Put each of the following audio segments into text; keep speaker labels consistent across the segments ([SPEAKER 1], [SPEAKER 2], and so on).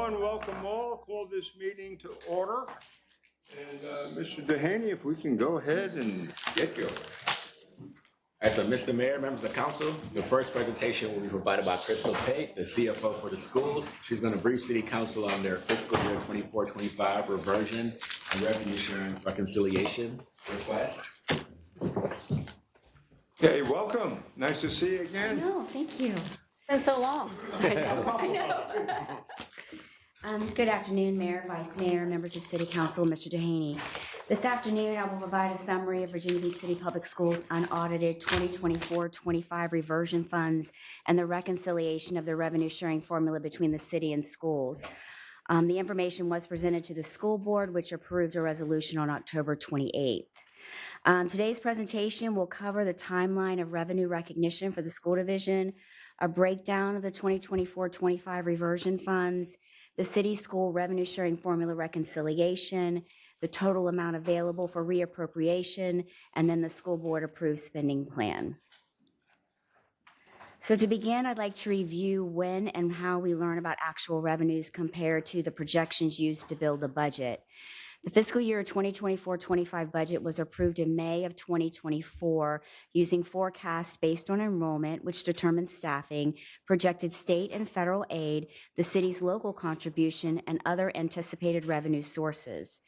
[SPEAKER 1] Hello and welcome all. Call this meeting to order. And Mr. Dehaney, if we can go ahead and get going.
[SPEAKER 2] All right, so Mr. Mayor, members of council, the first presentation will be provided by Crystal Pate, the CFO for the schools. She's going to brief City Council on their fiscal year 24-25 reversion and revenue sharing reconciliation request.
[SPEAKER 1] Okay, welcome. Nice to see you again.
[SPEAKER 3] No, thank you.
[SPEAKER 4] It's been so long.
[SPEAKER 3] I know. Good afternoon, Mayor, Vice Mayor, members of City Council, Mr. Dehaney. This afternoon, I will provide a summary of Virginia Beach City Public Schools unaudited 2024-25 reversion funds and the reconciliation of the revenue sharing formula between the city and schools. The information was presented to the school board, which approved a resolution on October 28th. Today's presentation will cover the timeline of revenue recognition for the school division, a breakdown of the 2024-25 reversion funds, the city school revenue sharing formula reconciliation, the total amount available for reappropriation, and then the school board approved spending plan. So to begin, I'd like to review when and how we learn about actual revenues compared to the projections used to build the budget. The fiscal year 2024-25 budget was approved in May of 2024 using forecasts based on enrollment, which determines staffing, projected state and federal aid, the city's local contribution, and other anticipated revenue sources.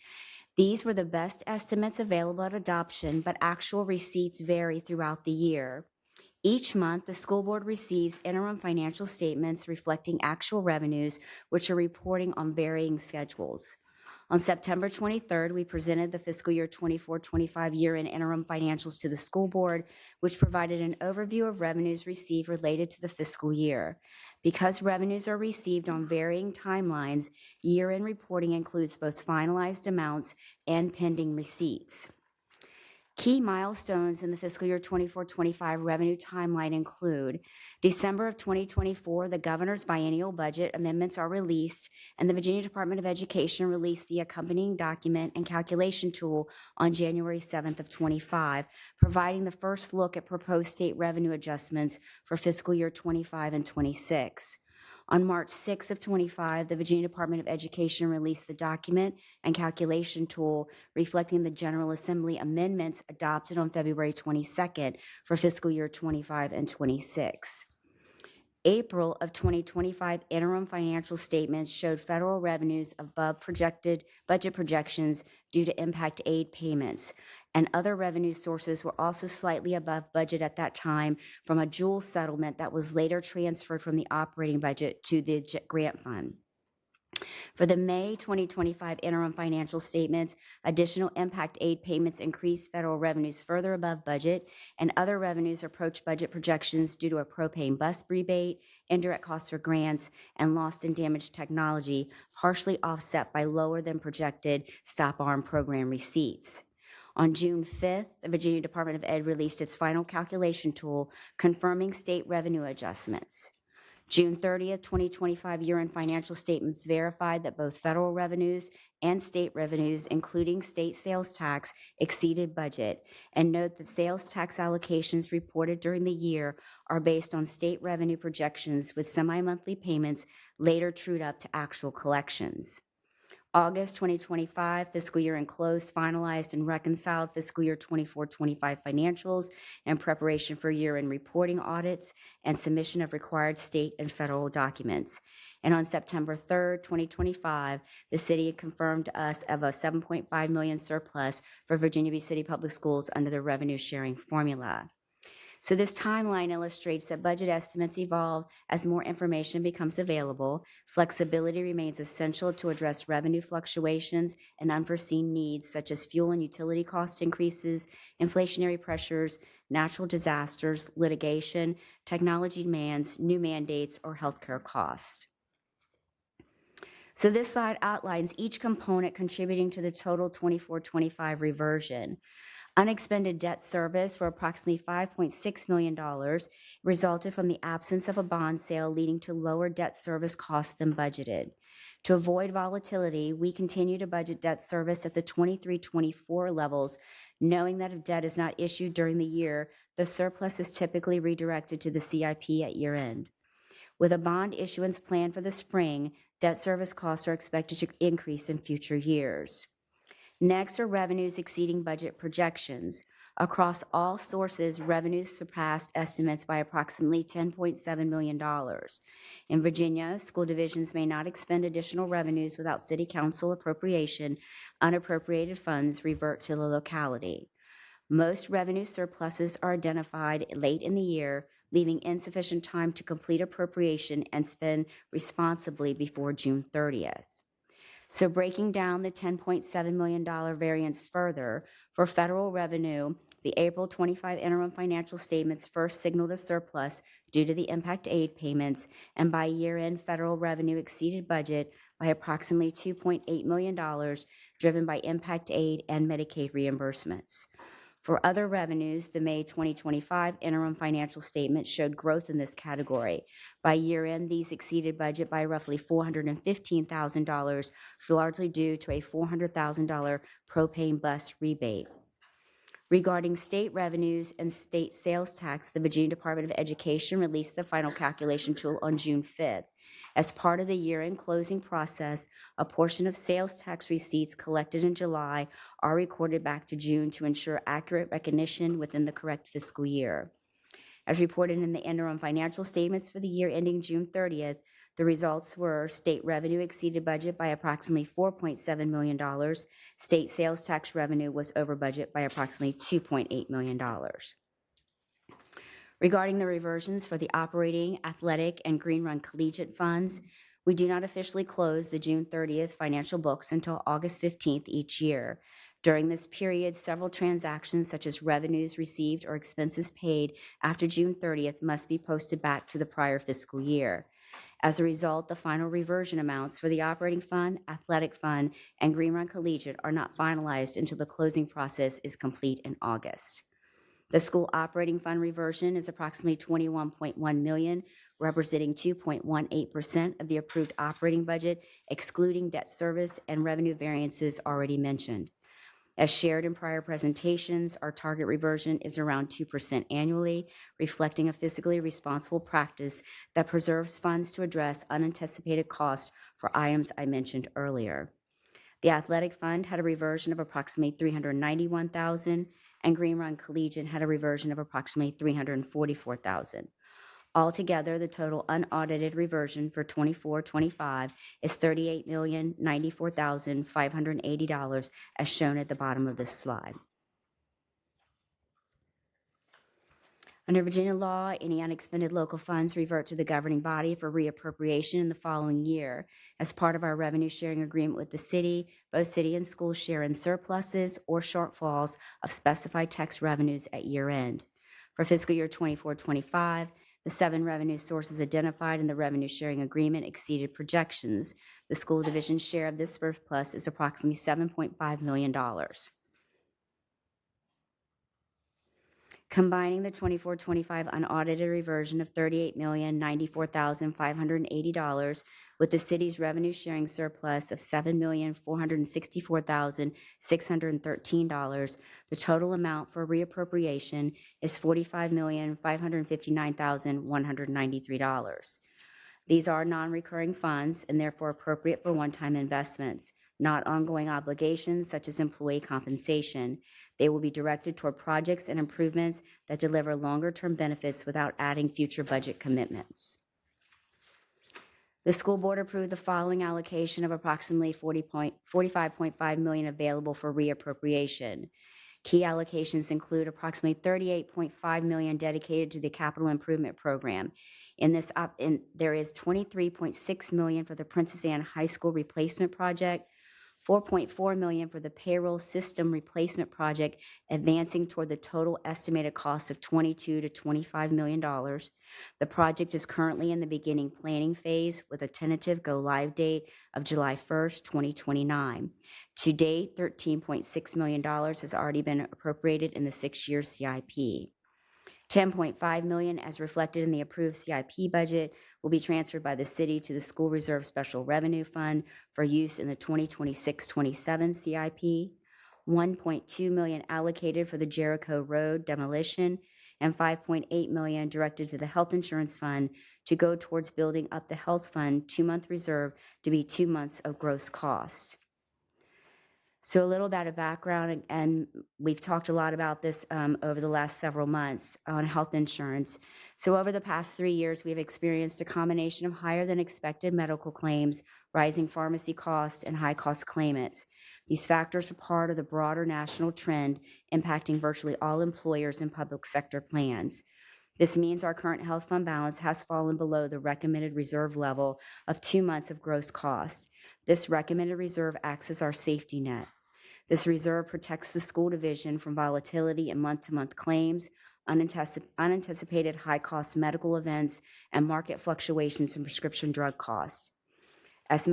[SPEAKER 3] These were the best estimates available at adoption, but actual receipts vary throughout the year. Each month, the school board receives interim financial statements reflecting actual revenues, which are reporting on varying schedules. On September 23rd, we presented the fiscal year 24-25 year-end interim financials to the school board, which provided an overview of revenues received related to the fiscal year. Because revenues are received on varying timelines, year-end reporting includes both finalized amounts and pending receipts. Key milestones in the fiscal year 24-25 revenue timeline include December of 2024, the governor's biennial budget amendments are released, and the Virginia Department of Education released the accompanying document and calculation tool on January 7th of 25, providing the first look at proposed state revenue adjustments for fiscal year 25 and 26. On March 6 of 25, the Virginia Department of Education released the document and calculation tool reflecting the General Assembly amendments adopted on February 22nd for fiscal year 25 and 26. April of 2025 interim financial statements showed federal revenues above projected budget projections due to impact aid payments, and other revenue sources were also slightly above budget at that time from a dual settlement that was later transferred from the operating budget to the grant fund. For the May 2025 interim financial statements, additional impact aid payments increased federal revenues further above budget, and other revenues approached budget projections due to a propane bus rebate, indirect costs for grants, and lost and damaged technology, partially offset by lower than projected Stop Arm program receipts. On June 5th, the Virginia Department of Ed released its final calculation tool confirming state revenue adjustments. June 30th, 2025 year-end financial statements verified that both federal revenues and state revenues, including state sales tax, exceeded budget, and note that sales tax allocations reported during the year are based on state revenue projections with semi-monthly payments later trued up to actual collections. August 2025 fiscal year end close, finalized and reconciled fiscal year 24-25 financials in preparation for year-end reporting audits and submission of required state and federal documents. And on September 3rd, 2025, the city confirmed to us of a $7.5 million surplus for Virginia Beach City Public Schools under the revenue sharing formula. So this timeline illustrates that budget estimates evolve as more information becomes available. Flexibility remains essential to address revenue fluctuations and unforeseen needs such as fuel and utility cost increases, inflationary pressures, natural disasters, litigation, technology demands, new mandates, or healthcare costs. So this slide outlines each component contributing to the total 24-25 reversion. Unexpended debt service for approximately $5.6 million resulted from the absence of a bond sale, leading to lower debt service costs than budgeted. To avoid volatility, we continue to budget debt service at the 23-24 levels, knowing that if debt is not issued during the year, the surplus is typically redirected to the CIP at year end. With a bond issuance planned for the spring, Debt service costs are expected to increase in future years. Next are revenues exceeding budget projections. Across all sources, revenues surpassed estimates by approximately $10.7 million. In Virginia, school divisions may not expend additional revenues without city council appropriation. Unappropriated funds revert to the locality. Most revenue surpluses are identified late in the year, leaving insufficient time to complete appropriation and spend responsibly before June 30th. So breaking down the $10.7 million variance further, for federal revenue, the April 25 interim financial statements first signaled a surplus due to the impact aid payments, and by year-end, federal revenue exceeded budget by approximately $2.8 million, driven by impact aid and Medicaid reimbursements. For other revenues, the May 2025 interim financial statement showed growth in this category. By year-end, these exceeded budget by roughly $415,000, largely due to a $400,000 propane bus rebate. Regarding state revenues and state sales tax, the Virginia Department of Education released the final calculation tool on June 5th. As part of the year-end closing process, a portion of sales tax receipts collected in July are recorded back to June to ensure accurate recognition within the correct fiscal year. As reported in the interim financial statements for the year ending June 30th, the results were state revenue exceeded budget by approximately $4.7 million. State sales tax revenue was over budget by approximately $2.8 million. Regarding the reversions for the operating, athletic, and Green Run collegiate funds, we do not officially close the June 30th financial books until August 15th each year. During this period, several transactions such as revenues received or expenses paid after June 30th must be posted back to the prior fiscal year. As a result, the final reversion amounts for the operating fund, athletic fund, and Green Run Collegiate are not finalized until the closing process is complete in August. The school operating fund reversion is approximately $21.1 million, representing 2.18% of the approved operating budget, excluding debt service and revenue variances already mentioned. As shared in prior presentations, our target reversion is around 2% annually, reflecting a fiscally responsible practice that preserves funds to address unanticipated costs for items I mentioned earlier. The athletic fund had a reversion of approximately $391,000, and Green Run Collegiate had a reversion of approximately $344,000. Altogether, the total unaudited reversion for 24-25 is $38,094,580, as shown at the bottom of this slide. Under Virginia law, any unexpended local funds revert to the governing body for reappropriation in the following year. As part of our revenue sharing agreement with the city, both city and schools share in surpluses or shortfalls of specified tax revenues at year end. For fiscal year 24-25, the 7 revenue sources identified in the revenue sharing agreement exceeded projections. The school division's share of this surplus is approximately $7.5 million. Combining the 24-25 unaudited reversion of $38,094,580 with the city's revenue sharing surplus of $7,464,613, the total amount for reappropriation is $45,559,193. These are non-recurring funds and therefore appropriate for one-time investments, not ongoing obligations such as employee compensation. They will be directed toward projects and improvements that deliver longer-term benefits without adding future budget commitments. The school board approved the following allocation of approximately $45.5 million available for reappropriation. Key allocations include approximately $38.5 million dedicated to the capital improvement program. There is $23.6 million for the Princess Anne High School replacement project, $4.4 million for the payroll system replacement project, advancing toward the total estimated cost of $22 to $25 million. The project is currently in the beginning planning phase with a tentative go-live date of July 1st, 2029. To date, $13.6 million has already been appropriated in the 6-year CIP. $10.5 million, as reflected in the approved CIP budget, will be transferred by the city to the School Reserve Special Revenue Fund for use in the 2026-27 CIP. $1.2 million allocated for the Jericho Road demolition, and $5.8 million directed to the health insurance fund to go towards building up the health fund 2-month reserve to be 2 months of gross cost. So a little bit of background, and we've talked a lot about this over the last several months on health insurance. So over the past 3 years, we've experienced a combination of higher than expected medical claims, rising pharmacy costs, and high-cost claimants. These factors are part of the broader national trend impacting virtually all employers and public sector plans. This means our current health fund balance has fallen below the recommended reserve level of 2 months of gross cost. This recommended reserve acts as our safety net. This reserve protects the school division from volatility in month-to-month claims, unanticipated high-cost medical events, and market fluctuations in prescription drug costs. As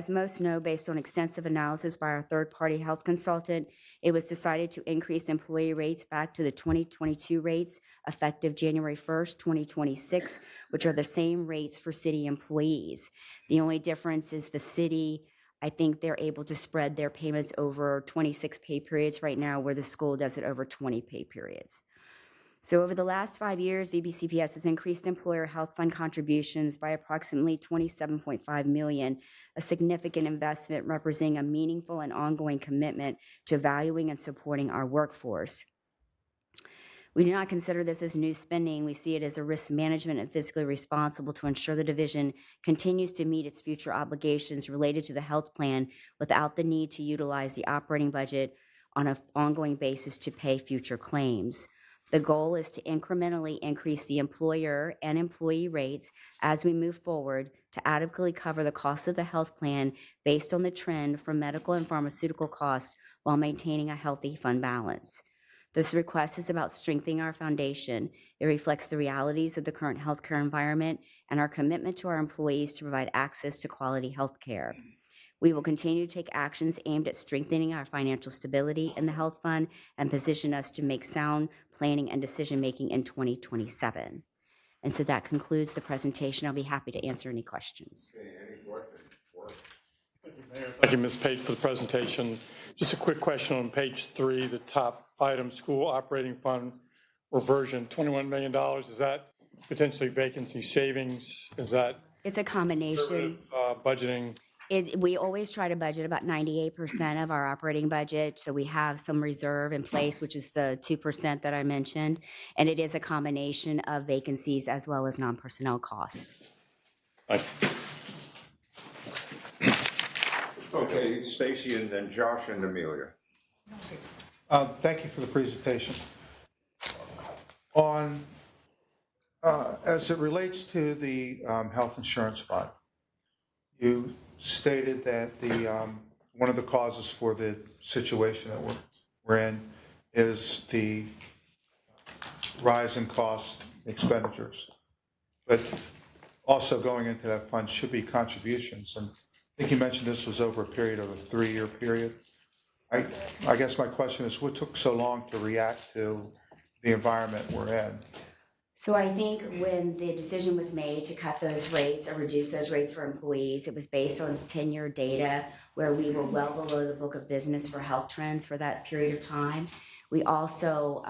[SPEAKER 3] most know, based on extensive analysis by our third-party health consultant, it was decided to increase employee rates back to the 2022 rates effective January 1st, 2026, which are the same rates for city employees. The only difference is the city, I think they're able to spread their payments over 26 pay periods right now, where the school does it over 20 pay periods. So over the last 5 years, VBCPS has increased employer health fund contributions by approximately $27.5 million, a significant investment representing a meaningful and ongoing commitment to valuing and supporting our workforce. We do not consider this as new spending. We see it as a risk management and fiscally responsible to ensure the division continues to meet its future obligations related to the health plan without the need to utilize the operating budget on an ongoing basis to pay future claims. The goal is to incrementally increase the employer and employee rates as we move forward to adequately cover the costs of the health plan based on the trend for medical and pharmaceutical costs while maintaining a healthy fund balance. This request is about strengthening our foundation. It reflects the realities of the current healthcare environment and our commitment to our employees to provide access to quality healthcare. We will continue to take actions aimed at strengthening our financial stability in the health fund and position us to make sound planning and decision-making in 2027. And so that concludes the presentation. I'll be happy to answer any questions.
[SPEAKER 1] Okay, any questions?
[SPEAKER 4] Thank you, Mayor. Thank you, Ms. Pate, for the presentation. Just a quick question on page 3, the top item, school operating fund reversion, $21 million. Is that potentially vacancy savings? Is that
[SPEAKER 3] It's a combination.
[SPEAKER 4] conservative budgeting?
[SPEAKER 3] We always try to budget about 98% of our operating budget, so we have some reserve in place, which is the 2% that I mentioned, and it is a combination of vacancies as well as non-personnel costs.
[SPEAKER 1] Okay, Stacy and then Josh and Amelia.
[SPEAKER 5] Thank you for the presentation. On, as it relates to the health insurance fund, you stated that the one of the causes for the situation that we're in is the rise in cost expenditures. But also going into that fund should be contributions. And I think you mentioned this was over a period of a 3-year period. I guess my question is, what took so long to react to the environment we're in?
[SPEAKER 3] So I think when the decision was made to cut those rates or reduce those rates for employees, it was based on 10-year data where we were well below the book of business for health trends for that period of time. We also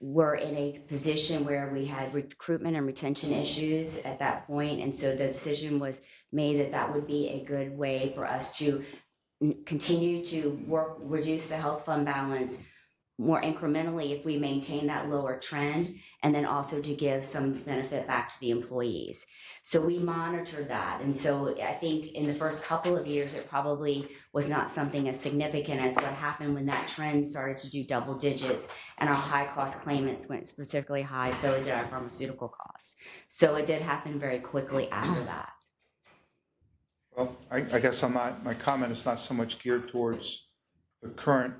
[SPEAKER 3] were in a position where we had recruitment and retention issues at that point, and so the decision was made that that would be a good way for us to continue to reduce the health fund balance more incrementally if we maintain that lower trend, and then also to give some benefit back to the employees. So we monitored that. And so I think in the first couple of years, it probably was not something as significant as what happened when that trend started to do double digits and our high cost claimants went particularly high, so did our pharmaceutical costs. So it did happen very quickly after that.
[SPEAKER 5] Well, I guess my comment is not so much geared towards the current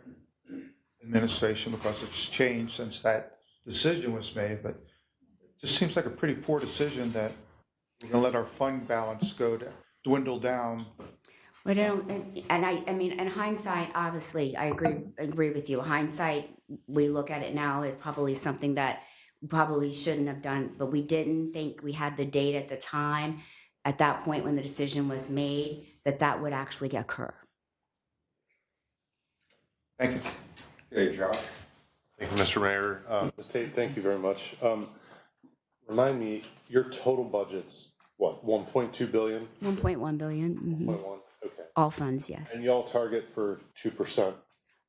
[SPEAKER 5] administration because it's changed since that decision was made, but it just seems like a pretty poor decision that we're going to let our fund balance dwindle down.
[SPEAKER 3] I don't, and I mean, in hindsight, obviously, I agree with you. Hindsight, we look at it now as probably something that we probably shouldn't have done, but we didn't think we had the data at the time, at that point when the decision was made, that would actually occur.
[SPEAKER 5] Thank you.
[SPEAKER 1] Okay, Josh?
[SPEAKER 6] Thank you, Mr. Mayor. Ms. Tate, thank you very much. Remind me, your total budget's what, 1.2 billion?
[SPEAKER 3] 1.1 billion,
[SPEAKER 6] 1.1, okay.
[SPEAKER 3] all funds, yes.
[SPEAKER 6] And y'all target for 2%,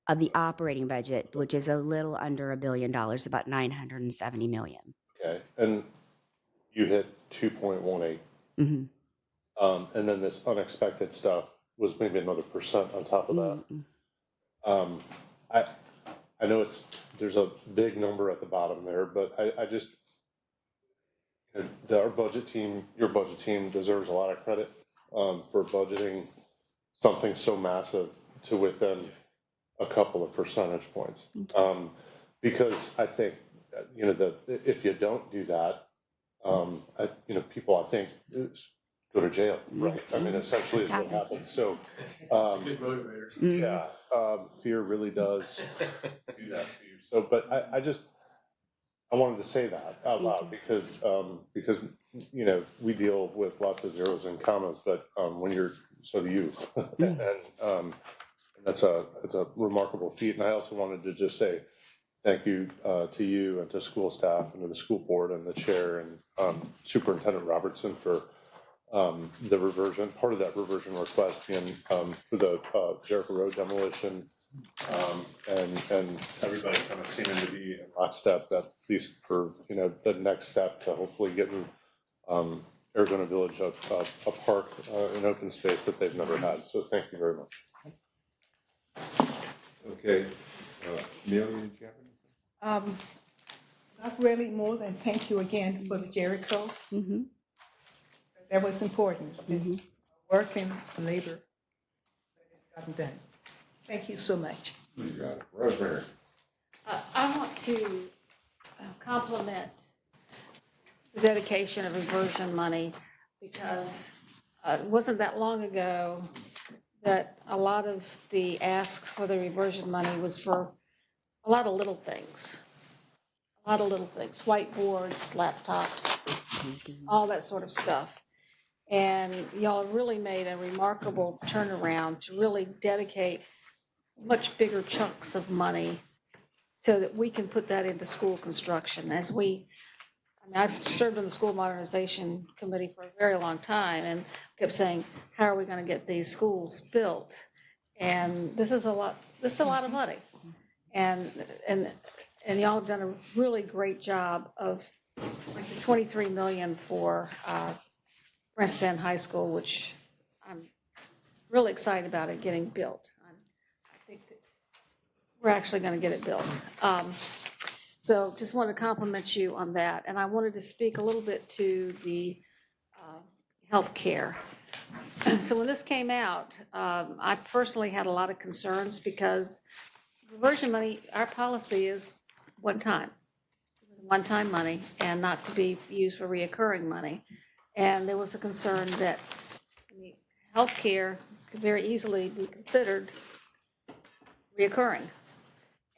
[SPEAKER 3] Of the operating budget, which is a little under $1 billion, about 970 million.
[SPEAKER 6] okay? And you hit 2.18. And then this unexpected stuff was maybe another percent on top of that. I know there's a big number at the bottom there, but I just, our budget team, your budget team deserves a lot of credit for budgeting something so massive to within a couple of percentage points. Because I think, that if you don't do that, people, I think, go to jail, right? I mean, essentially is what happens. So,
[SPEAKER 2] Good motivator.
[SPEAKER 6] yeah, fear really does do that to you. So, but I wanted to say that out loud because we deal with lots of zeros and commas, but so do you, and it's a remarkable feat. And I also wanted to just say thank you to you and to school staff and to the school board and the chair and Superintendent Robertson for the reversion, part of that reversion request being for the Jericho Road demolition, and everybody kind of seeming to be in lockstep, at least for the next step to hopefully getting Arizona Village a park, an open space that they've never had. So thank you very much.
[SPEAKER 1] Okay. Amelia, did you have anything?
[SPEAKER 7] Not really more than thank you again for the Jericho. That was important. Work and labor that has gotten done. Thank you so much.
[SPEAKER 1] You got it. Rosemary?
[SPEAKER 8] I want to compliment the dedication of reversion money because it wasn't that long ago that a lot of the asks for the reversion money was for a lot of little things. Whiteboards, laptops, all that sort of stuff. And y'all have really made a remarkable turnaround to really dedicate much bigger chunks of money so that we can put that into school construction. I've served on the school modernization committee for a very long time and kept saying, how are we going to get these schools built? And this is a lot of money. And y'all have done a really great job of like the 23 million for Princeton High School, which I'm really excited about it getting built. I think that we're actually going to get it built. So just wanted to compliment you on that. And I wanted to speak a little bit to the healthcare. So when this came out, I personally had a lot of concerns because reversion money, our policy is one time. This is one-time money and not to be used for reoccurring money. And there was a concern that healthcare could very easily be considered reoccurring.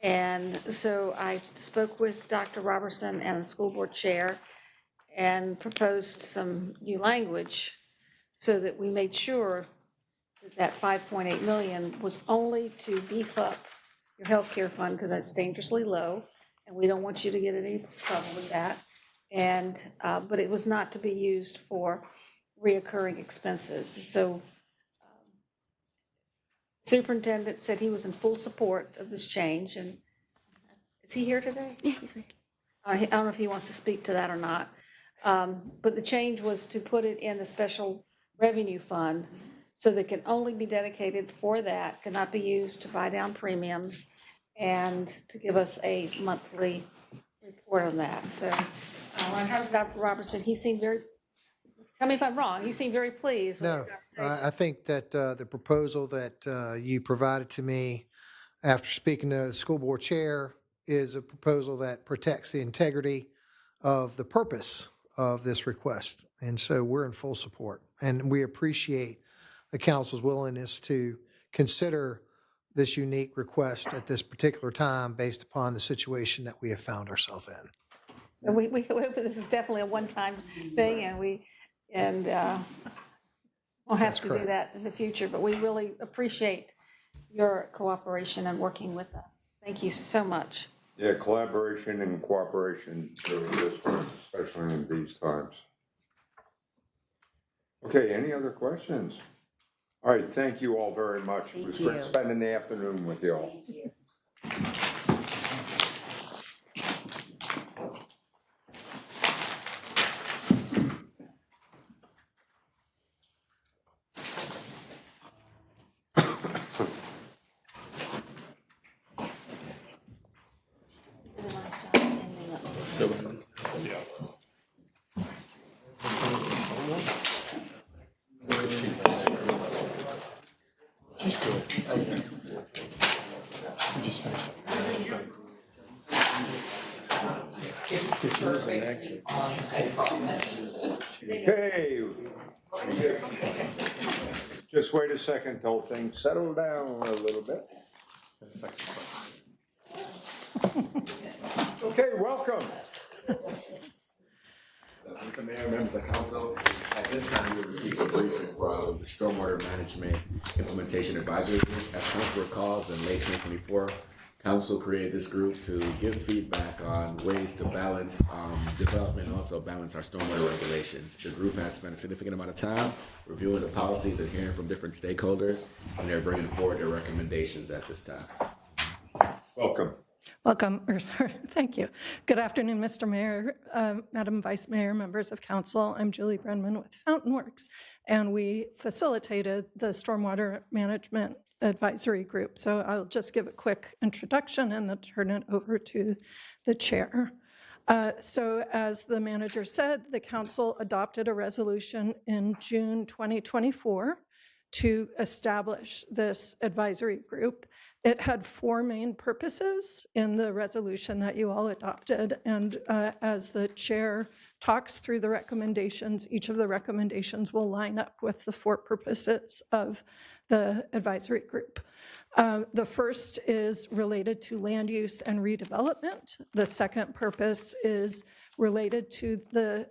[SPEAKER 8] And so I spoke with Dr. Robertson and the school board chair and proposed some new language so that we made sure that 5.8 million was only to beef up your healthcare fund because that's dangerously low, and we don't want you to get in any trouble with that. And but it was not to be used for reoccurring expenses. So superintendent said he was in full support of this change. And is he here today?
[SPEAKER 3] Yeah, he's right.
[SPEAKER 8] I don't know if he wants to speak to that or not. But the change was to put it in the special revenue fund so that can only be dedicated for that, cannot be used to buy down premiums and to give us a monthly report on that. So when I talked to Dr. Robertson, he seemed very, tell me if I'm wrong, you seem very pleased with
[SPEAKER 9] No,
[SPEAKER 8] the conversation.
[SPEAKER 9] I think that the proposal that you provided to me after speaking to the school board chair is a proposal that protects the integrity of the purpose of this request. And so we're in full support. And we appreciate the council's willingness to consider this unique request at this particular time based upon the situation that we have found ourselves in.
[SPEAKER 8] So we hope this is definitely a one-time thing, and won't have
[SPEAKER 9] That's
[SPEAKER 8] to do
[SPEAKER 9] correct.
[SPEAKER 8] that in the future, but we really appreciate your cooperation and working with us. Thank you so much.
[SPEAKER 1] Yeah, collaboration and cooperation, really is, especially in these times. Okay, any other questions? All right, thank you all very much. It was
[SPEAKER 3] Thank
[SPEAKER 1] great
[SPEAKER 3] you.
[SPEAKER 1] spending the afternoon with you all. Okay. Just wait a second till things settle down a little bit. Okay, welcome.
[SPEAKER 2] So, Mr. Mayor, members of council, at this time, you will receive a briefing from the Stormwater Management Implementation Advisory Group. As council recalls, in late 2024, council created this group to give feedback on ways to balance development and also balance our stormwater regulations. The group has spent a significant amount of time reviewing the policies and hearing from different stakeholders, and they're bringing forward their recommendations at this time.
[SPEAKER 1] Welcome.
[SPEAKER 10] Welcome, or sorry, thank you. Good afternoon, Mr. Mayor, Madam Vice Mayor, members of council. I'm Julie Brenman with Fountain Works, and we facilitated the Stormwater Management Advisory Group. So I'll just give a quick introduction and then turn it over to the chair. So as the manager said, the council adopted a resolution in June 2024 to establish this advisory group. It had four main purposes in the resolution that you all adopted. And as the chair talks through the recommendations, each of the recommendations will line up with the four purposes of the advisory group. The first is related to land use and redevelopment. The second purpose is related to the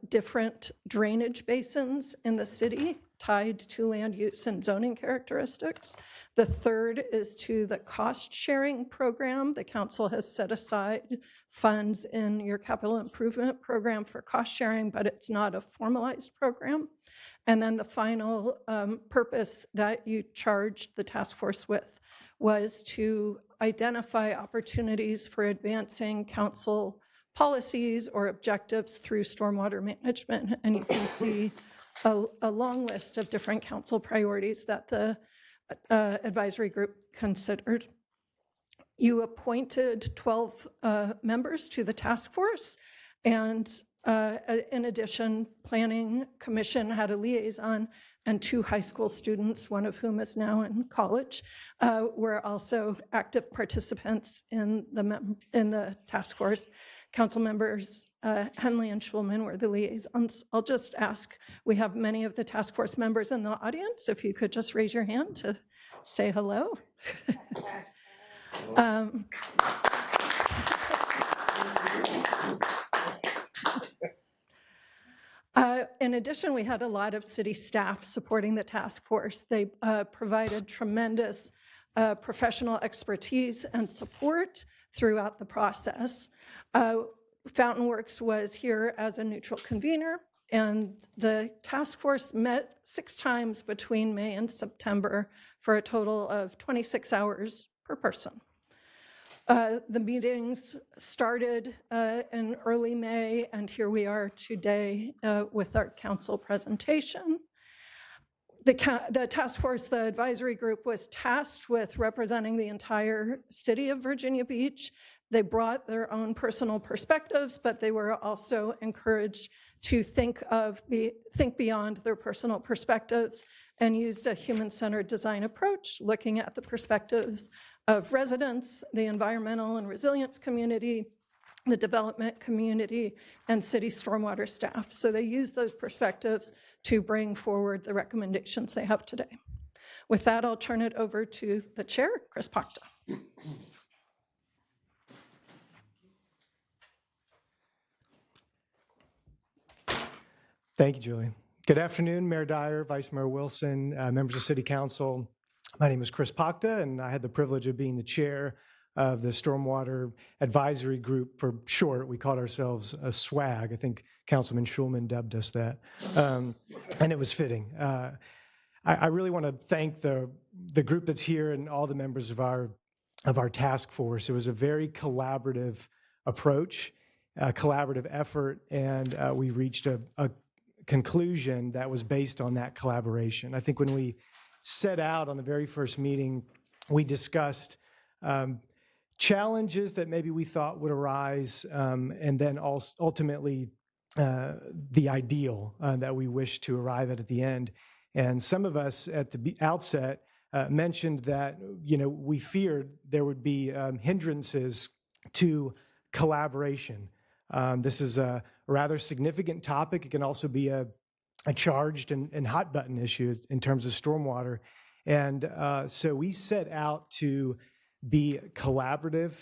[SPEAKER 10] different drainage basins in the city tied to land use and zoning characteristics. The third is to the cost sharing program. The council has set aside funds in your capital improvement program for cost sharing, but it's not a formalized program. And then the final purpose that you charged the task force with was to identify opportunities for advancing council policies or objectives through stormwater management. And you can see a long list of different council priorities that the advisory group considered. You appointed 12 members to the task force, and in addition, Planning Commission had a liaison, and 2 high school students, one of whom is now in college, were also active participants in the task force. Council members Henley and Schulman were the liaisons. I'll just ask, we have many of the task force members in the audience. If you could just raise your hand to say hello. In addition, we had a lot of city staff supporting the task force. They provided tremendous professional expertise and support throughout the process. Fountain Works was here as a neutral convener, and the task force met 6 times between May and September for a total of 26 hours per person. The meetings started in early May, and here we are today with our council presentation. The task force, the advisory group, was tasked with representing the entire city of Virginia Beach. They brought their own personal perspectives, but they were also encouraged to think beyond their personal perspectives and used a human-centered design approach, looking at the perspectives of residents, the environmental and resilience community, the development community, and city stormwater staff. So they used those perspectives to bring forward the recommendations they have today. With that, I'll turn it over to the chair, Chris Pakta.
[SPEAKER 11] Thank you, Julie. Good afternoon, Mayor Dyer, Vice Mayor Wilson, members of City Council. My name is Chris Pakta, and I had the privilege of being the chair of the Stormwater Advisory Group. For short, we called ourselves a SWAG. I think Councilman Schulman dubbed us that, and it was fitting. I really want to thank the group that's here and all the members of our task force. It was a very collaborative approach, a collaborative effort, and we reached a conclusion that was based on that collaboration. I think when we set out on the very first meeting, we discussed challenges that maybe we thought would arise, and then ultimately the ideal that we wish to arrive at the end. And some of us at the outset mentioned that, we feared there would be hindrances to collaboration. This is a rather significant topic. It can also be a charged and hot button issue in terms of stormwater. And so we set out to be collaborative,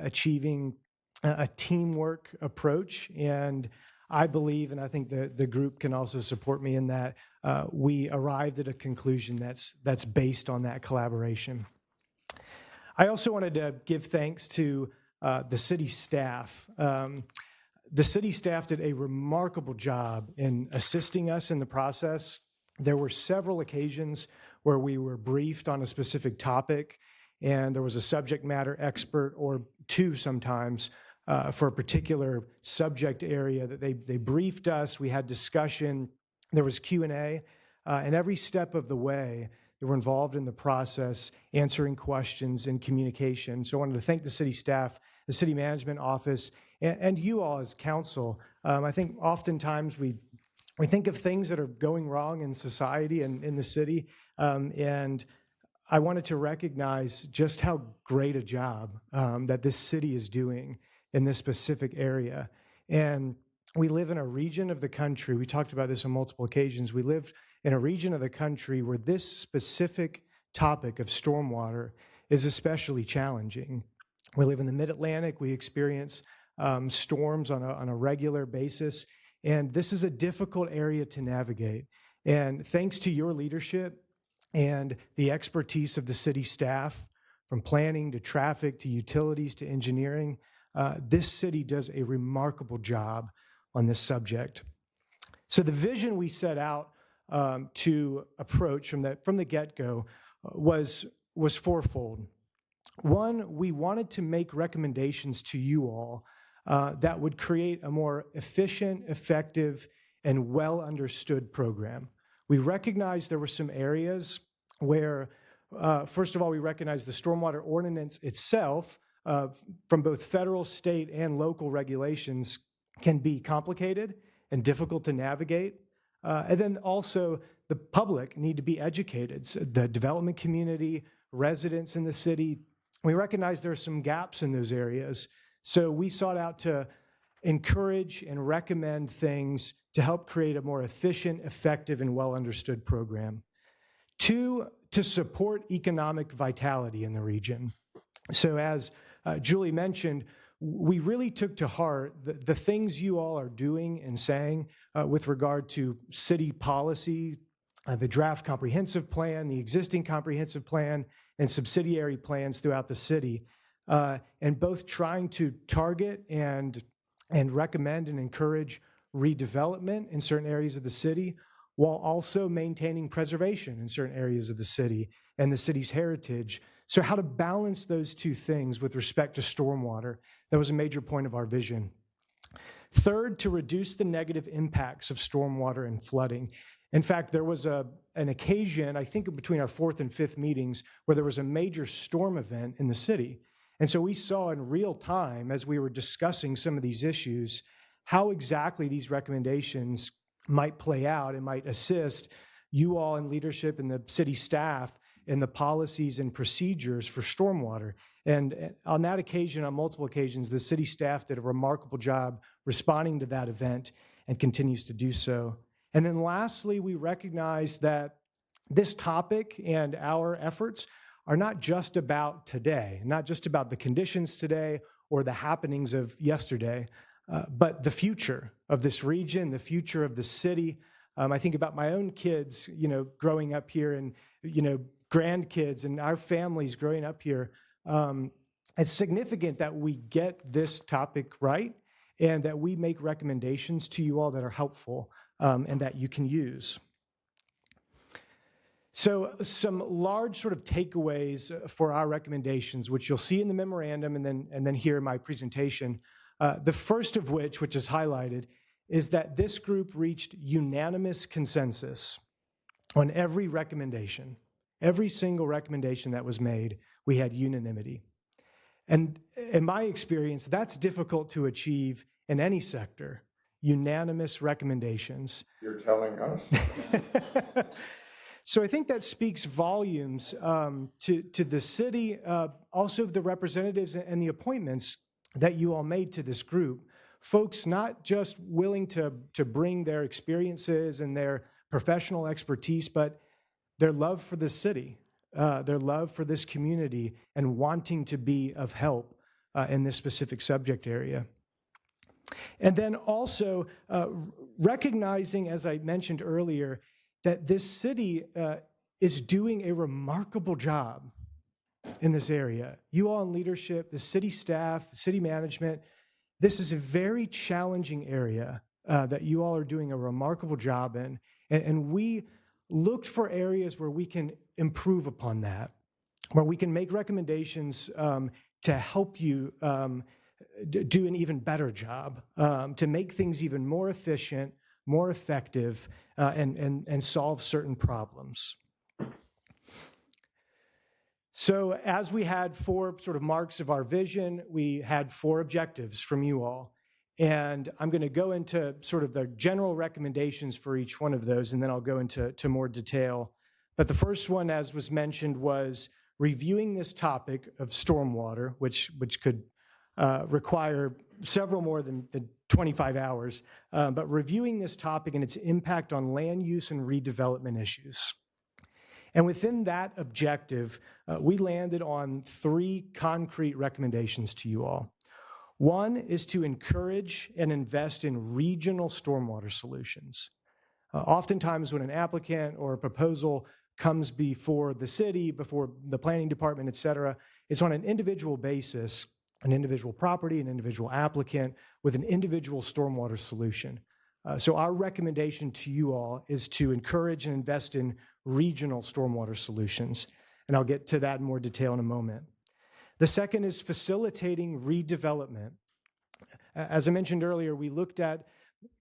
[SPEAKER 11] achieving a teamwork approach. And I believe, and I think the group can also support me in that, we arrived at a conclusion that's based on that collaboration. I also wanted to give thanks to the city staff. The city staff did a remarkable job in assisting us in the process. There were several occasions where we were briefed on a specific topic, and there was a subject matter expert or two sometimes for a particular subject area that they briefed us. We had discussion. There was Q&A, and every step of the way, they were involved in the process, answering questions and communication. So I wanted to thank the city staff, the city management office, and you all as council. I think oftentimes we think of things that are going wrong in society and in the city, and I wanted to recognize just how great a job that this city is doing in this specific area. And we live in a region of the country, we talked about this on multiple occasions, we live in a region of the country where this specific topic of stormwater is especially challenging. We live in the Mid-Atlantic, we experience storms on a regular basis, and this is a difficult area to navigate. And thanks to your leadership and the expertise of the city staff, from planning to traffic to utilities to engineering, this city does a remarkable job on this subject. So the vision we set out to approach from the get-go was fourfold. One, we wanted to make recommendations to you all that would create a more efficient, effective, and well-understood program. We recognized there were some areas where, first of all, we recognized the stormwater ordinance itself, from both federal, state, and local regulations, can be complicated and difficult to navigate. And then also the public need to be educated. So the development community, residents in the city, we recognize there are some gaps in those areas. So we sought out to encourage and recommend things to help create a more efficient, effective, and well-understood program. Two, to support economic vitality in the region. So as Julie mentioned, we really took to heart the things you all are doing and saying with regard to city policy, the draft comprehensive plan, the existing comprehensive plan, and subsidiary plans throughout the city, and both trying to target and recommend and encourage redevelopment in certain areas of the city, while also maintaining preservation in certain areas of the city and the city's heritage. So how to balance those two things with respect to stormwater, that was a major point of our vision. Third, to reduce the negative impacts of stormwater and flooding. In fact, there was an occasion, I think between our fourth and fifth meetings, where there was a major storm event in the city. And so we saw in real time, as we were discussing some of these issues, how exactly these recommendations might play out and might assist you all in leadership and the city staff in the policies and procedures for stormwater. And on that occasion, on multiple occasions, the city staff did a remarkable job responding to that event and continues to do so. And then lastly, we recognize that this topic and our efforts are not just about today, not just about the conditions today or the happenings of yesterday, but the future of this region, the future of the city. I think about my own kids, growing up here and, grandkids and our families growing up here, it's significant that we get this topic right and that we make recommendations to you all that are helpful and that you can use. So some large sort of takeaways for our recommendations, which you'll see in the memorandum and then here in my presentation. The first of which is highlighted, is that this group reached unanimous consensus on every recommendation. Every single recommendation that was made, we had unanimity. And in my experience, that's difficult to achieve in any sector, unanimous recommendations.
[SPEAKER 1] You're telling us.
[SPEAKER 11] So I think that speaks volumes to the city, also the representatives and the appointments that you all made to this group. Folks not just willing to bring their experiences and their professional expertise, but their love for the city, their love for this community, and wanting to be of help in this specific subject area. And then also recognizing, as I mentioned earlier, that this city is doing a remarkable job in this area. You all in leadership, the city staff, the city management, this is a very challenging area that you all are doing a remarkable job in. And we looked for areas where we can improve upon that, where we can make recommendations to help you do an even better job, to make things even more efficient, more effective, and solve certain problems. So as we had 4 sort of marks of our vision, we had 4 objectives from you all. And I'm going to go into sort of the general recommendations for each one of those, and then I'll go into more detail. But the first one, as was mentioned, was reviewing this topic of stormwater, which could require several more than 25 hours, but reviewing this topic and its impact on land use and redevelopment issues. And within that objective, we landed on 3 concrete recommendations to you all. One is to encourage and invest in regional stormwater solutions. Oftentimes when an applicant or a proposal comes before the city, before the planning department, et cetera, it's on an individual basis, an individual property, an individual applicant with an individual stormwater solution. So our recommendation to you all is to encourage and invest in regional stormwater solutions. And I'll get to that in more detail in a moment. The second is facilitating redevelopment. As I mentioned earlier, we looked at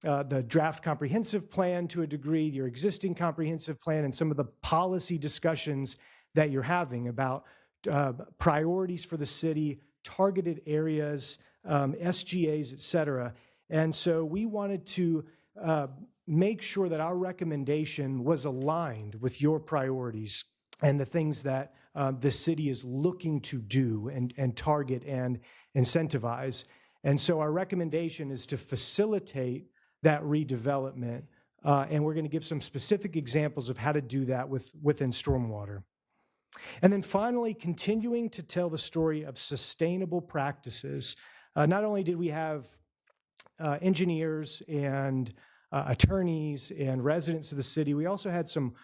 [SPEAKER 11] the draft comprehensive plan to a degree, your existing comprehensive plan, and some of the policy discussions that you're having about priorities for the city, targeted areas, SGAs, et cetera. And so we wanted to make sure that our recommendation was aligned with your priorities and the things that the city is looking to do and target and incentivize. And so our recommendation is to facilitate that redevelopment, and we're going to give some specific examples of how to do that within stormwater. And then finally, continuing to tell the story of sustainable practices. Not only did we have engineers and attorneys and residents of the city, we also had some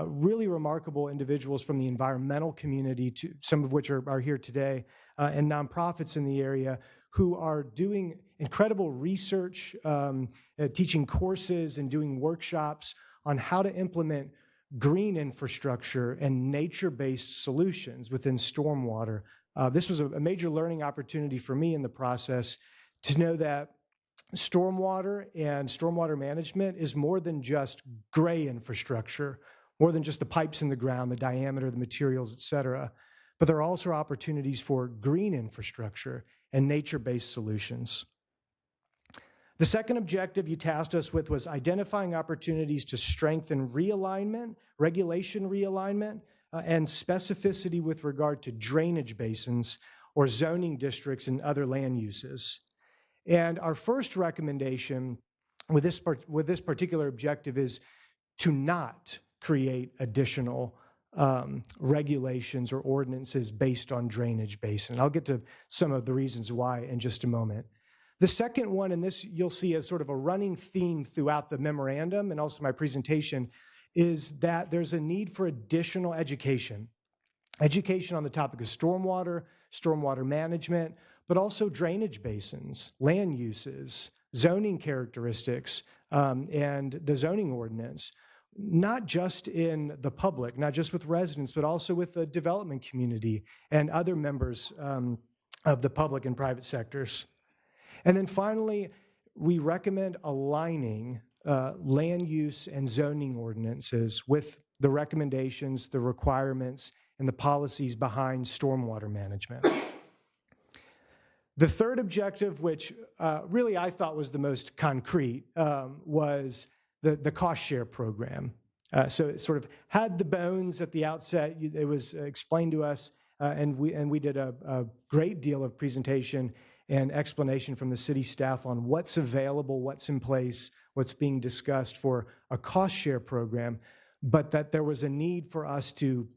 [SPEAKER 11] really remarkable individuals from the environmental community, some of which are here today, and nonprofits in the area who are doing incredible research, teaching courses and doing workshops on how to implement green infrastructure and nature-based solutions within stormwater. This was a major learning opportunity for me in the process to know that stormwater and stormwater management is more than just gray infrastructure, more than just the pipes in the ground, the diameter, the materials, et cetera. But there are also opportunities for green infrastructure and nature-based solutions. The second objective you tasked us with was identifying opportunities to strengthen realignment, regulation realignment, and specificity with regard to drainage basins or zoning districts and other land uses. And our first recommendation with this particular objective is to not create additional regulations or ordinances based on drainage basin. I'll get to some of the reasons why in just a moment. The second one, and this you'll see as sort of a running theme throughout the memorandum and also my presentation, is that there's a need for additional education education on the topic of stormwater, stormwater management, but also drainage basins, land uses, zoning characteristics, and the zoning ordinance, not just in the public, not just with residents, but also with the development community and other members of the public and private sectors. And then finally, we recommend aligning land use and zoning ordinances with the recommendations, the requirements, and the policies behind stormwater management. The third objective, which really I thought was the most concrete, was the cost share program. So it sort of had the bones at the outset. It was explained to us, and we did a great deal of presentation and explanation from the city staff on what's available, what's in place, what's being discussed for a cost share program, but that there was a need for us to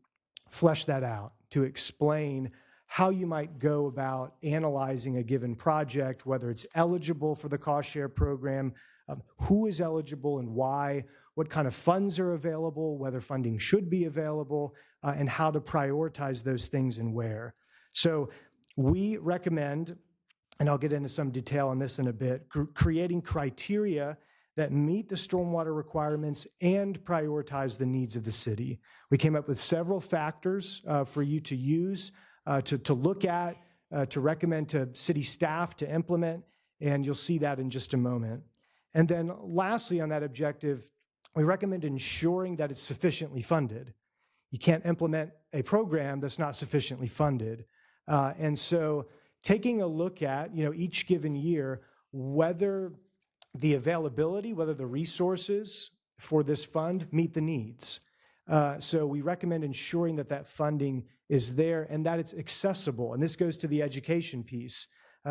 [SPEAKER 11] flesh that out, to explain how you might go about analyzing a given project, whether it's eligible for the cost share program, who is eligible and why, what kind of funds are available, whether funding should be available, and how to prioritize those things and where. So we recommend, and I'll get into some detail on this in a bit, creating criteria that meet the stormwater requirements and prioritize the needs of the city. We came up with several factors for you to use, to look at, to recommend to city staff to implement, and you'll see that in just a moment. And then lastly on that objective, we recommend ensuring that it's sufficiently funded. You can't implement a program that's not sufficiently funded. And so taking a look at, each given year, whether the availability, whether the resources for this fund meet the needs. So we recommend ensuring that that funding is there and that it's accessible. And this goes to the education piece.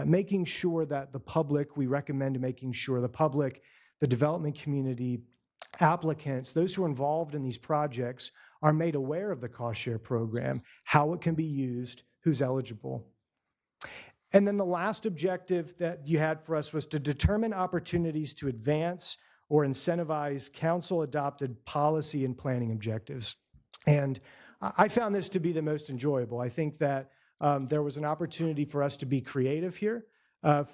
[SPEAKER 11] Making sure that the public, we recommend making sure the public, the development community, applicants, those who are involved in these projects are made aware of the cost share program, how it can be used, who's eligible. And then the last objective that you had for us was to determine opportunities to advance or incentivize council-adopted policy and planning objectives. And I found this to be the most enjoyable. I think that there was an opportunity for us to be creative here,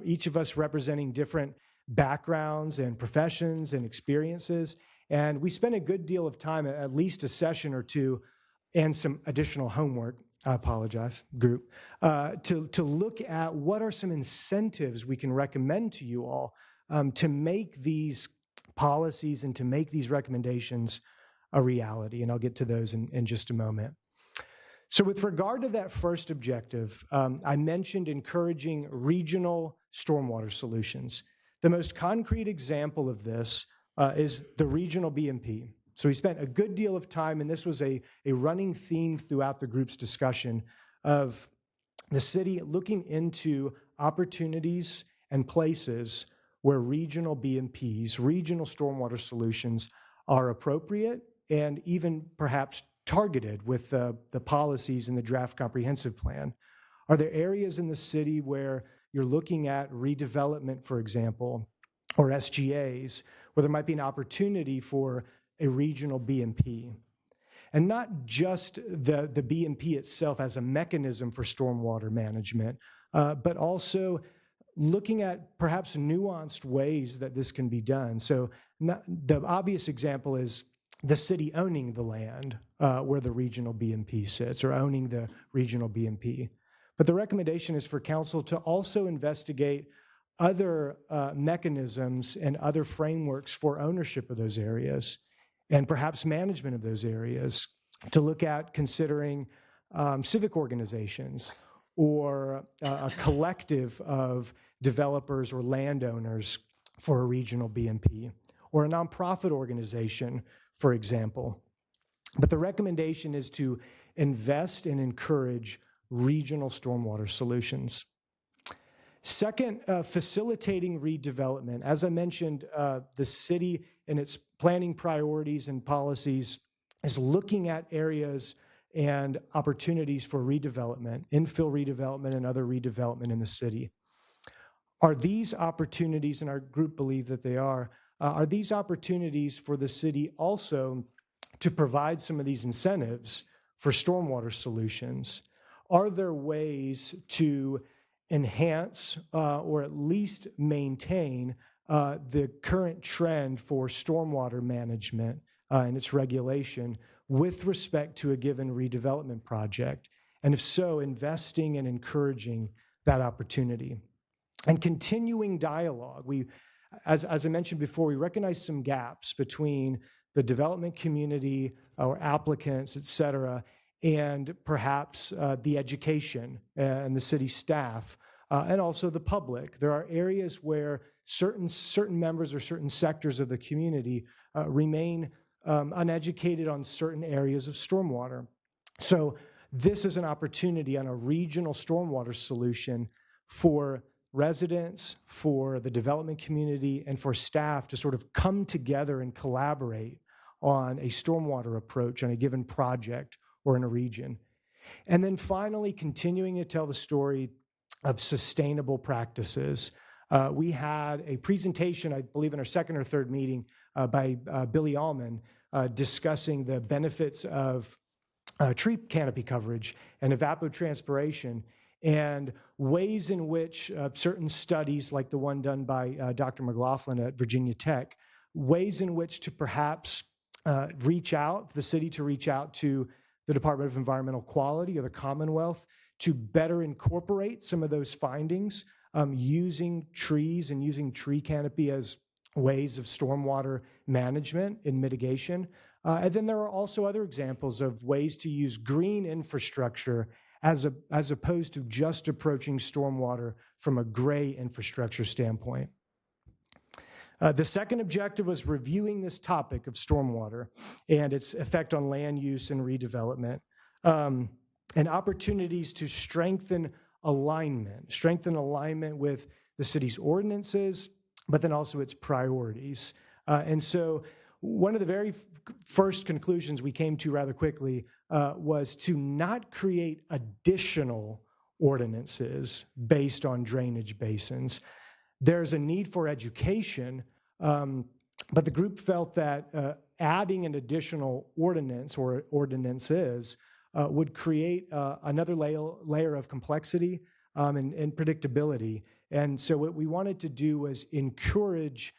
[SPEAKER 11] each of us representing different backgrounds and professions and experiences. And we spent a good deal of time, at least a session or two, and some additional homework, I apologize, group, to look at what are some incentives we can recommend to you all to make these policies and to make these recommendations a reality. And I'll get to those in just a moment. So with regard to that first objective, I mentioned encouraging regional stormwater solutions. The most concrete example of this is the regional BMP. So we spent a good deal of time, and this was a running theme throughout the group's discussion of the city looking into opportunities and places where regional BMPs, regional stormwater solutions are appropriate and even perhaps targeted with the policies in the draft comprehensive plan. Are there areas in the city where you're looking at redevelopment, for example, or SGAs, where there might be an opportunity for a regional BMP? And not just the BMP itself as a mechanism for stormwater management, but also looking at perhaps nuanced ways that this can be done. So the obvious example is the city owning the land where the regional BMP sits, or owning the regional BMP. But the recommendation is for council to also investigate other mechanisms and other frameworks for ownership of those areas and perhaps management of those areas, to look at considering civic organizations or a collective of developers or landowners for a regional BMP, or a nonprofit organization, for example. But the recommendation is to invest and encourage regional stormwater solutions. Second, facilitating redevelopment. As I mentioned, the city in its planning priorities and policies is looking at areas and opportunities for redevelopment, infill redevelopment and other redevelopment in the city. Are these opportunities, and our group believe that they are these opportunities for the city also to provide some of these incentives for stormwater solutions? Are there ways to enhance or at least maintain the current trend for stormwater management and its regulation with respect to a given redevelopment project? And if so, investing and encouraging that opportunity. And continuing dialogue. As I mentioned before, we recognize some gaps between the development community, our applicants, et cetera, and perhaps the education and the city staff, and also the public. There are areas where certain members or certain sectors of the community remain uneducated on certain areas of stormwater. So this is an opportunity on a regional stormwater solution for residents, for the development community, and for staff to sort of come together and collaborate on a stormwater approach on a given project or in a region. And then finally, continuing to tell the story of sustainable practices. We had a presentation, I believe in our second or third meeting, by Billy Allman discussing the benefits of tree canopy coverage and evapotranspiration, and ways in which certain studies, like the one done by Dr. McLaughlin at Virginia Tech, ways in which to perhaps reach out, the city to reach out to the Department of Environmental Quality or the Commonwealth to better incorporate some of those findings using trees and using tree canopy as ways of stormwater management and mitigation. And then there are also other examples of ways to use green infrastructure as opposed to just approaching stormwater from a gray infrastructure standpoint. The second objective was reviewing this topic of stormwater and its effect on land use and redevelopment, and opportunities to strengthen alignment with the city's ordinances, but then also its priorities. And so one of the very first conclusions we came to rather quickly was to not create additional ordinances based on drainage basins. There's a need for education, but the group felt that adding an additional ordinance or ordinances would create another layer of complexity and predictability. And so what we wanted to do was encourage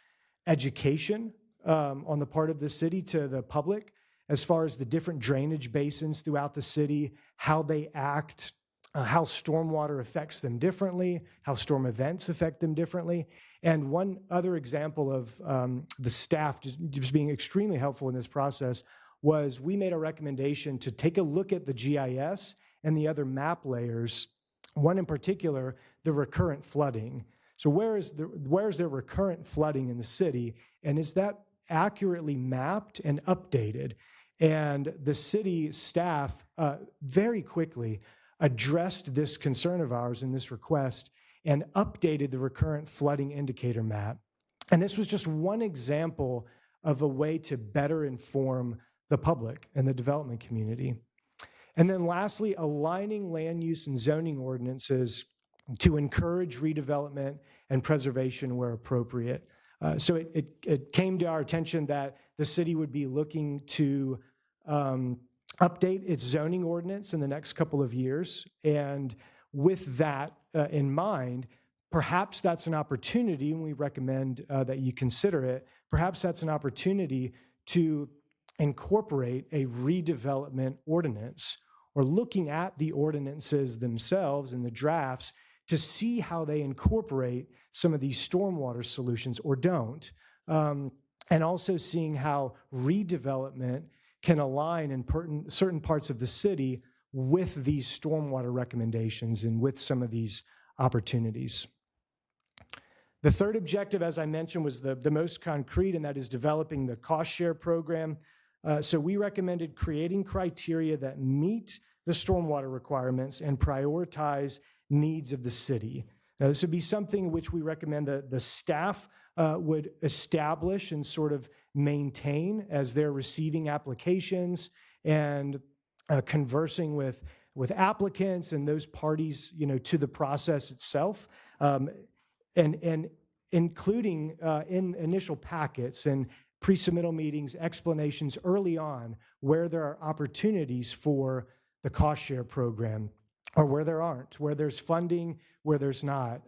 [SPEAKER 11] education on the part of the city to the public as far as the different drainage basins throughout the city, how they act, how stormwater affects them differently, how storm events affect them differently. And one other example of the staff just being extremely helpful in this process was we made a recommendation to take a look at the GIS and the other map layers, one in particular, the recurrent flooding. So where is there recurrent flooding in the city, and is that accurately mapped and updated? And the city staff very quickly addressed this concern of ours in this request and updated the recurrent flooding indicator map. And this was just one example of a way to better inform the public and the development community. And then lastly, aligning land use and zoning ordinances to encourage redevelopment and preservation where appropriate. So it came to our attention that the city would be looking to update its zoning ordinance in the next couple of years. And with that in mind, perhaps that's an opportunity, and we recommend that you consider it, perhaps that's an opportunity to incorporate a redevelopment ordinance, or looking at the ordinances themselves and the drafts to see how they incorporate some of these stormwater solutions or don't. And also seeing how redevelopment can align in certain parts of the city with these stormwater recommendations and with some of these opportunities. The third objective, as I mentioned, was the most concrete, and that is developing the cost share program. So we recommended creating criteria that meet the stormwater requirements and prioritize needs of the city. Now, this would be something which we recommend that the staff would establish and sort of maintain as they're receiving applications and conversing with applicants and those parties, to the process itself, and including in initial packets and pre-submittal meetings, explanations early on where there are opportunities for the cost share program or where there aren't, where there's funding, where there's not,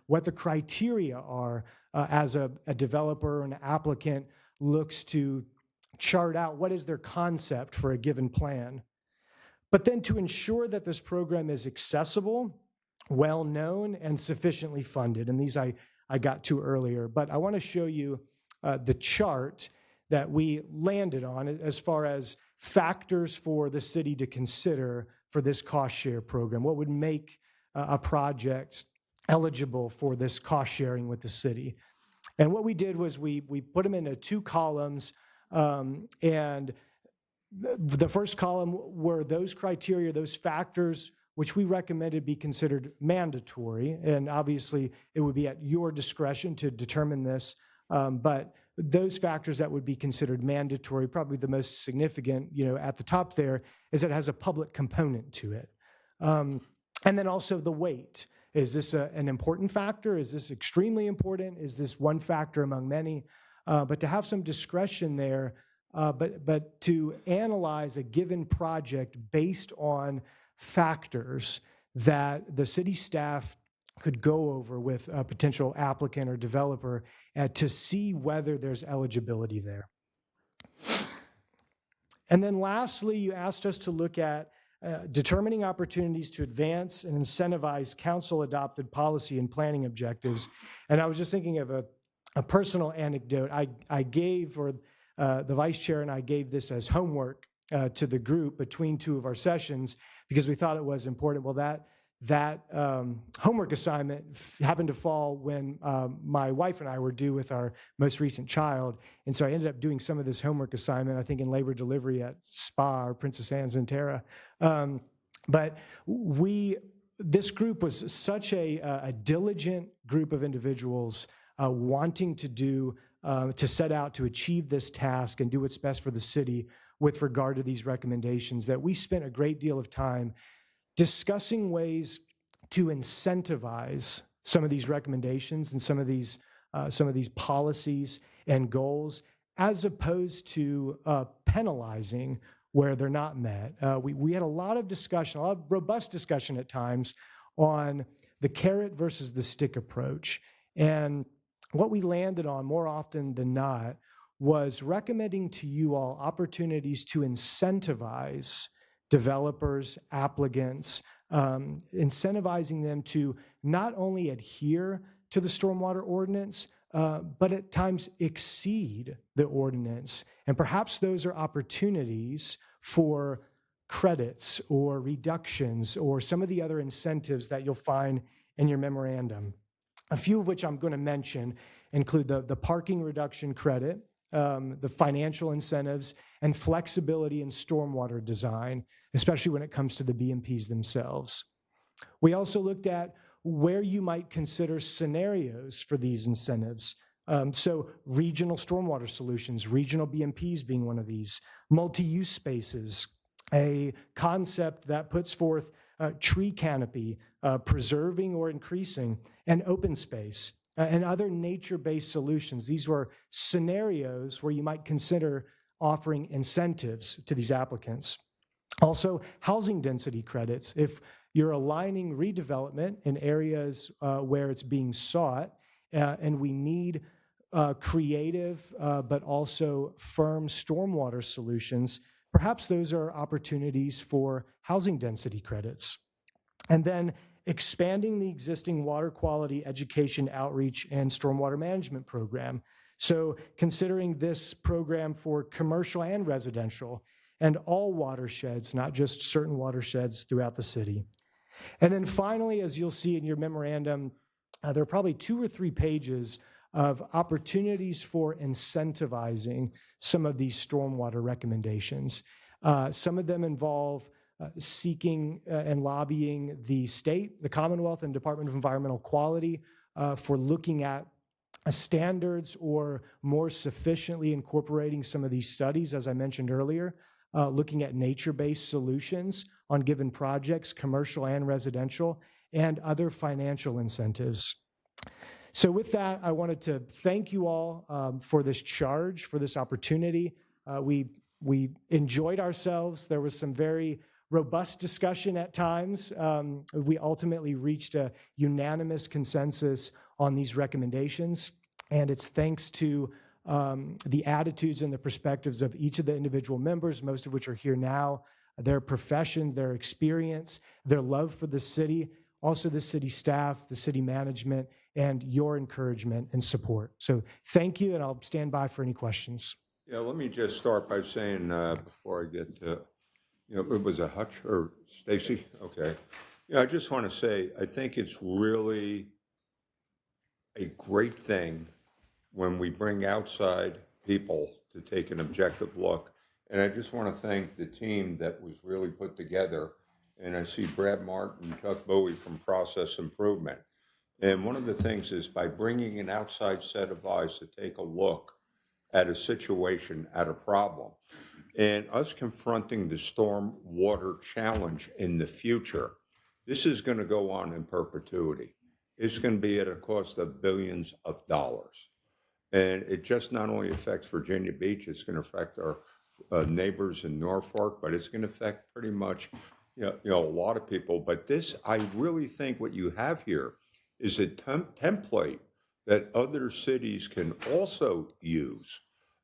[SPEAKER 11] what the criteria are as a developer or an applicant looks to chart out what is their concept for a given plan. But then to ensure that this program is accessible, well-known, and sufficiently funded, and these I got to earlier, but I want to show you the chart that we landed on as far as factors for the city to consider for this cost share program. What would make a project eligible for this cost sharing with the city? And what we did was we put them into 2 columns, and the first column were those criteria, those factors which we recommended be considered mandatory. And obviously, it would be at your discretion to determine this. But those factors that would be considered mandatory, probably the most significant, at the top there, is that it has a public component to it. And then also the weight. Is this an important factor? Is this extremely important? Is this one factor among many? But to have some discretion there, but to analyze a given project based on factors that the city staff could go over with a potential applicant or developer to see whether there's eligibility there. And then lastly, you asked us to look at determining opportunities to advance and incentivize council-adopted policy and planning objectives. And I was just thinking of a personal anecdote. I gave, or the vice chair and I gave this as homework to the group between 2 of our sessions because we thought it was important. Well, that homework assignment happened to fall when my wife and I were due with our most recent child. And so I ended up doing some of this homework assignment, I think in labor delivery at SPA or Princess Anne's in Terra. But this group was such a diligent group of individuals wanting to set out to achieve this task and do what's best for the city with regard to these recommendations that we spent a great deal of time discussing ways to incentivize some of these recommendations and some of these policies and goals, as opposed to penalizing where they're not met. We had a lot of discussion, a lot of robust discussion at times on the carrot versus the stick approach. And what we landed on more often than not was recommending to you all opportunities to incentivize developers, applicants, incentivizing them to not only adhere to the stormwater ordinance, but at times exceed the ordinance. And perhaps those are opportunities for credits or reductions or some of the other incentives that you'll find in your memorandum. A few of which I'm going to mention include the parking reduction credit, the financial incentives, and flexibility in stormwater design, especially when it comes to the BMPs themselves. We also looked at where you might consider scenarios for these incentives. So regional stormwater solutions, regional BMPs being one of these, multi-use spaces, a concept that puts forth tree canopy, preserving or increasing, and open space, and other nature-based solutions. These were scenarios where you might consider offering incentives to these applicants. Also, housing density credits. If you're aligning redevelopment in areas where it's being sought, and we need creative but also firm stormwater solutions, perhaps those are opportunities for housing density credits. And then expanding the existing water quality education outreach and stormwater management program. So considering this program for commercial and residential and all watersheds, not just certain watersheds throughout the city. And then finally, as you'll see in your memorandum, there are probably 2 or 3 pages of opportunities for incentivizing some of these stormwater recommendations. Some of them involve seeking and lobbying the state, the Commonwealth, and Department of Environmental Quality for looking at standards or more sufficiently incorporating some of these studies, as I mentioned earlier, looking at nature-based solutions on given projects, commercial and residential, and other financial incentives. So with that, I wanted to thank you all for this charge, for this opportunity. We enjoyed ourselves. There was some very robust discussion at times. We ultimately reached a unanimous consensus on these recommendations, and it's thanks to the attitudes and the perspectives of each of the individual members, most of which are here now, their profession, their experience, their love for the city, also the city staff, the city management, and your encouragement and support. So thank you, and I'll stand by for any questions.
[SPEAKER 1] Yeah, let me just start by saying, before I get to, it was a Hutch or Stacy? Okay. Yeah, I just want to say, I think it's really a great thing when we bring outside people to take an objective look. And I just want to thank the team that was really put together. And I see Brad Martin, Chuck Bowie from Process Improvement. And one of the things is by bringing an outside set of eyes to take a look at a situation, at a problem, and us confronting the storm water challenge in the future, this is going to go on in perpetuity. It's going to be at a cost of billions of dollars. And it just not only affects Virginia Beach, it's going to affect our neighbors in Norfolk, but it's going to affect pretty much a lot of people. But this, I really think what you have here is a template that other cities can also use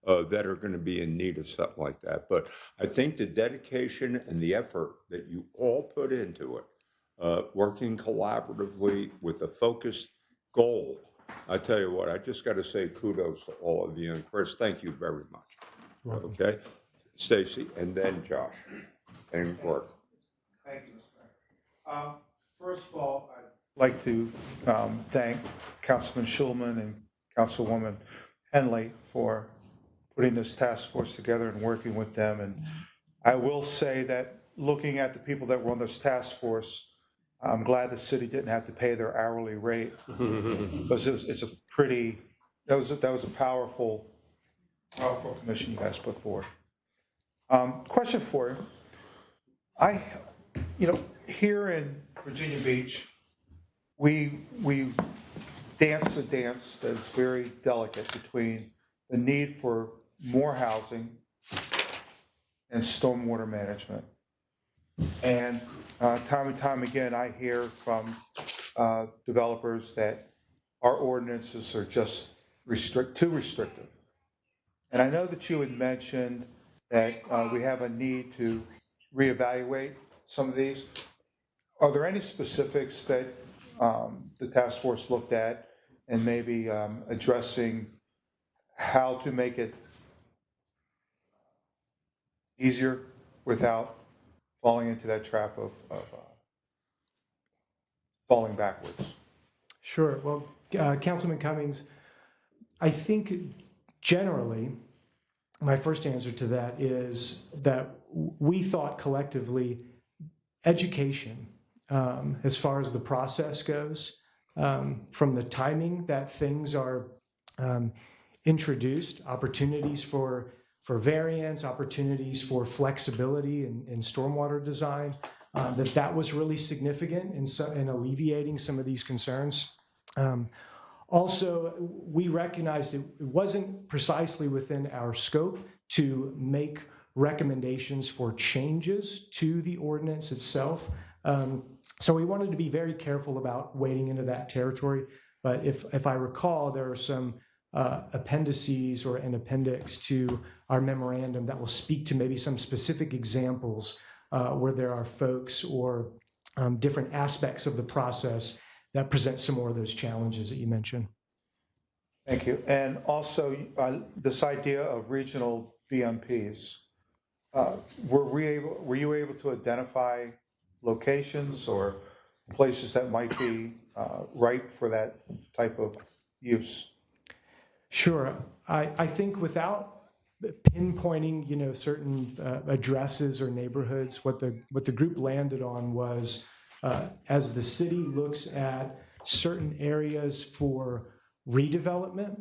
[SPEAKER 1] that are going to be in need of something like that. But I think the dedication and the effort that you all put into it, working collaboratively with a focused goal, I tell you what, I just got to say kudos to all of you. And Chris, thank you very much. Okay, Stacy, and then Josh and Gordon.
[SPEAKER 5] Thank you, Mr. Mayor. First of all, I'd like to thank Councilman Schulman and Councilwoman Henley for putting this task force together and working with them. And I will say that looking at the people that were on this task force, I'm glad the city didn't have to pay their hourly rate because it's a pretty, that was a powerful commission you guys put forward. Question for you. Here in Virginia Beach, we dance a dance that's very delicate between the need for more housing and stormwater management. And time and time again, I hear from developers that our ordinances are just too restrictive. And I know that you had mentioned that we have a need to reevaluate some of these. Are there any specifics that the task force looked at and maybe addressing how to make it easier without falling into that trap of falling backwards?
[SPEAKER 11] Sure. Well, Councilman Cummings, I think generally, my first answer to that is that we thought collectively education, as far as the process goes, from the timing that things are introduced, opportunities for variance, opportunities for flexibility in stormwater design, that was really significant in alleviating some of these concerns. Also, we recognized it wasn't precisely within our scope to make recommendations for changes to the ordinance itself. So we wanted to be very careful about wading into that territory. But if I recall, there are some appendices or an appendix to our memorandum that will speak to maybe some specific examples where there are folks or different aspects of the process that present some more of those challenges that you mentioned.
[SPEAKER 5] Thank you. And also, this idea of regional BMPs, were you able to identify locations or places that might be ripe for that type of use?
[SPEAKER 11] Sure. I think without pinpointing, certain addresses or neighborhoods, what the group landed on was, as the city looks at certain areas for redevelopment,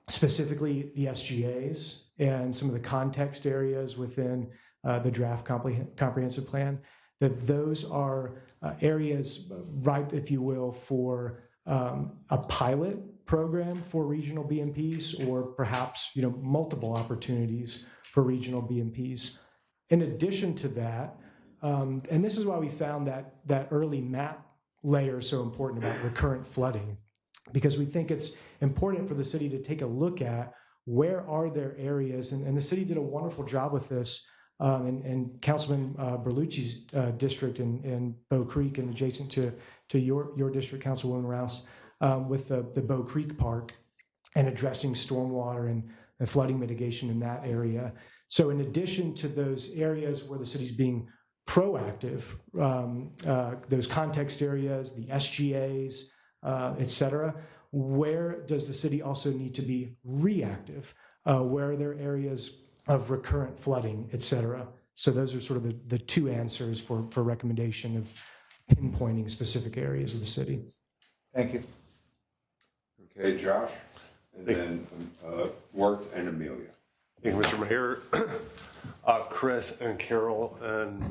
[SPEAKER 11] specifically the SGAs and some of the context areas within the draft comprehensive plan, that those are areas ripe, if you will, for a pilot program for regional BMPs, or perhaps, multiple opportunities for regional BMPs. In addition to that, and this is why we found that early map layer so important about recurrent flooding, because we think it's important for the city to take a look at where are there areas, and the city did a wonderful job with this, and Councilman Berlucci's district in Bow Creek and adjacent to your district, Councilwoman Rouse, with the Bow Creek Park and addressing stormwater and flooding mitigation in that area. So in addition to those areas where the city's being proactive, those context areas, the SGAs, et cetera, where does the city also need to be reactive? Where are there areas of recurrent flooding, et cetera? So those are sort of the two answers for recommendation of pinpointing specific areas of the city.
[SPEAKER 5] Thank you.
[SPEAKER 1] Okay, Josh, and then Worth and Amelia.
[SPEAKER 6] Thank you, Mr. Mayor. Chris and Carol and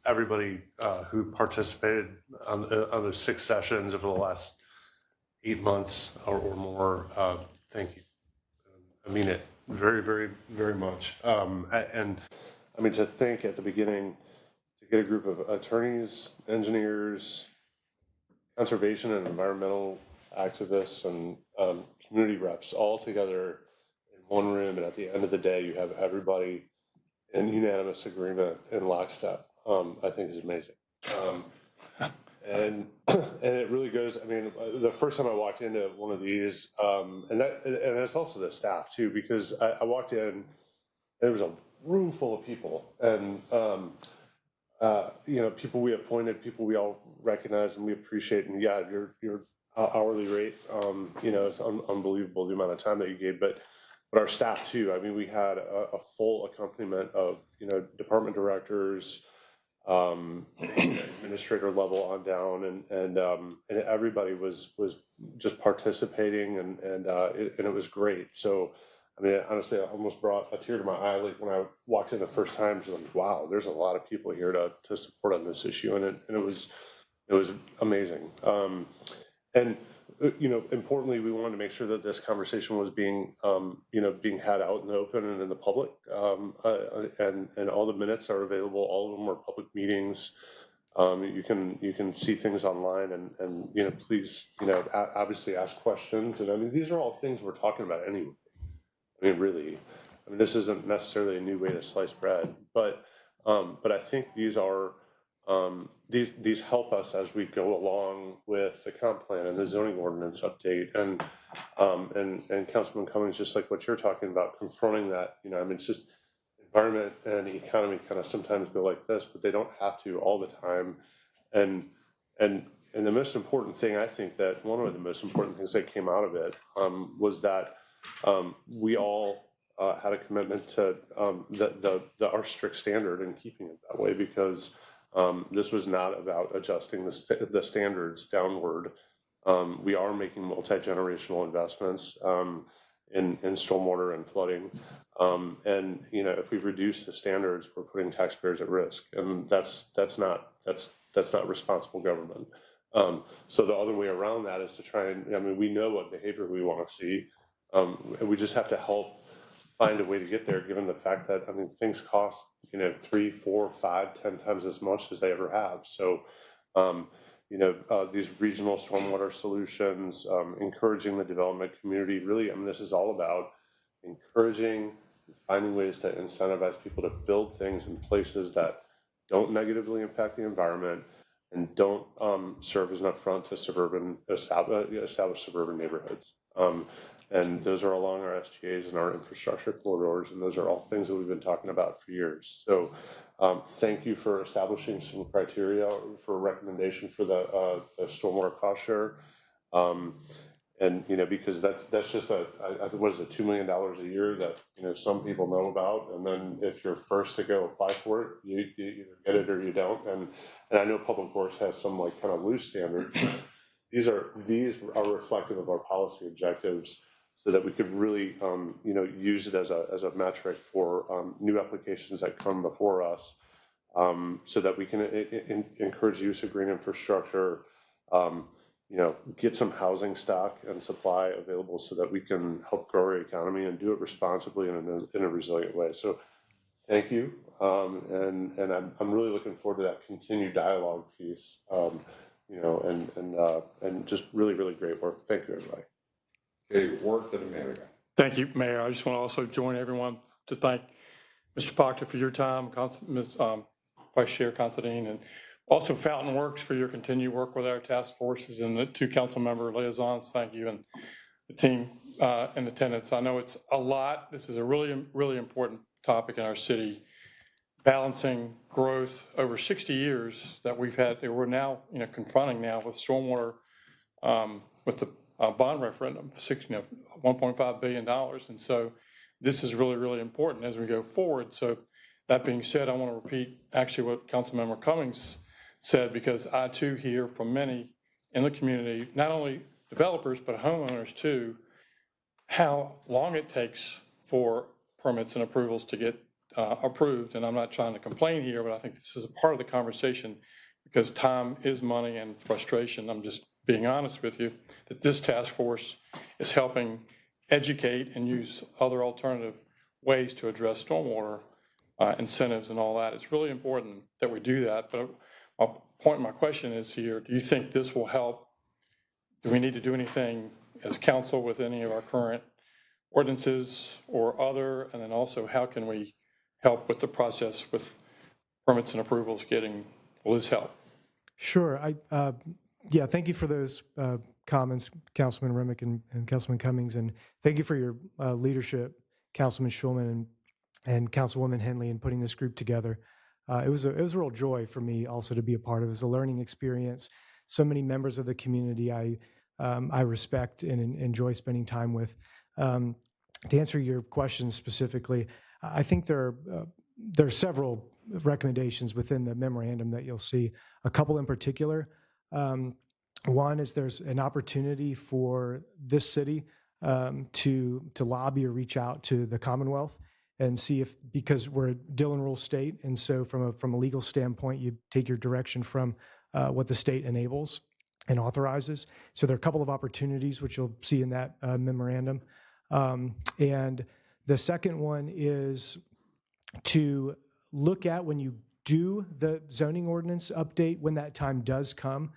[SPEAKER 6] everybody who participated on those 6 sessions over the last 8 months or more, thank you. I mean it very, very, very much. And I mean, to think at the beginning, to get a group of attorneys, engineers, conservation and environmental activists, and community reps all together in one room, and at the end of the day, you have everybody in unanimous agreement in lockstep, I think is amazing. And it really goes, I mean, the first time I walked into one of these, and it's also the staff too, because I walked in, and there was a room full of people, and people we appointed, people we all recognize and we appreciate, and yeah, your hourly rate, it's unbelievable the amount of time that you gave, but our staff too. I mean, we had a full accompaniment of department directors, administrator level on down, and everybody was just participating, and it was great. So, I mean, honestly, I almost brought a tear to my eye, like when I walked in the first time. Just like, wow, there's a lot of people here to support on this issue, and it was amazing. And importantly, we wanted to make sure that this conversation was being had out in the open and in the public, and all the minutes are available. All of them are public meetings. You can see things online, and please, obviously ask questions. And I mean, these are all things we're talking about anyway. I mean, really, this isn't necessarily a new way to slice bread, but I think these are. These help us as we go along with the comp plan and the zoning ordinance update, and Councilman Cummings, just like what you're talking about, confronting that. It's just environment and economy kind of sometimes go like this, but they don't have to all the time. And the most important thing, I think that one of the most important things that came out of it was that we all had a commitment to our strict standard and keeping it that way, because this was not about adjusting the standards downward. We are making multi-generational investments in stormwater and flooding, and if we reduce the standards, we're putting taxpayers at risk, and that's not responsible government. So the other way around that is to try and, we know what behavior we want to see, and we just have to help find a way to get there, given the fact that, things cost, 3, 4, 5, 10 times as much as they ever have. So, these regional stormwater solutions, encouraging the development community, really, this is all about encouraging, finding ways to incentivize people to build things in places that don't negatively impact the environment and don't serve as an affront to established suburban neighborhoods. And those are along our SGAs and our infrastructure corridors, and those are all things that we've been talking about for years. So thank you for establishing some criteria for a recommendation for the stormwater cost share. And, because that's just what is it, $2 million a year that, some people know about. And then if you're first to go apply for it, you either get it or you don't. And I know Public Works has some kind of loose standards. These are reflective of our policy objectives, so that we could really, use it as a metric for new applications that come before us, so that we can encourage use of green infrastructure, get some housing stock and supply available so that we can help grow our economy and do it responsibly and in a resilient way. So thank you. And I'm really looking forward to that continued dialogue piece, and just really, really great work. Thank you, everybody.
[SPEAKER 1] Okay, Worth and America.
[SPEAKER 4] Thank you, Mayor. I just want to also join everyone to thank Mr. Proctor for your time, Vice Chair Considine, and also Fountain Works for your continued work with our task forces, and the two council member liaisons. Thank you, and the team in attendance. I know it's a lot. This is a really, really important topic in our city. Balancing growth over 60 years that we've had, that we're now confronting now with stormwater, with the bond referendum, $1.5 billion. And so this is really, really important as we go forward. So that being said, I want to repeat actually what Councilmember Cummings said, because I too hear from many in the community, not only developers, but homeowners too, how long it takes for permits and approvals to get approved. And I'm not trying to complain here, but I think this is a part of the conversation, because time is money and frustration. I'm just being honest with you that this task force is helping educate and use other alternative ways to address stormwater incentives and all that. It's really important that we do that. But my question is here, do you think this will help? Do we need to do anything as council with any of our current ordinances or other? And then also, how can we help with the process with permits and approvals will this help?
[SPEAKER 11] Sure. Thank you for those comments, Councilman Remick and Councilman Cummings, and thank you for your leadership, Councilman Schulman and Councilwoman Henley, in putting this group together. It was a real joy for me also to be a part of. It was a learning experience. So many members of the community I respect and enjoy spending time with. To answer your question specifically, I think there are several recommendations within the memorandum that you'll see. A couple in particular. One is there's an opportunity for this city to lobby or reach out to the Commonwealth and see if, because we're a Dillon Rule state, and so from a legal standpoint, you take your direction from what the state enables and authorizes. So there are a couple of opportunities which you'll see in that memorandum. And the second one is to look at, when you do the zoning ordinance update, when that time does come,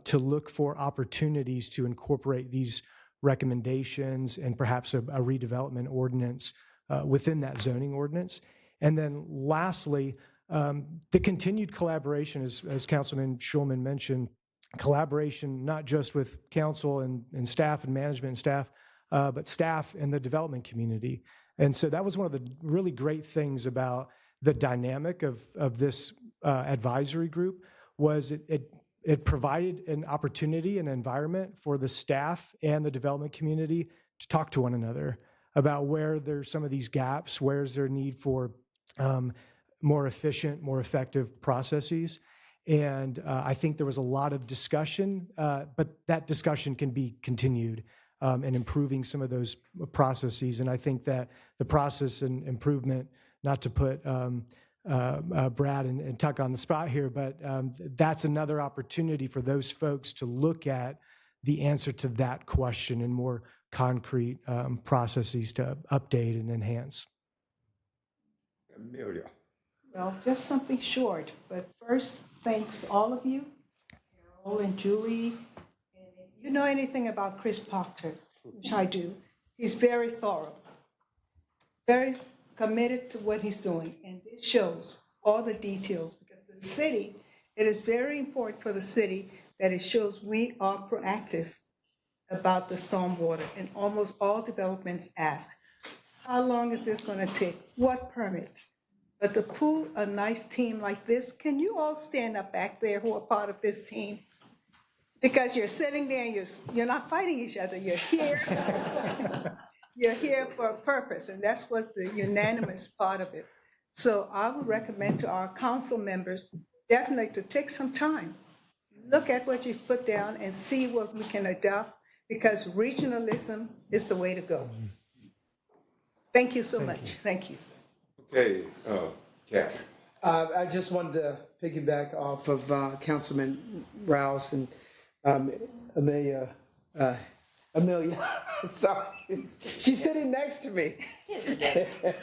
[SPEAKER 11] to look for opportunities to incorporate these recommendations and perhaps a redevelopment ordinance within that zoning ordinance. And then lastly, the continued collaboration, as Councilman Schulman mentioned, collaboration not just with council and staff and management and staff, but staff and the development community. And so that was one of the really great things about the dynamic of this advisory group, was it provided an opportunity, an environment for the staff and the development community to talk to one another about where there's some of these gaps, where's there need for more efficient, more effective processes. And I think there was a lot of discussion, but that discussion can be continued in improving some of those processes. And I think that the process and improvement, not to put Brad and Tuck on the spot here, but that's another opportunity for those folks to look at the answer to that question in more concrete processes to update and enhance.
[SPEAKER 1] Amelia.
[SPEAKER 7] Well, just something short, but first, thanks all of you, Carol and Julie. And if you know anything about Chris Proctor, which I do, he's very thorough, very committed to what he's doing, and it shows all the details, because the city, it is very important for the city that it shows we are proactive about the stormwater. And almost all developments ask, how long is this going to take? What permit? But to pull a nice team like this, can you all stand up back there who are part of this team? Because you're sitting there and you're not fighting each other. You're here. You're here for a purpose, and that's what the unanimous part of it. So I would recommend to our council members definitely to take some time, look at what you've put down and see what we can adopt, because regionalism is the way to go. Thank you so much. Thank you.
[SPEAKER 1] Okay, Cash.
[SPEAKER 12] I just wanted to piggyback off of Councilman Rouse and Amelia, Amelia, sorry. She's sitting next to me.
[SPEAKER 1] It's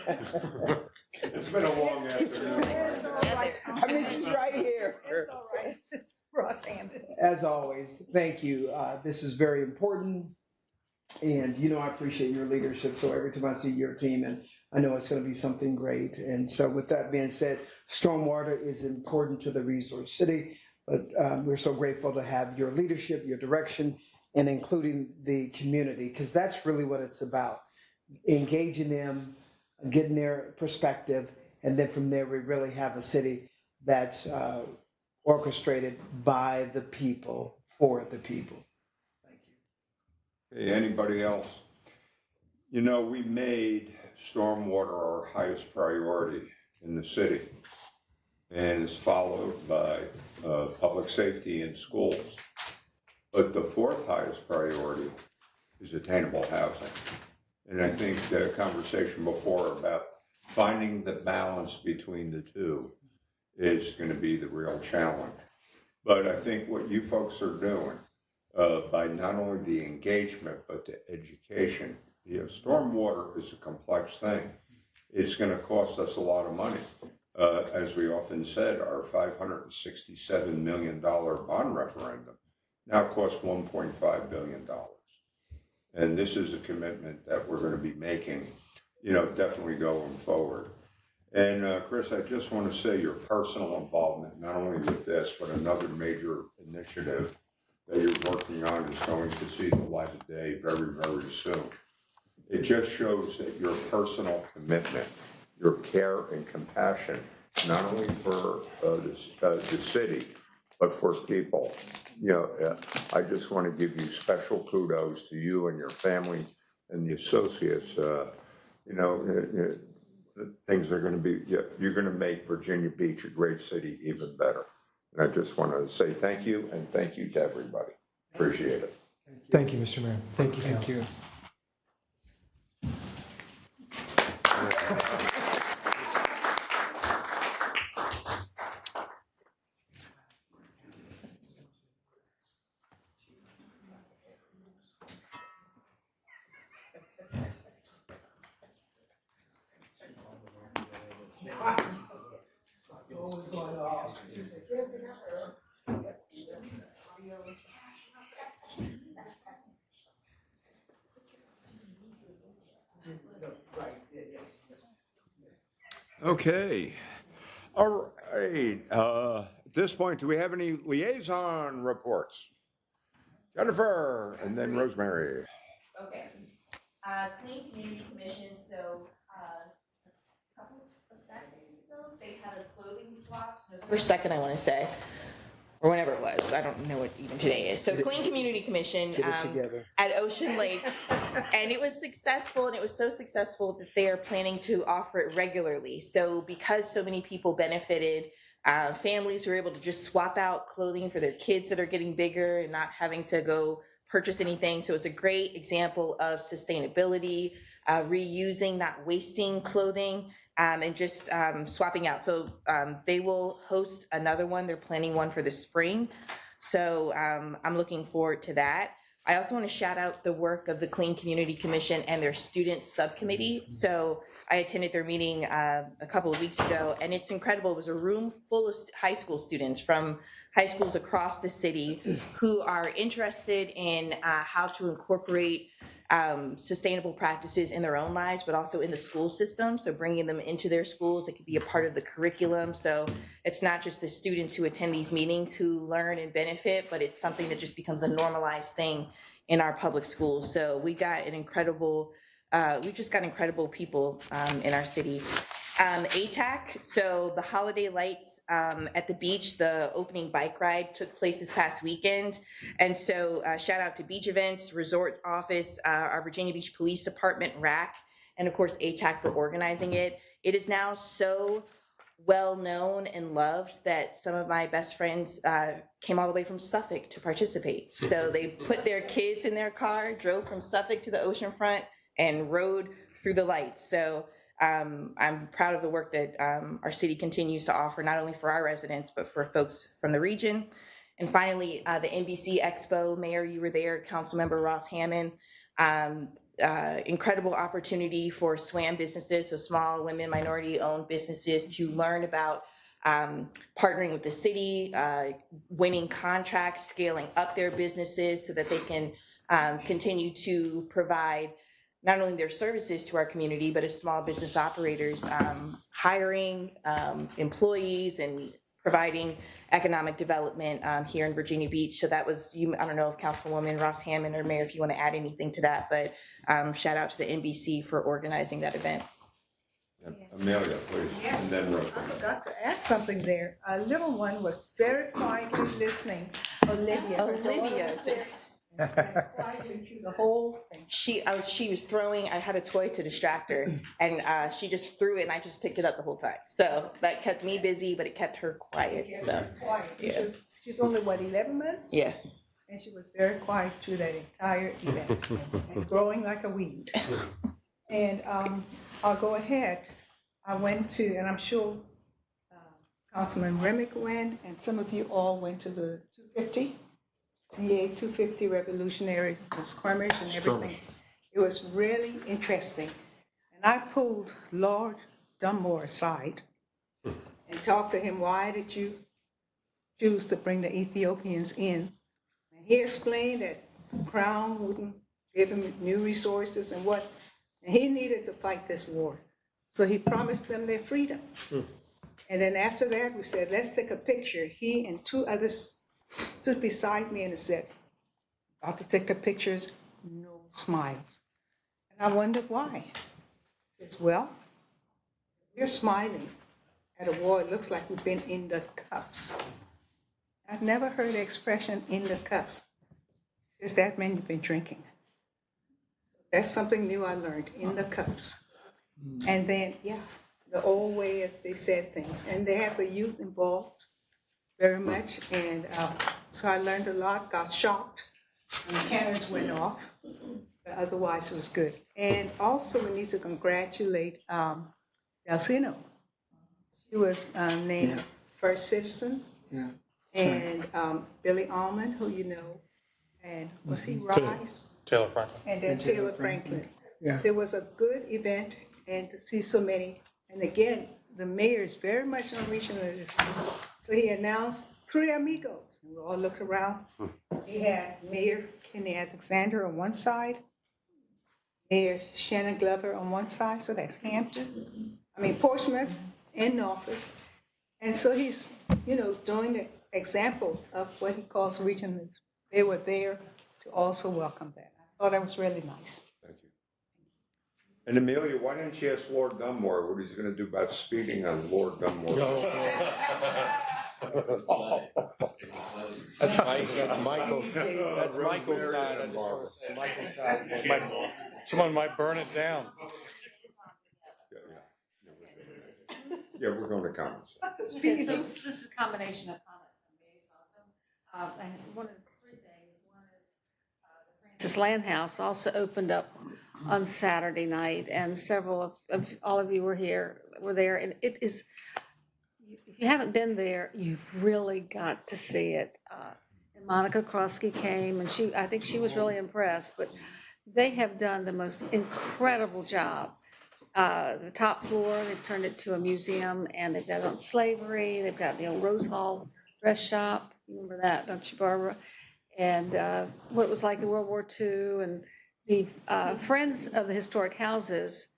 [SPEAKER 1] been a long afternoon.
[SPEAKER 12] I mean, she's right here.
[SPEAKER 7] It's all right. It's cross-handed.
[SPEAKER 12] As always, thank you. This is very important. And, I appreciate your leadership. So every time I see your team, and I know it's going to be something great. And so with that being said, stormwater is important to the Resource City, but we're so grateful to have your leadership, your direction, and including the community, because that's really what it's about. Engaging them, getting their perspective, and then from there, we really have a city that's orchestrated by the people, for the people. Thank you.
[SPEAKER 1] Hey, anybody else? We made stormwater our highest priority in the city, and it's followed by public safety in schools. But the fourth highest priority is attainable housing. And I think the conversation before about finding the balance between the two is going to be the real challenge. But I think what you folks are doing, by not only the engagement, but the education, stormwater is a complex thing. It's going to cost us a lot of money. As we often said, our $567 million bond referendum now costs $1.5 billion. And this is a commitment that we're going to be making, definitely going forward. And Chris, I just want to say your personal involvement, not only with this, but another major initiative that you're working on is going to see the light of day very, very soon. It just shows that your personal commitment, your care and compassion, not only for the city, but for people. I just want to give you special kudos to you and your family and the associates. Things are going to be, you're going to make Virginia Beach a great city even better. And I just want to say thank you, and thank you to everybody. Appreciate it.
[SPEAKER 11] Thank you, Mr. Mayor. Thank you, Council.
[SPEAKER 12] Thank you.
[SPEAKER 1] Okay. All right. At this point, do we have any liaison reports? Jennifer, and then Rosemary.
[SPEAKER 13] Okay. Clean Community Commission, so a couple of Saturdays ago, they had a clothing swap. November 2nd, I want to say, or whenever it was. I don't know what even today is. So Clean Community Commission at Ocean Lakes, and it was successful, and it was so successful that they are planning to offer it regularly. So because so many people benefited, families were able to just swap out clothing for their kids that are getting bigger and not having to go purchase anything. So it's a great example of sustainability, reusing, not wasting clothing, and just swapping out. So they will host another one. They're planning one for the spring. So I'm looking forward to that. I also want to shout out the work of the Clean Community Commission and their student subcommittee. So I attended their meeting a couple of weeks ago, and it's incredible. It was a room full of high school students from high schools across the city who are interested in how to incorporate sustainable practices in their own lives, but also in the school system. So bringing them into their schools, it could be a part of the curriculum. So it's not just the students who attend these meetings who learn and benefit, but it's something that just becomes a normalized thing in our public schools. So we got incredible people in our city. ATAC, so the holiday lights at the beach, the opening bike ride took place this past weekend. And so shout out to Beach Events, Resort Office, our Virginia Beach Police Department, RAC, and of course ATAC for organizing it. It is now so well known and loved that some of my best friends came all the way from Suffolk to participate. So they put their kids in their car, drove from Suffolk to the oceanfront, and rode through the lights. So I'm proud of the work that our city continues to offer, not only for our residents, but for folks from the region. And finally, the NBC Expo, Mayor, you were there, Councilmember Ross Hammond. Incredible opportunity for SWAM businesses, so small women, minority-owned businesses, to learn about partnering with the city, winning contracts, scaling up their businesses so that they can continue to provide not only their services to our community, but as small business operators, hiring employees and providing economic development here in Virginia Beach. So that was, I don't know if Councilwoman Ross Hammond or Mayor, if you want to add anything to that, but shout out to the NBC for organizing that event.
[SPEAKER 1] Amelia, please, and then Rose.
[SPEAKER 7] I forgot to add something there. Our little one was very quietly listening. Olivia. her daughter
[SPEAKER 13] Olivia.
[SPEAKER 7] was there, and sat quietly through the whole thing.
[SPEAKER 13] She was throwing, I had a toy to distract her, and she just threw it, and I just picked it up the whole time. So that kept me busy, but it kept her quiet, so,
[SPEAKER 7] Quiet.
[SPEAKER 13] yeah.
[SPEAKER 7] She's only, what, 11 months?
[SPEAKER 13] Yeah.
[SPEAKER 7] And she was very quiet through that entire event, and growing like a weed. And I'll go ahead. I went to, and I'm sure Councilman Remick went, and some of you all went to the 250, VA 250 Revolutionary Skirmish and everything. It was really interesting. And I pulled Lord Dunmore aside and talked to him, why did you choose to bring the Ethiopians in? And he explained that the Crown wouldn't give him new resources and what, and he needed to fight this war. So he promised them their freedom. And then after that, we said, let's take a picture. He and two others stood beside me and said, about to take the pictures, no smiles. And I wondered why. He says, well, we're smiling at a war, it looks like we've been in the cups. I've never heard the expression in the cups. He says, that meant you've been drinking. That's something new I learned, in the cups. And then, yeah, the old way that they said things. And they have the youth involved very much. And so I learned a lot, got shocked when cannons went off. But otherwise, it was good. And also, we need to congratulate Delcino. She was named First Citizen. Yeah. And Billy Allman, who you know, and was he Rise?
[SPEAKER 4] Taylor Franklin.
[SPEAKER 7] And then Taylor Franklin. Yeah. There was a good event, and to see so many, and again, the mayor is very much on reaching this. So he announced 3 amigos. We all looked around. He had Mayor Kenny Alexander on one side, Mayor Shannon Glover on one side, so that's Hampton, Portsmouth and Norfolk. And so he's, doing the examples of what he calls regionalism. They were there to also welcome that. I thought that was really nice.
[SPEAKER 1] Thank you. And Amelia, why didn't you ask Lord Dunmore what he's going to do about speeding on Lord Dunmore?
[SPEAKER 14] That's Michael. That's Michael's side. I just want to say Michael's side.
[SPEAKER 4] Someone might burn it down.
[SPEAKER 1] Yeah, we're going to comments.
[SPEAKER 8] Okay, so this is a combination of comments and meetings also. And one of the 3 things, one is the Francis Land House also opened up on Saturday night, and several of all of you were there, and it is, if you haven't been there, you've really got to see it. And Monica Krosky came, and I think she was really impressed, but they have done the most incredible job. The top floor, they've turned it to a museum, and they've got it on slavery. They've got the old Rose Hall dress shop. You remember that, don't you, Barbara? And what it was like in World War II. And the Friends of the Historic Houses,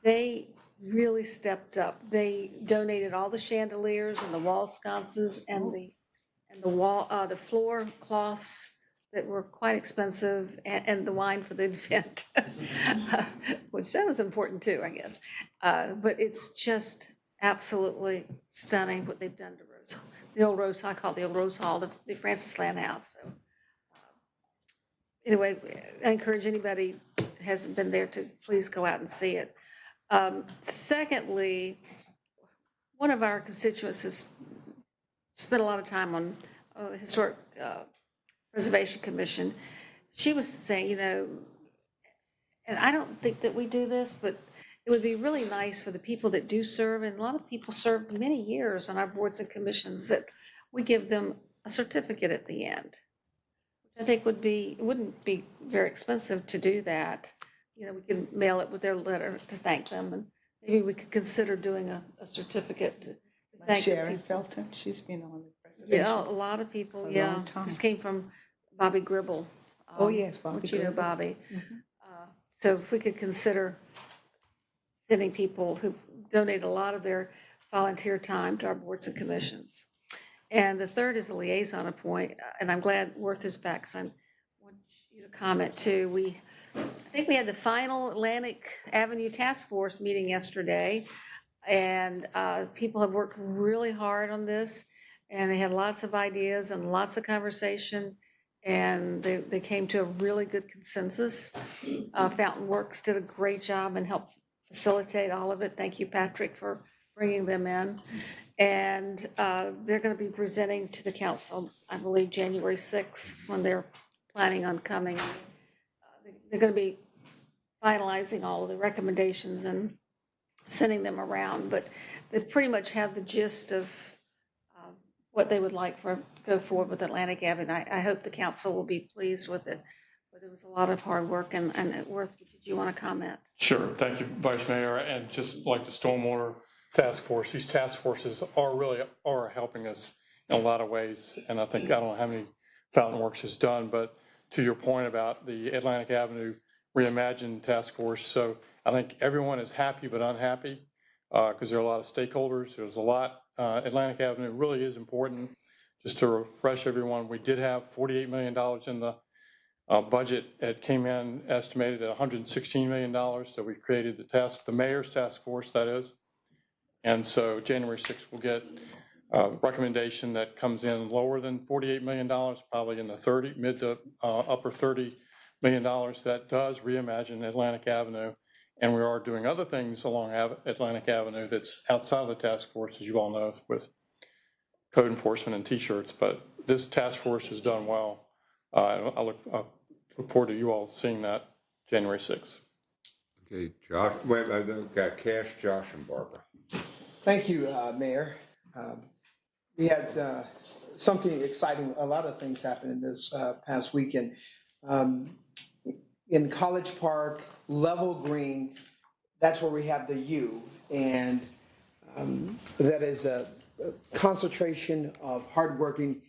[SPEAKER 8] they really stepped up. They donated all the chandeliers and the wall sconces and the floor cloths that were quite expensive, and the wine for the event, which that was important too, I guess. But it's just absolutely stunning what they've done to the old Rose Hall. I call it the old Rose Hall, the Francis Land House. So anyway, I encourage anybody who hasn't been there to please go out and see it. Secondly, one of our constituents has spent a lot of time on the Historic Preservation Commission. She was saying, and I don't think that we do this, but it would be really nice for the people that do serve, and a lot of people serve many years on our boards and commissions, that we give them a certificate at the end. Which I think wouldn't be very expensive to do that. You know, we can mail it with their letter to thank them, and maybe we could consider doing a certificate to thank the
[SPEAKER 7] Sharon
[SPEAKER 8] people.
[SPEAKER 7] Felton, she's been on the presentation.
[SPEAKER 8] Yeah, a lot of people,
[SPEAKER 7] A
[SPEAKER 8] yeah.
[SPEAKER 7] long time.
[SPEAKER 8] This came from Bobby Gribble.
[SPEAKER 7] Oh, yes, Bobby
[SPEAKER 8] Which you know
[SPEAKER 7] Gribble.
[SPEAKER 8] Bobby. So if we could consider sending people who donate a lot of their volunteer time to our boards and commissions. And the third is a liaison appoint, and I'm glad Worth is back, because I want you to comment too. I think we had the final Atlantic Avenue Task Force meeting yesterday, and people have worked really hard on this, and they had lots of ideas and lots of conversation, and they came to a really good consensus. Fountain Works did a great job and helped facilitate all of it. Thank you, Patrick, for bringing them in. And they're going to be presenting to the council, I believe, January 6th is when they're planning on coming. They're going to be finalizing all of the recommendations and sending them around, but they pretty much have the gist of what they would like for go forward with Atlantic Avenue. I hope the council will be pleased with it. But it was a lot of hard work, and Worth, did you want to comment?
[SPEAKER 4] Sure. Thank you, Vice Mayor. And just like the Stormwater Task Force, these task forces are helping us in a lot of ways. And I think, I don't know how many Fountain Works has done, but to your point about the Atlantic Avenue Reimagined Task Force. So I think everyone is happy but unhappy because there are a lot of stakeholders. There's a lot. Atlantic Avenue really is important. Just to refresh everyone, we did have $48 million in the budget. It came in estimated at $116 million. So we created the mayor's task force, that is. And so January 6th, we'll get a recommendation that comes in lower than $48 million, probably in the mid to upper $30 million. That does reimagine Atlantic Avenue. And we are doing other things along Atlantic Avenue that's outside of the task force, as you all know, with code enforcement and T-shirts. But this task force has done well. I look forward to you all seeing that January 6th.
[SPEAKER 1] Okay, Josh, wait, I've got Cash, Josh, and Barbara.
[SPEAKER 12] Thank you, Mayor. We had something exciting, a lot of things happened in this past weekend. In College Park, Level Green, that's where we have the U, and that is a concentration of hardworking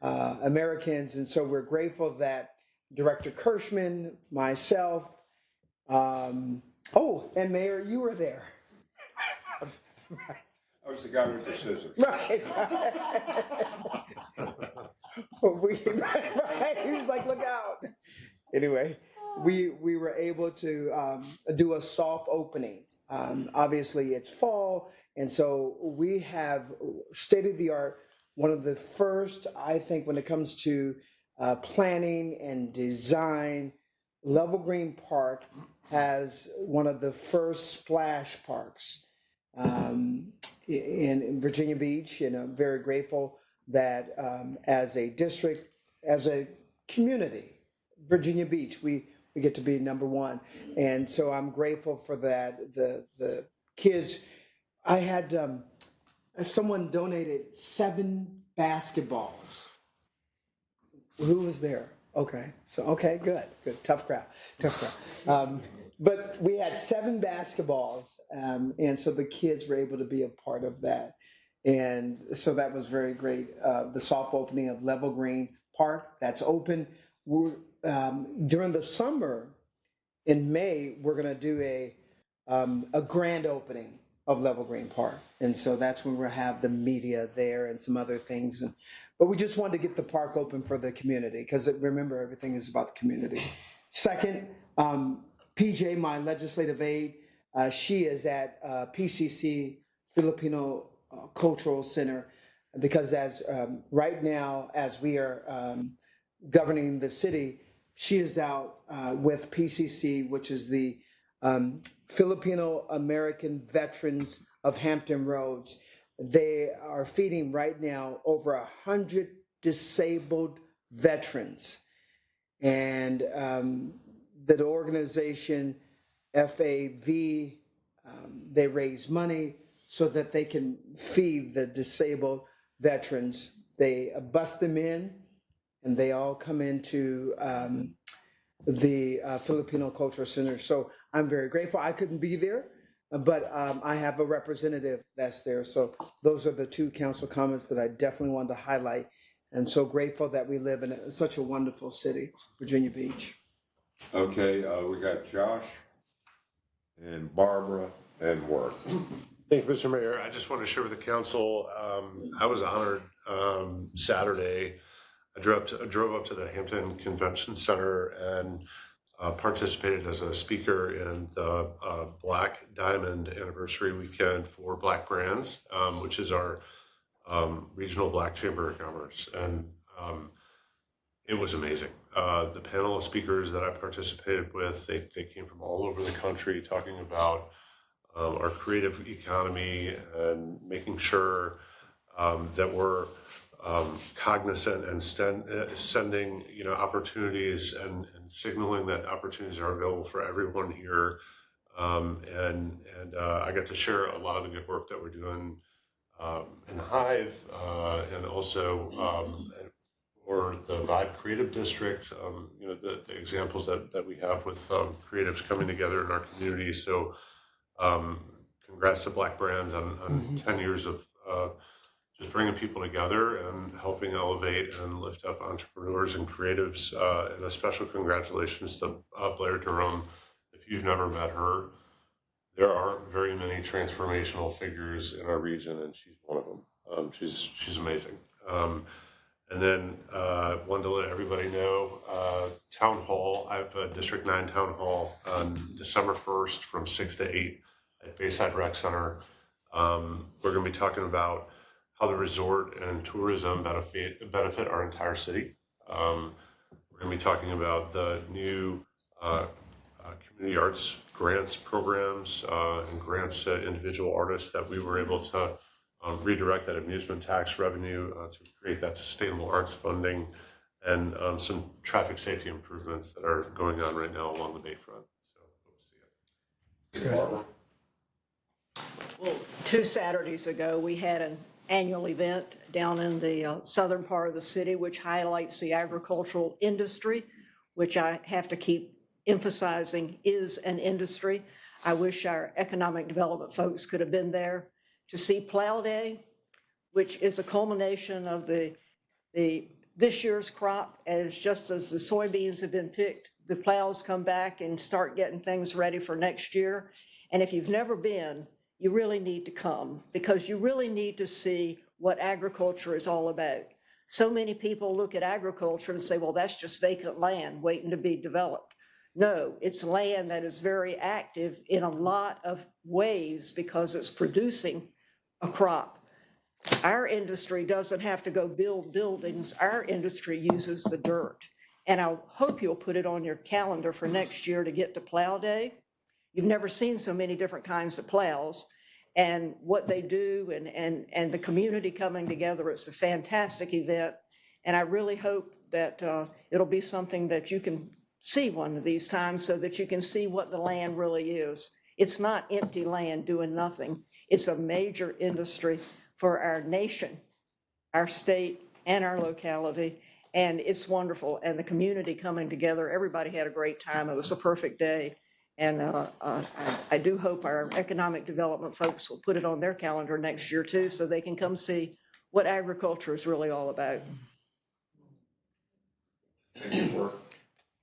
[SPEAKER 12] Americans, and so we're grateful that Director Kirschman, myself, and Mayor, you were there.
[SPEAKER 1] I was the guy with the scissors.
[SPEAKER 12] Right. Right. He was like, look out. Anyway, we were able to do a soft opening. Obviously, it's fall, and so we have state-of-the-art, one of the first, I think, when it comes to planning and design. Level Green Park has one of the first splash parks in Virginia Beach, and I'm very grateful that as a district, as a community, Virginia Beach, we get to be number one. And so I'm grateful for that. The kids, I had someone donated 7 basketballs. Who was there? Okay, so, okay, good. Tough crowd. But we had 7 basketballs, and so the kids were able to be a part of that. And so that was very great. The soft opening of Level Green Park, that's open. During the summer, in May, we're going to do a grand opening of Level Green Park. And so that's when we'll have the media there and some other things. But we just wanted to get the park open for the community, because remember, everything is about the community. Second, PJ, my legislative aide, she is at PCC, Filipino Cultural Center, because as right now, as we are governing the city, she is out with PCC, which is the Filipino American Veterans of Hampton Roads. They are feeding right now over 100 disabled veterans. And the organization FAV, they raise money so that they can feed the disabled veterans They bust them in, and they all come into the Filipino Cultural Center. So I'm very grateful. I couldn't be there, but I have a representative that's there. So those are the two council comments that I definitely wanted to highlight. And so grateful that we live in such a wonderful city, Virginia Beach.
[SPEAKER 1] Okay, we got Josh and Barbara and Worth.
[SPEAKER 6] Thank you, Mr. Mayor. I just want to share with the council, I was honored Saturday. I drove up to the Hampton Convention Center and participated as a speaker in the Black Diamond Anniversary Weekend for Black Brands, which is our regional Black Chamber of Commerce. And it was amazing. The panel of speakers that I participated with, they came from all over the country talking about our creative economy and making sure that we're cognizant and sending opportunities and signaling that opportunities are available for everyone here. And I got to share a lot of the good work that we're doing in Hive and also or the Vibe Creative District, the examples that we have with creatives coming together in our community. So congrats to Black Brands on 10 years of just bringing people together and helping elevate and lift up entrepreneurs and creatives. And a special congratulations to Blair Durham. If you've never met her, there aren't very many transformational figures in our region, and she's one of them. She's amazing. And then wanted to let everybody know, Town Hall, I have a District 9 Town Hall on December 1st from 6 to 8 at Bayside Rec Center. We're going to be talking about how the resort and tourism benefit our entire city. We're going to be talking about the new community arts grants programs and grants to individual artists that we were able to redirect that amusement tax revenue to create that sustainable arts funding, and some traffic safety improvements that are going on right now along the Bayfront. So hope to see it. Barbara?
[SPEAKER 8] Well, 2 Saturdays ago, we had an annual event down in the southern part of the city, which highlights the agricultural industry, which I have to keep emphasizing is an industry. I wish our economic development folks could have been there to see Plow Day, which is a culmination of this year's crop. As just as the soybeans have been picked, the plows come back and start getting things ready for next year. And if you've never been, you really need to come, because you really need to see what agriculture is all about. So many people look at agriculture and say, well, that's just vacant land waiting to be developed. No, it's land that is very active in a lot of ways because it's producing a crop. Our industry doesn't have to go build buildings. Our industry uses the dirt. And I hope you'll put it on your calendar for next year to get to Plow Day. You've never seen so many different kinds of plows and what they do and the community coming together. It's a fantastic event. And I really hope that it'll be something that you can see one of these times so that you can see what the land really is. It's not empty land doing nothing. It's a major industry for our nation, our state, and our locality. And it's wonderful. And the community coming together, everybody had a great time. It was a perfect day. And I do hope our economic development folks will put it on their calendar next year too, so they can come see what agriculture is really all about.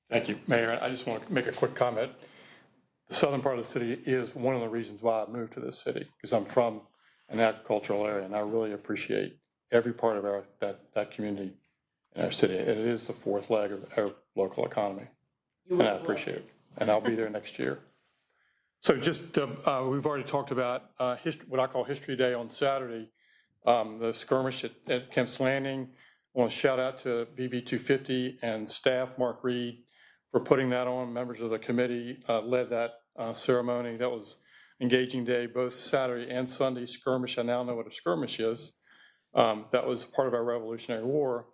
[SPEAKER 4] Thank you, Mayor. I just want to make a quick comment. The southern part of the city is one of the reasons why I moved to this city, because I'm from an agricultural area, and I really appreciate every part of that community in our city. It is the fourth leg of our local economy, and I appreciate it. And I'll be there next year. So just, we've already talked about what I call History Day on Saturday, the skirmish at Kemp's Landing. I want to shout out to BB 250 and staff, Mark Reed, for putting that on. Members of the committee led that ceremony. That was engaging day, both Saturday and Sunday. Skirmish, I now know what a skirmish is. That was part of our Revolutionary War.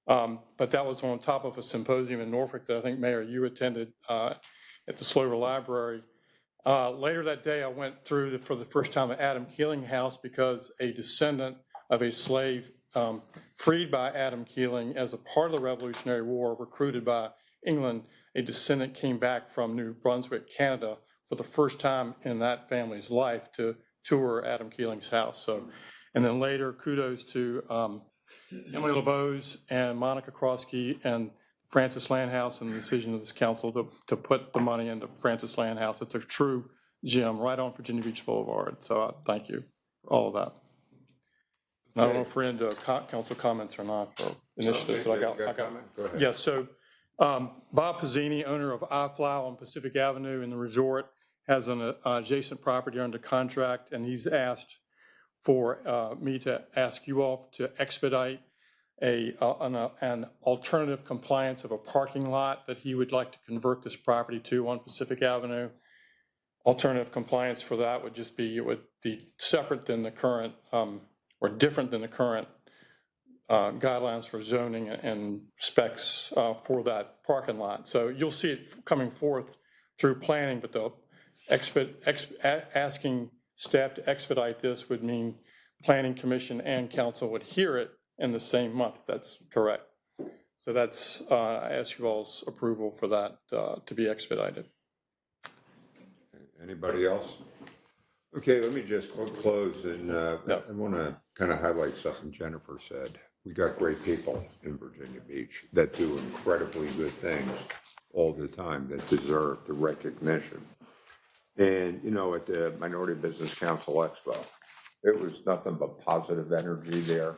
[SPEAKER 4] But that was on top of a symposium in Norfolk that I think, Mayor, you attended at the Slover Library. Later that day, I went through for the first time the Adam Keeling House, because a descendant of a slave freed by Adam Keeling as a part of the Revolutionary War, recruited by England, a descendant came back from New Brunswick, Canada, for the first time in that family's life to tour Adam Keeling's house. So, and then later, kudos to Emily LeBeau's and Monica Krosky and Francis Landhouse and the decision of this council to put the money into Francis Landhouse. It's a true gem right on Virginia Beach Boulevard. So I thank you for all of that. I don't know if we're into council comments or not, or initiatives that I got.
[SPEAKER 1] Go ahead.
[SPEAKER 4] Yeah, so Bob Pizzini, owner of iFly on Pacific Avenue in the resort, has an adjacent property under contract, and he's asked for me to ask you all to expedite an alternative compliance of a parking lot that he would like to convert this property to on Pacific Avenue. Alternative compliance for that would just be, it would be separate than the current, or different than the current guidelines for zoning and specs for that parking lot. So you'll see it coming forth through planning, but the asking staff to expedite this would mean Planning Commission and Council would hear it in the same month. That's correct. So that's, I ask you all's approval for that to be expedited.
[SPEAKER 1] Anybody else? Okay, let me just close, and I want to kind of highlight something Jennifer said. We got great people in Virginia Beach that do incredibly good things all the time that deserve the recognition. And, you know, at the Minority Business Council Expo, there was nothing but positive energy there.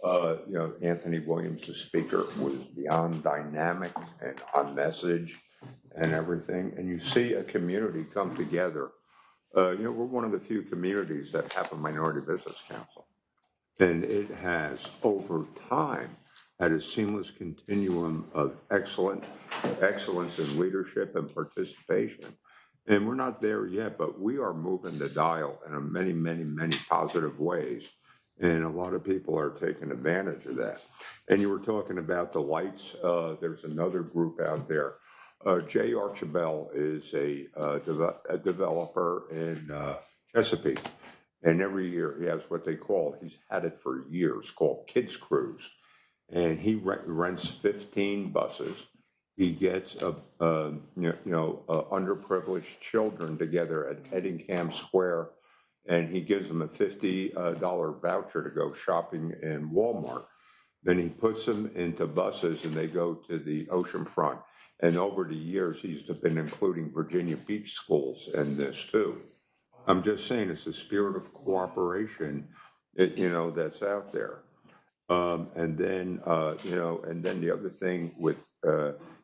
[SPEAKER 1] You know, Anthony Williams, the speaker, was beyond dynamic and on message and everything. And you see a community come together. You know, we're one of the few communities that have a Minority Business Council. And it has, over time, had a seamless continuum of excellence in leadership and participation. And we're not there yet, but we are moving the dial in many, many, many positive ways. And a lot of people are taking advantage of that. And you were talking about the lights. There's another group out there. Jay Archibald is a developer in Chesapeake. And every year he has what they call, he's had it for years, called Kids Cruise. And he rents 15 buses. He gets underprivileged children together at Eddingham Square, and he gives them a $50 voucher to go shopping in Walmart. Then he puts them into buses, and they go to the oceanfront. And over the years, he's been including Virginia Beach schools in this too. I'm just saying, it's a spirit of cooperation, that's out there. And then the other thing with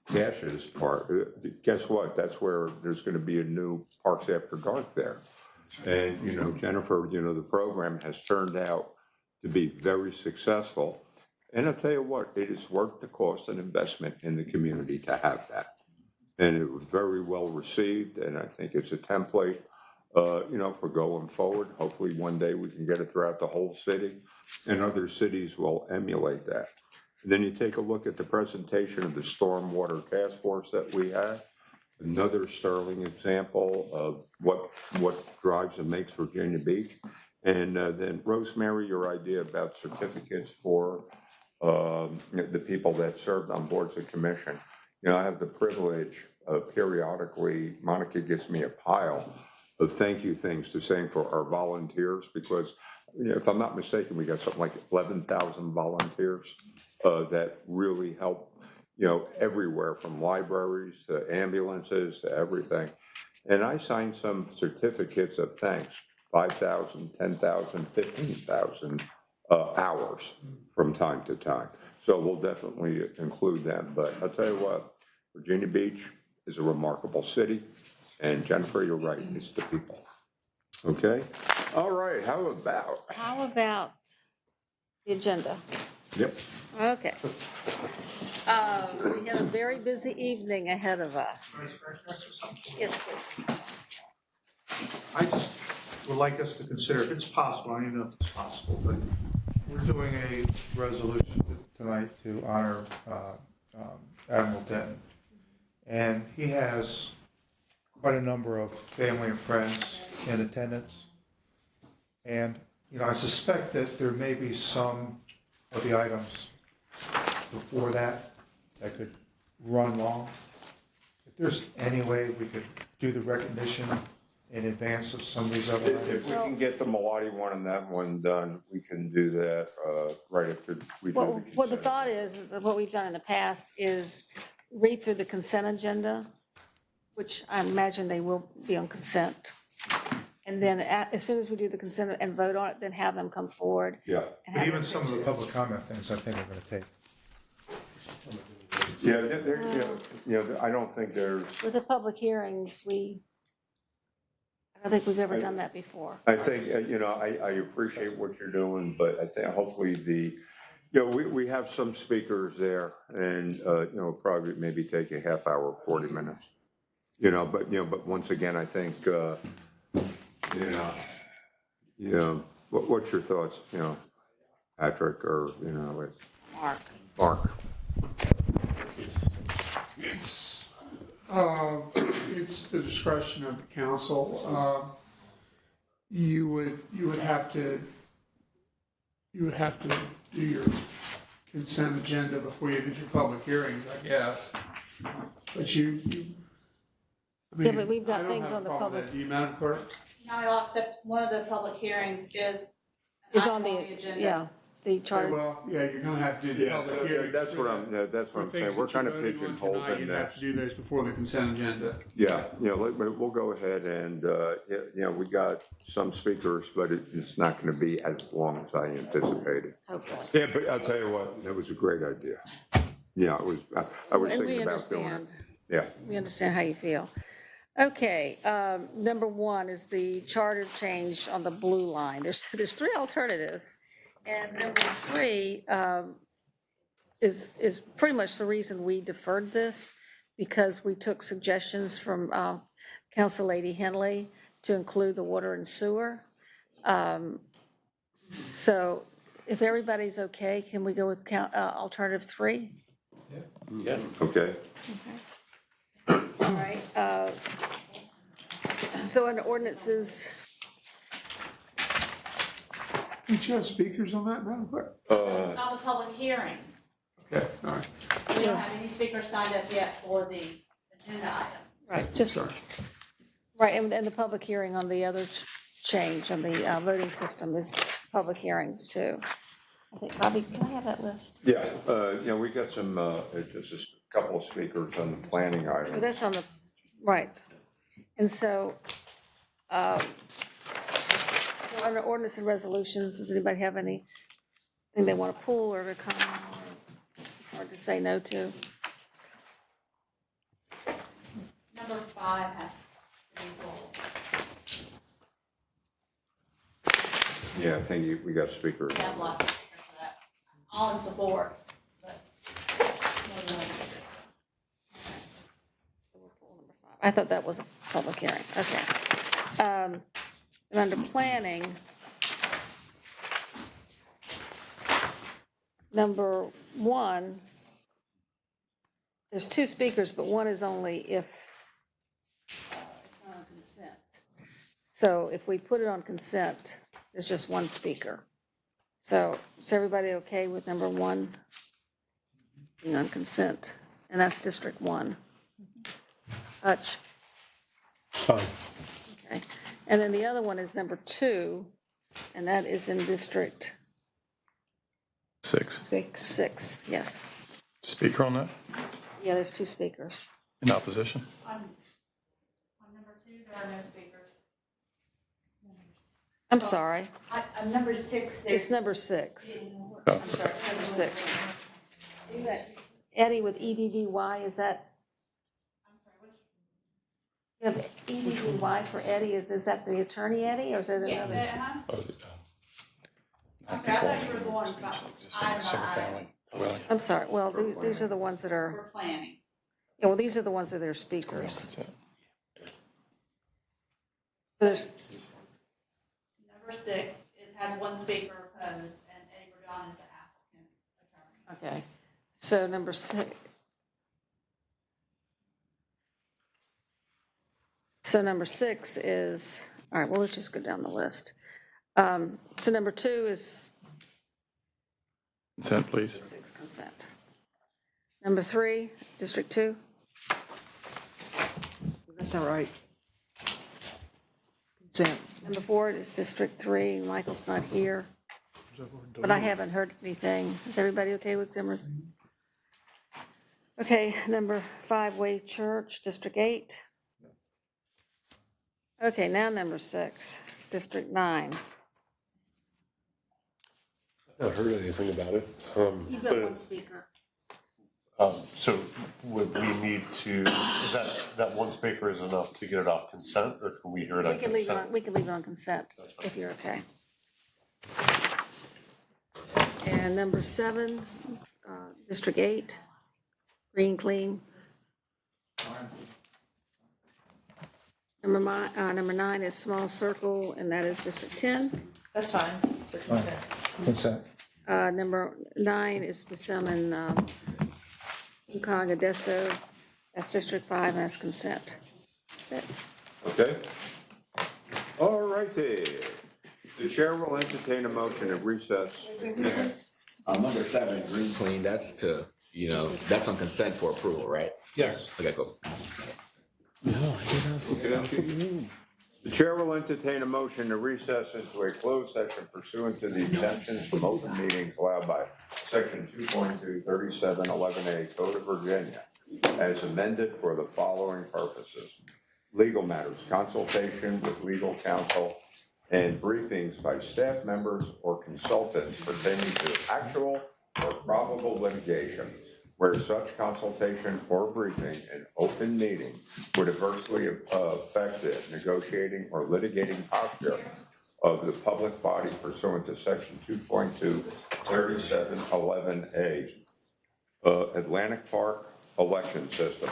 [SPEAKER 1] Cash's part, guess what? That's where there's going to be a new Parks After Dark there. And, Jennifer, the program has turned out to be very successful. And I'll tell you what, it is worth the cost and investment in the community to have that. And it was very well received, and I think it's a template, for going forward. Hopefully one day we can get it throughout the whole city, and other cities will emulate that. And then you take a look at the presentation of the Stormwater Task Force that we had, another sterling example of what drives and makes Virginia Beach. And then Rosemary, your idea about certificates for the people that served on boards of commission. I have the privilege of periodically, Monica gives me a pile of thank you things to saying for our volunteers, because if I'm not mistaken, we got something like 11,000 volunteers that really help, everywhere from libraries to ambulances to everything. And I signed some certificates of thanks, 5,000, 10,000, 15,000 hours from time to time. So we'll definitely include them. But I'll tell you what, Virginia Beach is a remarkable city. And Jennifer, you're right, it's the people. Okay? All right, how about
[SPEAKER 8] the agenda?
[SPEAKER 1] Yep.
[SPEAKER 8] Okay. We have a very busy evening ahead of us. Yes, please.
[SPEAKER 5] I just would like us to consider, if it's possible, I don't even know if it's possible, but we're doing a resolution tonight to honor Admiral Denton. And he has quite a number of family and friends in attendance. And, I suspect that there may be some of the items before that could run long. If there's any way we could do the recognition in advance of some of these other items.
[SPEAKER 1] If we can get the Malati one and that one done, we can do that right after we do the consent.
[SPEAKER 8] Well, the thought is, that what we've done in the past is read through the consent agenda, which I imagine they will be on consent. And then as soon as we do the consent and vote on it, then have them come forward.
[SPEAKER 1] Yeah.
[SPEAKER 8] and
[SPEAKER 5] But
[SPEAKER 8] have
[SPEAKER 5] even
[SPEAKER 8] their
[SPEAKER 5] some of the
[SPEAKER 8] pictures.
[SPEAKER 5] public comment things, I think are gonna take.
[SPEAKER 1] Yeah, I don't think there's,
[SPEAKER 8] With the public hearings, I don't think we've ever done that before.
[SPEAKER 1] I think, I appreciate what you're doing, but I think hopefully we have some speakers there and, probably maybe take a half hour, 40 minutes. But once again, I think, what's your thoughts, Patrick, or, Mark?
[SPEAKER 15] It's the discretion of the council. You would have to do your consent agenda before you did your public hearings, I guess. But
[SPEAKER 8] Yeah, but we've got
[SPEAKER 15] I don't
[SPEAKER 8] things
[SPEAKER 15] have a
[SPEAKER 8] on the
[SPEAKER 15] problem with
[SPEAKER 8] public,
[SPEAKER 15] that. Do you, Madam Clerk?
[SPEAKER 13] Not at all, except one of the public hearings is
[SPEAKER 8] is
[SPEAKER 13] an
[SPEAKER 8] on
[SPEAKER 13] item
[SPEAKER 8] the,
[SPEAKER 13] agenda.
[SPEAKER 8] yeah, the
[SPEAKER 15] Okay,
[SPEAKER 8] charter.
[SPEAKER 15] well, yeah, you're gonna have to do the
[SPEAKER 1] Yeah,
[SPEAKER 15] public
[SPEAKER 1] so
[SPEAKER 15] hearings.
[SPEAKER 1] that's
[SPEAKER 15] for
[SPEAKER 1] what
[SPEAKER 15] that.
[SPEAKER 1] that's what I'm
[SPEAKER 15] For
[SPEAKER 1] saying,
[SPEAKER 15] things
[SPEAKER 1] we're
[SPEAKER 15] that
[SPEAKER 1] kind
[SPEAKER 15] you're
[SPEAKER 1] of
[SPEAKER 15] voting on
[SPEAKER 1] pigeonholed
[SPEAKER 15] tonight,
[SPEAKER 1] in
[SPEAKER 15] you'd have
[SPEAKER 1] this.
[SPEAKER 15] to do those before the consent agenda.
[SPEAKER 1] Yeah, we'll go ahead and, we got some speakers, but it's not gonna be as long as I anticipated.
[SPEAKER 8] Hopefully.
[SPEAKER 1] Yeah, but I'll tell you what, that was a great idea. Yeah, it was, I was
[SPEAKER 8] And we
[SPEAKER 1] thinking about doing it.
[SPEAKER 8] understand,
[SPEAKER 1] Yeah,
[SPEAKER 8] we understand how you feel. Okay, number one is the charter change on the blue line. There's three alternatives. And number three is pretty much the reason we deferred this, because we took suggestions from Council Lady Henley to include the water and sewer. So if everybody's okay, can we go with alternative three?
[SPEAKER 1] okay.
[SPEAKER 8] All right. So in ordinances,
[SPEAKER 15] Did you have speakers on that, Madam Clerk?
[SPEAKER 13] Not the public hearing.
[SPEAKER 15] Okay, all right.
[SPEAKER 13] We don't have any speakers signed up yet for the agenda item.
[SPEAKER 8] right, just,
[SPEAKER 15] Sorry.
[SPEAKER 8] right, and the public hearing on the other change on the voting system is public hearings too. I think, Bobby, can I have that list?
[SPEAKER 1] Yeah, we got some, just a couple of speakers on the planning
[SPEAKER 8] Oh,
[SPEAKER 1] item.
[SPEAKER 8] that's on the, right. And so under ordinance and resolutions, does anybody have anything they want to pull or to comment or to say no to?
[SPEAKER 13] Number 5 has to be pulled.
[SPEAKER 1] Yeah, I think we got speakers.
[SPEAKER 13] We have lots of speakers for that. All in support, but.
[SPEAKER 8] I thought that was a public hearing, okay. And under planning, number 1, there's 2 speakers, but one is only if it's not on consent. So if we put it on consent, there's just 1 speaker. So is everybody okay with number 1 being on consent? And that's District 1. Hutch?
[SPEAKER 6] Fine.
[SPEAKER 8] Okay. And then the other one is number 2, and that is in District
[SPEAKER 4] 6.
[SPEAKER 8] 6, yes.
[SPEAKER 4] Speaker on that,
[SPEAKER 8] Yeah, there's 2 speakers.
[SPEAKER 4] in opposition?
[SPEAKER 13] On number 2, there are no speakers.
[SPEAKER 8] I'm sorry,
[SPEAKER 13] On number 6,
[SPEAKER 8] it's number 6.
[SPEAKER 4] Oh.
[SPEAKER 8] I'm sorry, it's number 6. Is that Eddie with EDDY, is that? You have EDDY for Eddie, is that the attorney Eddie, or is it
[SPEAKER 13] Yes,
[SPEAKER 8] another?
[SPEAKER 4] Oh, the,
[SPEAKER 13] okay, I thought you were going about item
[SPEAKER 4] Single
[SPEAKER 13] by item.
[SPEAKER 4] family dwelling.
[SPEAKER 8] I'm sorry, well, these are the ones that are,
[SPEAKER 13] For planning.
[SPEAKER 8] yeah, well, these are the ones that are speakers.
[SPEAKER 4] Consent.
[SPEAKER 8] There's,
[SPEAKER 13] Number 6, it has 1 speaker opposed, and Eddie Burdon is the applicant's attorney.
[SPEAKER 8] okay, so number 6. So number 6 is, all right, well, let's just go down the list. So number 2 is
[SPEAKER 4] Consent, please.
[SPEAKER 8] District 6 consent. Number 3, District 2.
[SPEAKER 12] That's all right. Consent.
[SPEAKER 8] Number 4 is District 3. Michael's not here. But I haven't heard anything. Is everybody okay with Demers? Okay, number 5, Way Church, District 8. Okay, now number 6, District 9.
[SPEAKER 6] I've not heard anything about it.
[SPEAKER 8] You've got one speaker.
[SPEAKER 6] So would we need to, is that one speaker is enough to get it off consent, or can we hear it on
[SPEAKER 8] We can leave it
[SPEAKER 6] consent?
[SPEAKER 8] on, we can leave it on consent, if you're okay. And number 7, District 8, Green Clean. Number 9 is Small Circle, and that is District 10.
[SPEAKER 7] That's fine. For consent.
[SPEAKER 5] Consent.
[SPEAKER 8] Number 9 is Persimmon, Yukon, Odessa. That's District 5, and that's consent. That's it.
[SPEAKER 1] Okay. All righty. The chair will entertain a motion to recess.
[SPEAKER 2] Number 7, Green Clean, that's to, that's on consent for approval, right?
[SPEAKER 6] Yes.
[SPEAKER 2] Okay, cool.
[SPEAKER 1] The chair will entertain a motion to recess into a closed session pursuant to the exemptions from open meetings allowed by section 2.2, 3711A Code of Virginia, as amended for the following purposes: legal matters, consultation with legal counsel, and briefings by staff members or consultants pertaining to actual or probable litigation, where such consultation or briefing in open meeting would adversely affect the negotiating or litigating posture of the public body pursuant to section 2.2, 3711A, Atlantic Park election system.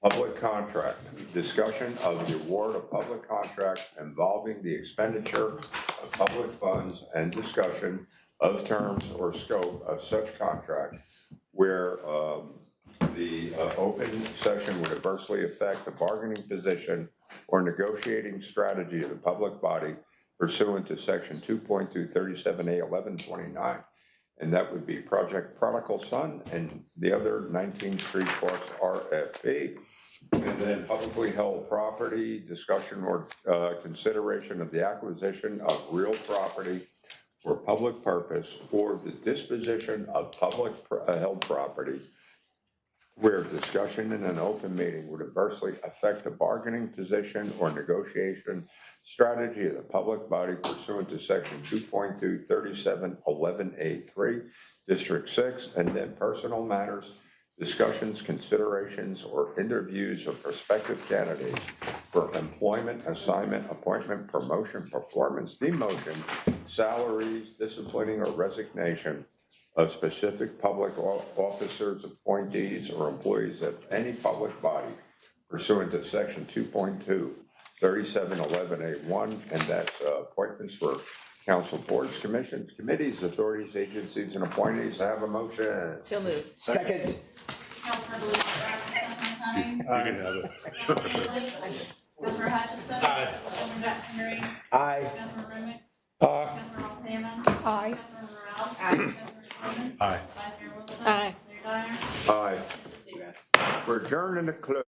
[SPEAKER 1] Public contract, discussion of the award of public contract involving the expenditure of public funds and discussion of terms or scope of such contract where the open session would adversely affect the bargaining position or negotiating strategy of the public body pursuant to section 2.2, 37A, 1129. And that would be Project Prodigal Son and the other 19th Street Parks RFP. And then publicly held property, discussion or consideration of the acquisition of real property for public purpose or the disposition of public held property where discussion in an open meeting would adversely affect the bargaining position or negotiation strategy of the public body pursuant to section 2.2, 3711A3, District 6, and then personal matters, discussions, considerations, or interviews of prospective candidates for employment, assignment, appointment, promotion, performance, demotion, salaries, disciplining, or resignation of specific public officers, appointees, or employees of any public body pursuant to section 2.2, 3711A1, and that's appointments for council boards, commissions, committees, authorities, agencies, and appointees. I have a motion.
[SPEAKER 13] So moved.
[SPEAKER 12] Second.
[SPEAKER 16] Councilmember Lee,
[SPEAKER 6] You can have it.
[SPEAKER 16] Councilmember Hutchison.
[SPEAKER 6] Aye.
[SPEAKER 16] Councilmember Jackson Green.
[SPEAKER 12] Aye.
[SPEAKER 16] Councilmember Remick.
[SPEAKER 4] Aye.
[SPEAKER 16] Councilmember Salmon.
[SPEAKER 8] Aye.
[SPEAKER 16] Councilmember Rouse. Councilmember Sherman.
[SPEAKER 6] Aye.
[SPEAKER 16] Vice Mayor Wilson.
[SPEAKER 8] Aye.
[SPEAKER 16] Mayor Dyer.
[SPEAKER 1] Aye.
[SPEAKER 16] 0.
[SPEAKER 1] We're adjourned in the close.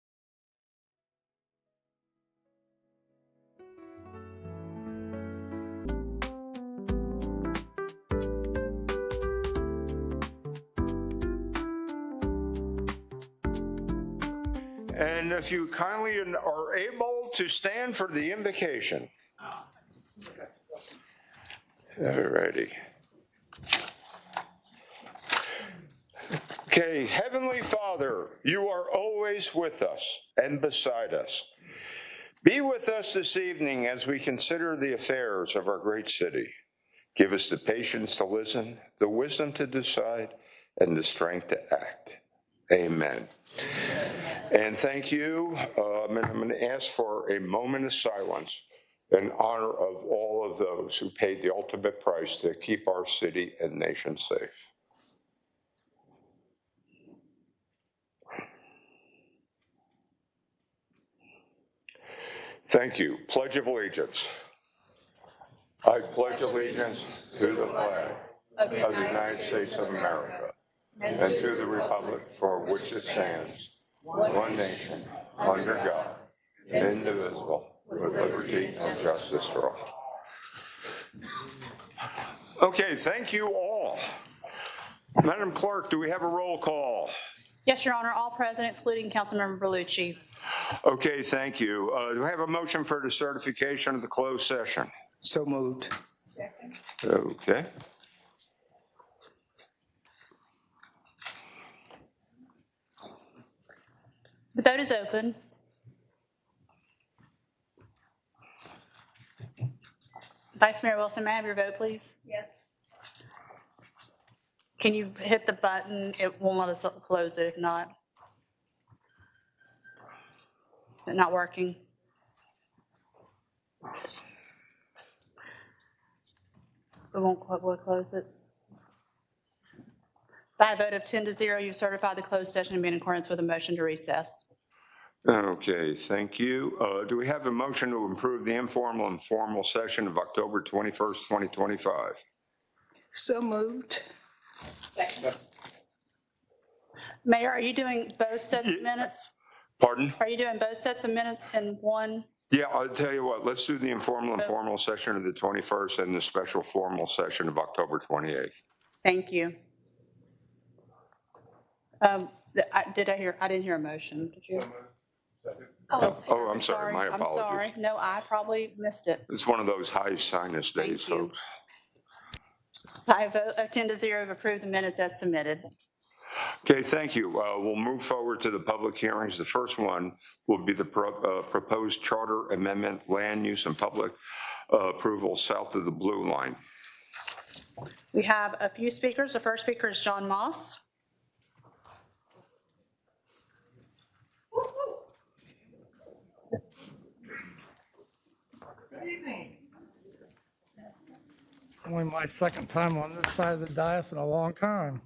[SPEAKER 1] And if you kindly are able to stand for the invocation. All righty. Okay, Heavenly Father, you are always with us and beside us. Be with us this evening as we consider the affairs of our great city. Give us the patience to listen, the wisdom to decide, and the strength to act. Amen. And thank you. I'm going to ask for a moment of silence in honor of all of those who paid the ultimate price to keep our city and nation safe. Thank you. Pledge of Allegiance. I pledge allegiance to the flag of the United States of America, and to the republic for which it stands, one nation, under God, indivisible, with liberty and justice for all. Okay, thank you all. Madam Clerk, do we have a roll call?
[SPEAKER 16] Yes, Your Honor, all present excluding Councilmember Berlucci.
[SPEAKER 1] Okay, thank you. Do I have a motion for the certification of the closed session?
[SPEAKER 12] So moved.
[SPEAKER 7] Second.
[SPEAKER 1] Okay.
[SPEAKER 16] The vote is open. Vice Mayor Wilson, may I have your vote, please? Yes. Can you hit the button? It won't let us close it if not. Is it not working? We'll close it. By a vote of 10-0, you certify the closed session to be in accordance with a motion to recess.
[SPEAKER 1] Okay, thank you. Do we have a motion to approve the informal and formal session of October 21st, 2025?
[SPEAKER 12] So moved.
[SPEAKER 16] Mayor, are you doing both sets of minutes?
[SPEAKER 1] Pardon?
[SPEAKER 16] Are you doing both sets of minutes in one?
[SPEAKER 1] Yeah, I'll tell you what, let's do the informal and formal session of the 21st and the special formal session of October 28th.
[SPEAKER 16] Thank you. I didn't hear a motion, did you?
[SPEAKER 1] Oh, I'm sorry, my
[SPEAKER 16] I'm
[SPEAKER 1] apologies.
[SPEAKER 16] sorry. No, I probably missed it.
[SPEAKER 1] It's one of those high sinus days,
[SPEAKER 16] Thank you.
[SPEAKER 1] folks.
[SPEAKER 16] By a vote of 10-0, I've approved the minutes as submitted.
[SPEAKER 1] Okay, thank you. We'll move forward to the public hearings. The first one will be the proposed charter amendment, land use and public approval south of the blue line.
[SPEAKER 16] We have a few speakers. The first speaker is John Moss.
[SPEAKER 7] Good evening.
[SPEAKER 17] It's only my second time on this side of the dais in a long time.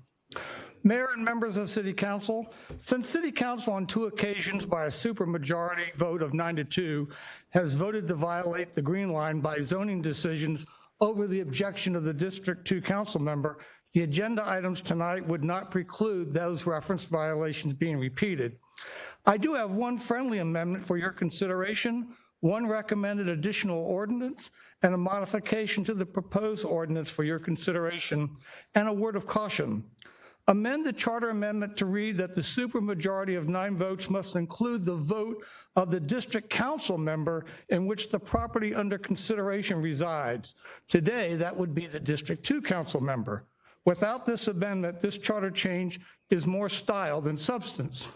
[SPEAKER 17] Mayor and members of City Council, since City Council on 2 occasions by a supermajority vote of 9-2 has voted to violate the green line by zoning decisions over the objection of the District 2 council member, the agenda items tonight would not preclude those referenced violations being repeated. I do have one friendly amendment for your consideration, one recommended additional ordinance, and a modification to the proposed ordinance for your consideration, and a word of caution. Amend the charter amendment to read that the supermajority of 9 votes must include the vote of the district council member in which the property under consideration resides. Today, that would be the District 2 council member. Without this amendment, this charter change is more style than substance.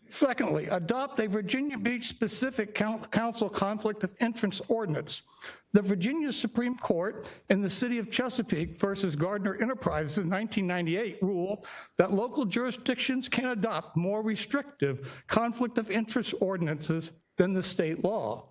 [SPEAKER 17] Secondly, adopt a Virginia Beach-specific council conflict of interest ordinance. The Virginia Supreme Court in the City of Chesapeake versus Gardner Enterprises in 1998 ruled that local jurisdictions can adopt more restrictive conflict of interest ordinances than the state law.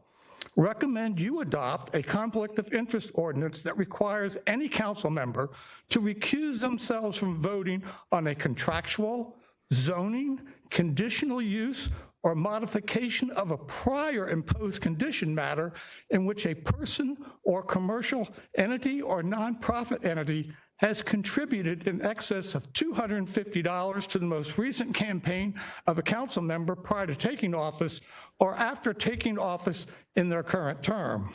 [SPEAKER 17] Recommend you adopt a conflict of interest ordinance that requires any council member to recuse themselves from voting on a contractual, zoning, conditional use, or modification of a prior imposed condition matter in which a person or commercial entity or nonprofit entity has contributed in excess of $250 to the most recent campaign of a council member prior to taking office or after taking office in their current term.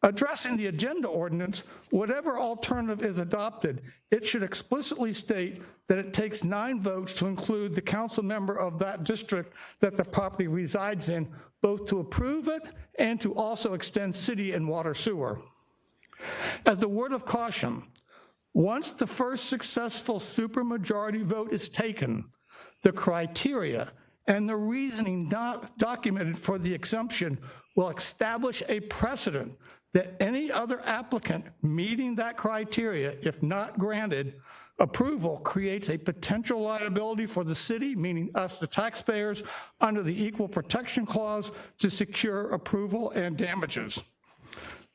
[SPEAKER 17] Addressing the agenda ordinance, whatever alternative is adopted, it should explicitly state that it takes 9 votes to include the council member of that district that the property resides in, both to approve it and to also extend city and water sewer. As a word of caution, once the first successful supermajority vote is taken, the criteria and the reasoning documented for the exemption will establish a precedent that any other applicant meeting that criteria, if not granted approval, creates a potential liability for the city, meaning us, the taxpayers, under the Equal Protection Clause to secure approval and damages.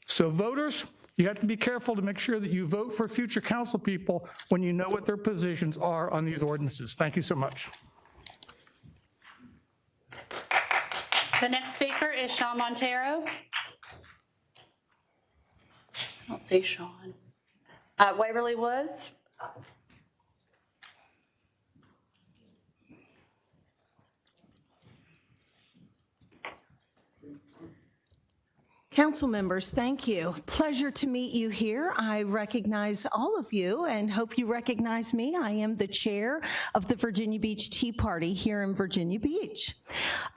[SPEAKER 17] So voters, you have to be careful to make sure that you vote for future council people when you know what their positions are on these ordinances. Thank you so much.
[SPEAKER 16] The next speaker is Sean Montero. I don't see Sean. Waverly Woods.
[SPEAKER 18] Council members, thank you. Pleasure to meet you here. I recognize all of you and hope you recognize me. I am the chair of the Virginia Beach Tea Party here in Virginia Beach.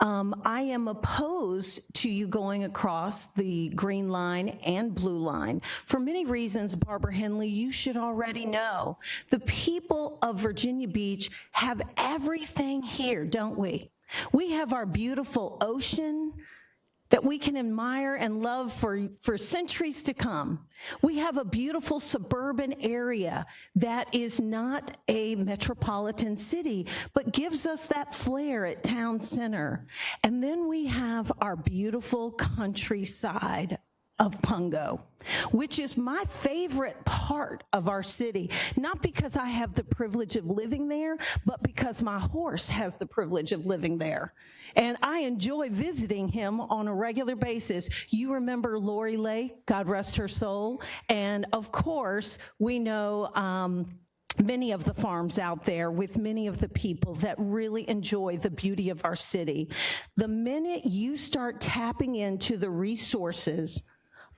[SPEAKER 18] I am opposed to you going across the green line and blue line. For many reasons, Barbara Henley, you should already know. The people of Virginia Beach have everything here, don't we? We have our beautiful ocean that we can admire and love for centuries to come. We have a beautiful suburban area that is not a metropolitan city, but gives us that flair at town center. And then we have our beautiful countryside of Pungo, which is my favorite part of our city, not because I have the privilege of living there, but because my horse has the privilege of living there. And I enjoy visiting him on a regular basis. You remember Lori Lake, God rest her soul. And of course, we know many of the farms out there with many of the people that really enjoy the beauty of our city. The minute you start tapping into the resources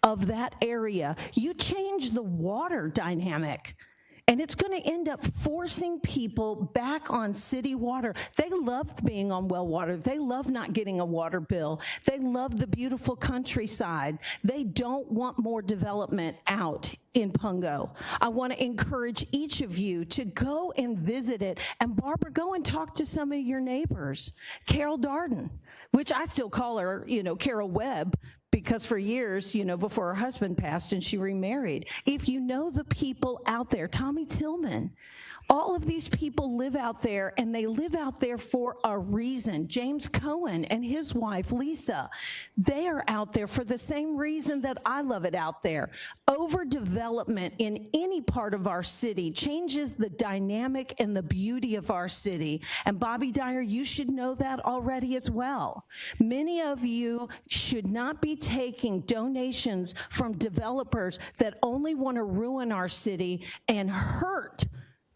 [SPEAKER 18] of that area, you change the water dynamic. And it's going to end up forcing people back on city water. They love being on well water. They love not getting a water bill. They love the beautiful countryside. They don't want more development out in Pungo. I want to encourage each of you to go and visit it. And Barbara, go and talk to some of your neighbors. Carol Darden, which I still call her, Carol Webb, because for years, before her husband passed and she remarried. If you know the people out there, Tommy Tillman, all of these people live out there, and they live out there for a reason. James Cohen and his wife, Lisa, they are out there for the same reason that I love it out there. Overdevelopment in any part of our city changes the dynamic and the beauty of our city. And Bobby Dyer, you should know that already as well. Many of you should not be taking donations from developers that only want to ruin our city and hurt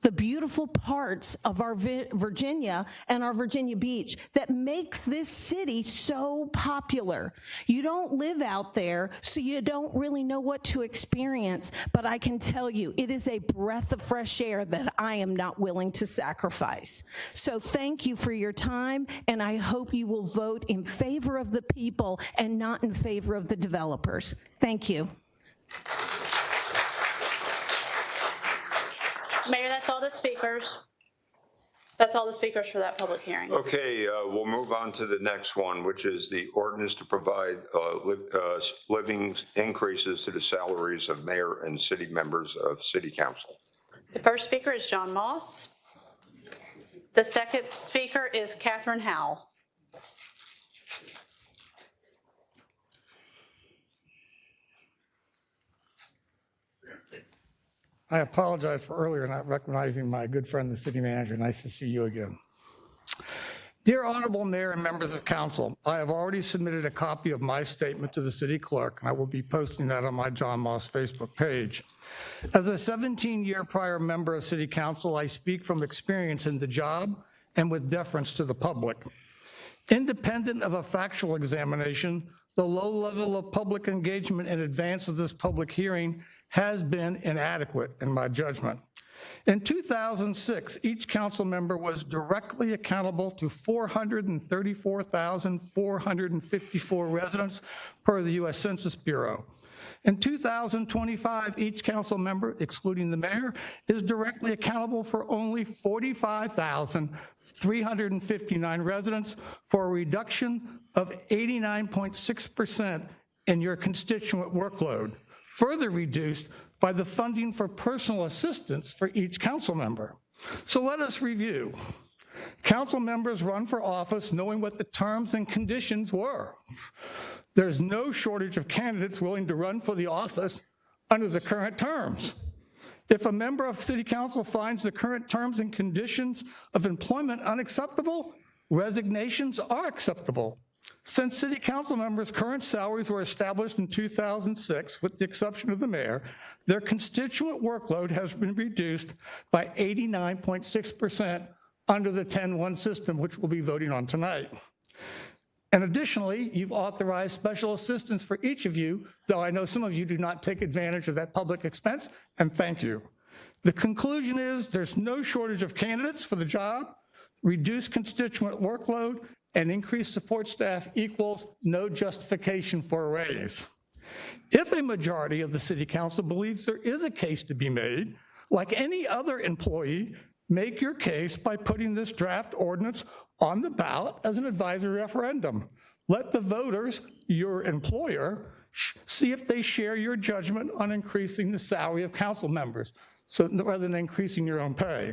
[SPEAKER 18] the beautiful parts of our Virginia and our Virginia Beach that makes this city so popular. You don't live out there, so you don't really know what to experience, but I can tell you, it is a breath of fresh air that I am not willing to sacrifice. So thank you for your time, and I hope you will vote in favor of the people and not in favor of the developers. Thank you.
[SPEAKER 16] Mayor, that's all the speakers. That's all the speakers for that public hearing.
[SPEAKER 1] Okay, we'll move on to the next one, which is the ordinance to provide living increases to the salaries of mayor and city members of city council.
[SPEAKER 16] The first speaker is John Moss. The second speaker is Catherine Howell.
[SPEAKER 17] I apologize for earlier not recognizing my good friend, the city manager. Nice to see you again. Dear Honorable Mayor and members of council, I have already submitted a copy of my statement to the city clerk, and I will be posting that on my John Moss Facebook page. As a 17-year prior member of city council, I speak from experience in the job and with deference to the public. Independent of a factual examination, the low level of public engagement in advance of this public hearing has been inadequate in my judgment. In 2006, each council member was directly accountable to 434,454 residents per the U.S. Census Bureau. In 2025, each council member, excluding the mayor, is directly accountable for only 45,359 residents, for a reduction of 89.6% in your constituent workload, further reduced by the funding for personal assistance for each council member. So let us review. Council members run for office knowing what the terms and conditions were. There's no shortage of candidates willing to run for the office under the current terms. If a member of city council finds the current terms and conditions of employment unacceptable, resignations are acceptable. Since city council members' current salaries were established in 2006, with the exception of the mayor, their constituent workload has been reduced by 89.6% under the 10-1 system, which we'll be voting on tonight. And additionally, you've authorized special assistance for each of you, though I know some of you do not take advantage of that public expense, and thank you. The conclusion is there's no shortage of candidates for the job, reduced constituent workload, and increased support staff equals no justification for a raise. If a majority of the city council believes there is a case to be made, like any other employee, make your case by putting this draft ordinance on the ballot as an advisory referendum. Let the voters, your employer, see if they share your judgment on increasing the salary of council members, so rather than increasing your own pay.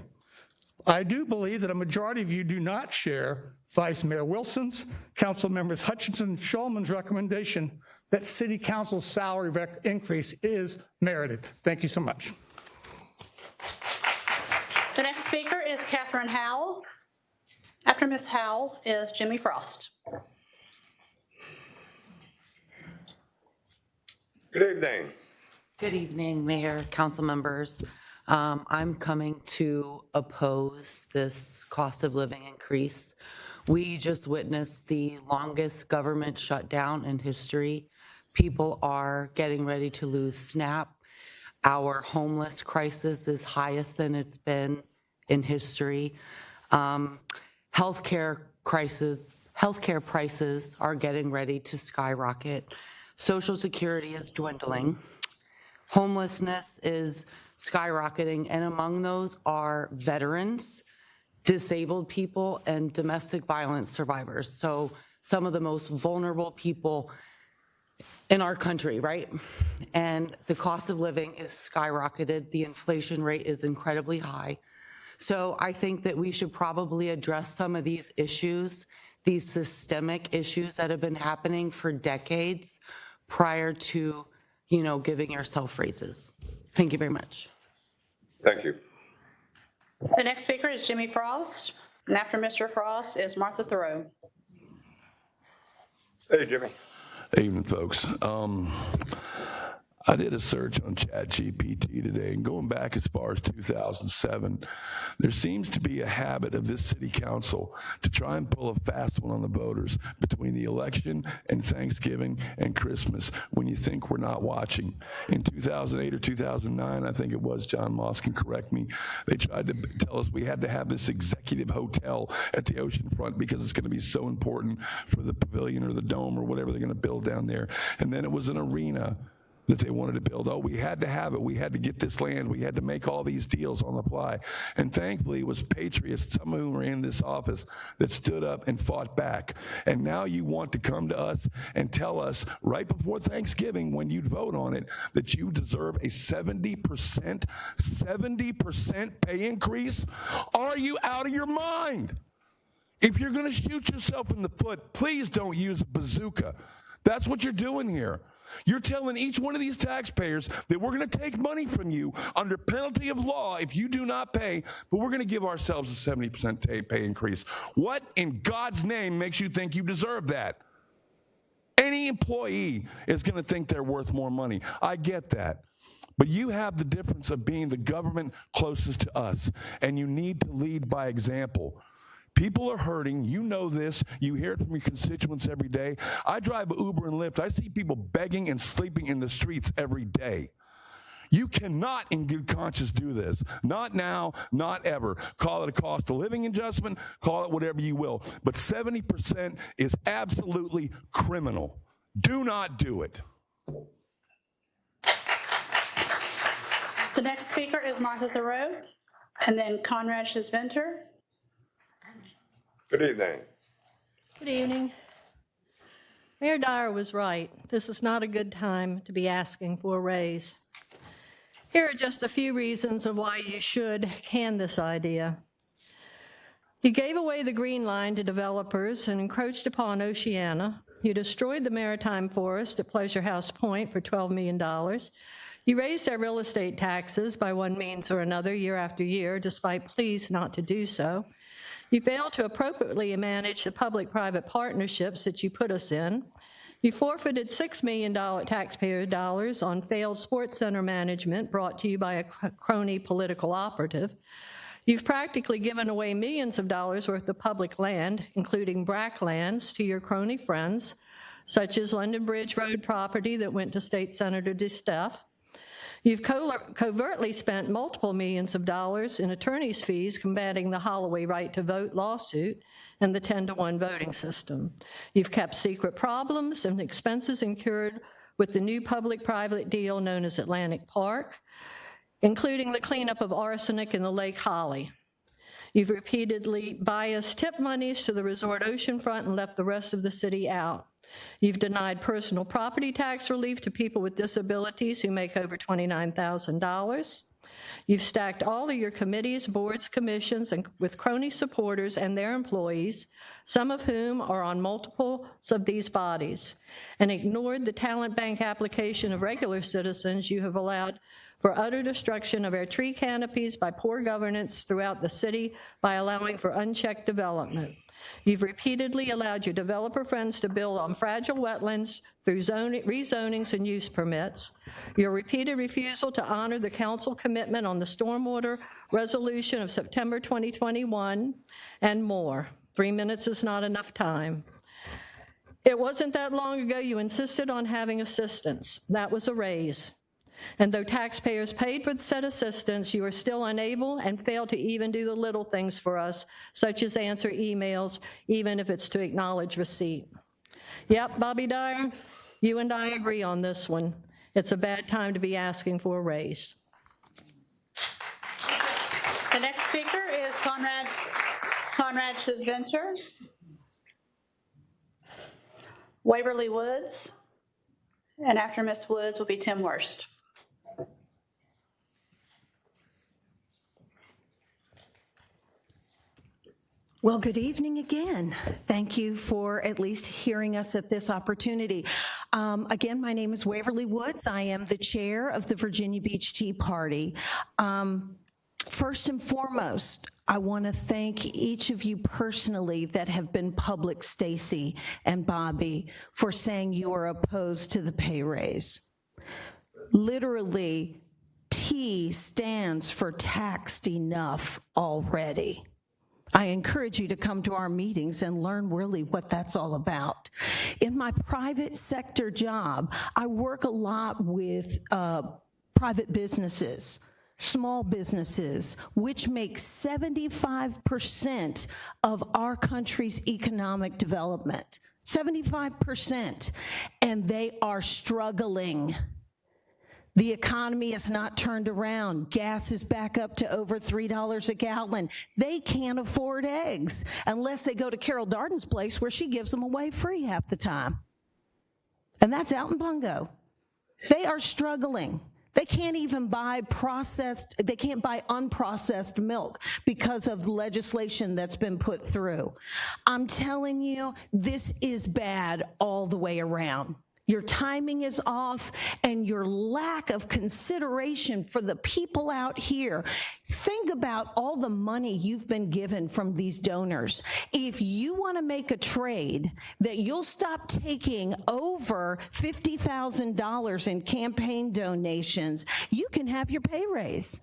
[SPEAKER 17] I do believe that a majority of you do not share Vice Mayor Wilson's, Council Members Hutchinson and Shulman's recommendation that City Council's salary increase is merited. Thank you so much.
[SPEAKER 16] The next speaker is Catherine Howell. After Ms. Howell is Jimmy Frost.
[SPEAKER 1] Good evening.
[SPEAKER 19] Good evening, Mayor, council members. I'm coming to oppose this cost of living increase. We just witnessed the longest government shutdown in history. People are getting ready to lose SNAP. Our homeless crisis is highest than it's been in history. Healthcare prices are getting ready to skyrocket. Social Security is dwindling. Homelessness is skyrocketing, and among those are veterans, disabled people, and domestic violence survivors. So some of the most vulnerable people in our country, right? And the cost of living is skyrocketed. The inflation rate is incredibly high. So I think that we should probably address some of these issues, these systemic issues that have been happening for decades prior to, giving yourself raises. Thank you very much.
[SPEAKER 1] Thank you.
[SPEAKER 16] The next speaker is Jimmy Frost, and after Mr. Frost is Martha Thoreau.
[SPEAKER 1] Hey, Jimmy.
[SPEAKER 20] Evening, folks. I did a search on ChatGPT today, and going back as far as 2007, there seems to be a habit of this city council to try and pull a fast one on the voters between the election and Thanksgiving and Christmas when you think we're not watching. In 2008 or 2009, I think it was, John Moss can correct me, they tried to tell us we had to have this executive hotel at the ocean front because it's going to be so important for the pavilion or the dome or whatever they're going to build down there. And then it was an arena that they wanted to build. Oh, we had to have it. We had to get this land. We had to make all these deals on the fly. And thankfully, it was patriots, some of whom were in this office, that stood up and fought back. And now you want to come to us and tell us right before Thanksgiving, when you vote on it, that you deserve a 70% pay increase? Are you out of your mind? If you're going to shoot yourself in the foot, please don't use a bazooka. That's what you're doing here. You're telling each one of these taxpayers that we're going to take money from you under penalty of law if you do not pay, but we're going to give ourselves a 70% pay increase. What in God's name makes you think you deserve that? Any employee is going to think they're worth more money. I get that. But you have the difference of being the government closest to us, and you need to lead by example. People are hurting. You know this. You hear it from your constituents every day. I drive Uber and Lyft. I see people begging and sleeping in the streets every day. You cannot, in good conscience, do this. Not now, not ever. Call it a cost of living adjustment. Call it whatever you will. But 70% is absolutely criminal. Do not do it.
[SPEAKER 16] The next speaker is Martha Thoreau, and then Conrad Schisventer.
[SPEAKER 1] Good evening.
[SPEAKER 10] Good evening. Mayor Dyer was right. This is not a good time to be asking for a raise. Here are just a few reasons of why you should can this idea. You gave away the Green Line to developers and encroached upon Oceana. You destroyed the maritime forest at Pleasure House Point for $12 million. You raised their real estate taxes by one means or another year after year, despite pleas not to do so. You failed to appropriately manage the public-private partnerships that you put us in. You forfeited $6 million taxpayer dollars on failed sports center management brought to you by a crony political operative. You've practically given away millions of dollars worth of public land, including BRAC lands, to your crony friends, such as London Bridge Road property that went to State Senator DeSteff. You've covertly spent multiple millions of dollars in attorney's fees combating the Holloway right to vote lawsuit and the 10-to-1 voting system. You've kept secret problems and expenses incurred with the new public-private deal known as Atlantic Park, including the cleanup of arsenic in the Lake Holly. You've repeatedly biased tip monies to the resort oceanfront and left the rest of the city out. You've denied personal property tax relief to people with disabilities who make over $29,000. You've stacked all of your committees, boards, commissions, and with crony supporters and their employees, some of whom are on multiples of these bodies, and ignored the talent bank application of regular citizens. You have allowed for utter destruction of our tree canopies by poor governance throughout the city by allowing for unchecked development. You've repeatedly allowed your developer friends to build on fragile wetlands through rezonings and use permits. Your repeated refusal to honor the council commitment on the stormwater resolution of September 2021, and more. 3 minutes is not enough time. It wasn't that long ago you insisted on having assistance. That was a raise. And though taxpayers paid for said assistance, you are still unable and fail to even do the little things for us, such as answer emails, even if it's to acknowledge receipt. Yep, Bobby Dyer, you and I agree on this one. It's a bad time to be asking for a raise.
[SPEAKER 16] The next speaker is Conrad Sisventer. Waverly Woods. And after Ms. Woods will be Tim Worst.
[SPEAKER 18] Well, good evening again. Thank you for at least hearing us at this opportunity. Again, my name is Waverly Woods. I am the chair of the Virginia Beach Tea Party. First and foremost, I want to thank each of you personally that have been public, Stacy and Bobby, for saying you are opposed to the pay raise. Literally, T stands for taxed enough already. I encourage you to come to our meetings and learn really what that's all about. In my private sector job, I work a lot with private businesses, small businesses, which make 75% of our country's economic development. 75%. And they are struggling. The economy is not turned around. Gas is back up to over $3 a gallon. They can't afford eggs unless they go to Carol Darden's place where she gives them away free half the time. And that's out in Bungo. They are struggling. They can't even buy unprocessed milk because of legislation that's been put through. I'm telling you, this is bad all the way around. Your timing is off, and your lack of consideration for the people out here. Think about all the money you've been given from these donors. If you want to make a trade that you'll stop taking over $50,000 in campaign donations, you can have your pay raise.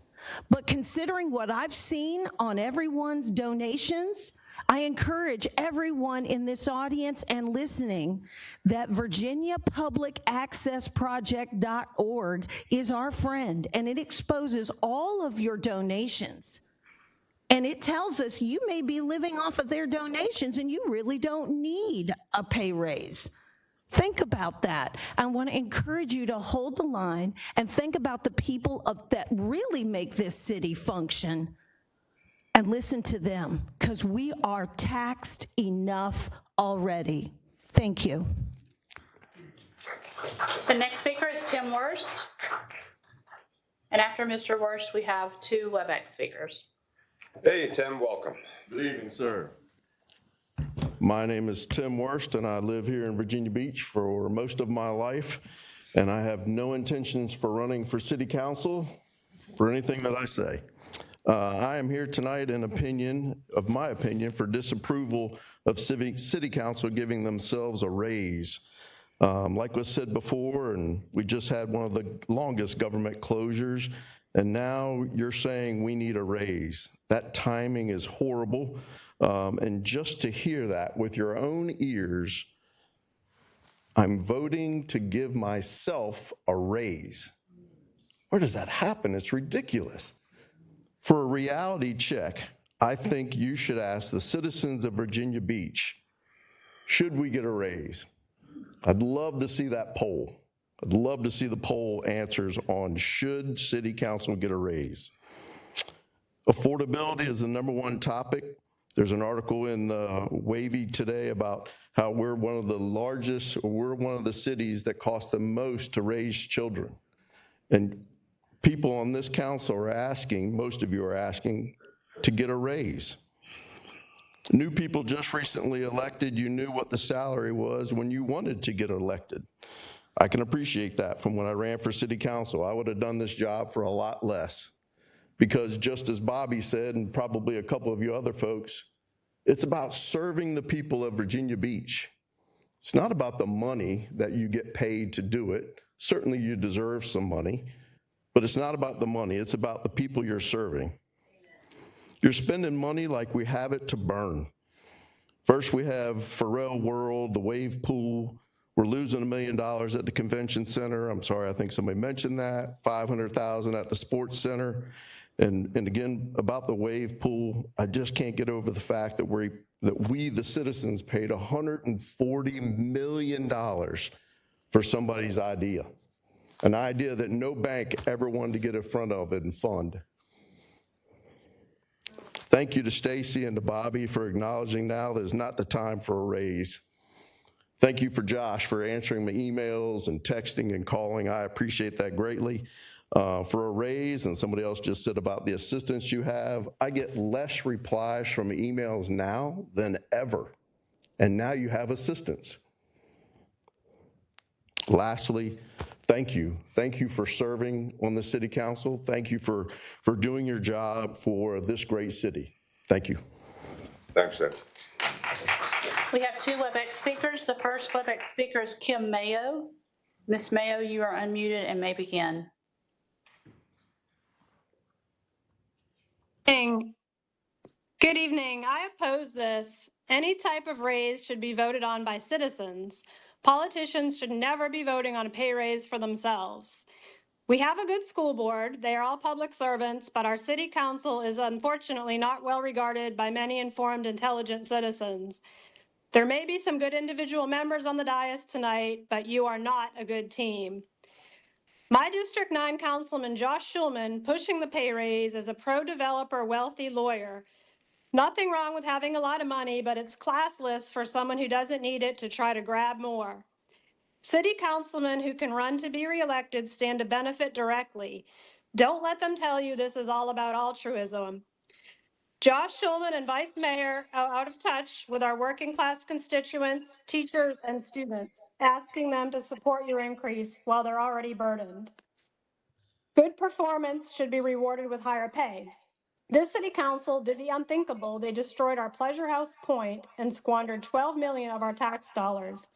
[SPEAKER 18] But considering what I've seen on everyone's donations, I encourage everyone in this audience and listening that VirginiaPublicAccessProject.org is our friend, and it exposes all of your donations. And it tells us you may be living off of their donations and you really don't need a pay raise. Think about that. I want to encourage you to hold the line and think about the people that really make this city function. And listen to them, because we are taxed enough already. Thank you.
[SPEAKER 16] The next speaker is Tim Worst. And after Mr. Worst, we have 2 WebEx speakers.
[SPEAKER 21] Hey, Tim, welcome.
[SPEAKER 22] Good evening, sir. My name is Tim Worst, and I live here in Virginia Beach for most of my life, and I have no intentions for running for city council for anything that I say. I am here tonight in my opinion, for disapproval of City Council giving themselves a raise. Like was said before, and we just had one of the longest government closures, and now you're saying we need a raise. That timing is horrible, and just to hear that with your own ears, I'm voting to give myself a raise. Where does that happen? It's ridiculous. For a reality check, I think you should ask the citizens of Virginia Beach, should we get a raise? I'd love to see that poll. I'd love to see the poll answers on should City Council get a raise. Affordability is the #1 topic. There's an article in Wavy today about how we're one of the cities that cost the most to raise children. And people on this council are asking, most of you are asking, to get a raise. New people just recently elected, you knew what the salary was when you wanted to get elected. I can appreciate that from when I ran for city council. I would have done this job for a lot less. Because just as Bobby said, and probably a couple of you other folks, it's about serving the people of Virginia Beach. It's not about the money that you get paid to do it. Certainly you deserve some money, but it's not about the money. It's about the people you're serving. You're spending money like we have it to burn. First, we have Pharrell World, the wave pool. We're losing $1 million at the convention center. I'm sorry, I think somebody mentioned that. $500,000 at the sports center. And again, about the wave pool, I just can't get over the fact that we, the citizens, paid $140 million for somebody's idea. An idea that no bank ever wanted to get in front of it and fund. Thank you to Stacy and to Bobby for acknowledging now that it's not the time for a raise. Thank you for Josh for answering my emails and texting and calling. I appreciate that greatly. For a raise, and somebody else just said about the assistance you have, I get less replies from emails now than ever. And now you have assistance. Lastly, thank you. Thank you for serving on the city council. Thank you for doing your job for this great city. Thank you.
[SPEAKER 1] Thanks, Ed.
[SPEAKER 16] We have 2 WebEx speakers. The first WebEx speaker is Kim Mayo. Ms. Mayo, you are unmuted and may begin.
[SPEAKER 3] Good evening. I oppose this. Any type of raise should be voted on by citizens. Politicians should never be voting on a pay raise for themselves. We have a good school board. They are all public servants, but our city council is unfortunately not well regarded by many informed, intelligent citizens. There may be some good individual members on the dais tonight, but you are not a good team. My District 9 Councilman Josh Schulman pushing the pay raise is a pro-developer, wealthy lawyer. Nothing wrong with having a lot of money, but it's classless for someone who doesn't need it to try to grab more. City councilmen who can run to be reelected stand to benefit directly. Don't let them tell you this is all about altruism. Josh Schulman and Vice Mayor are out of touch with our working class constituents, teachers, and students, asking them to support your increase while they're already burdened. Good performance should be rewarded with higher pay. This city council did the unthinkable. They destroyed our Pleasure House Point and squandered $12 million of our tax dollars.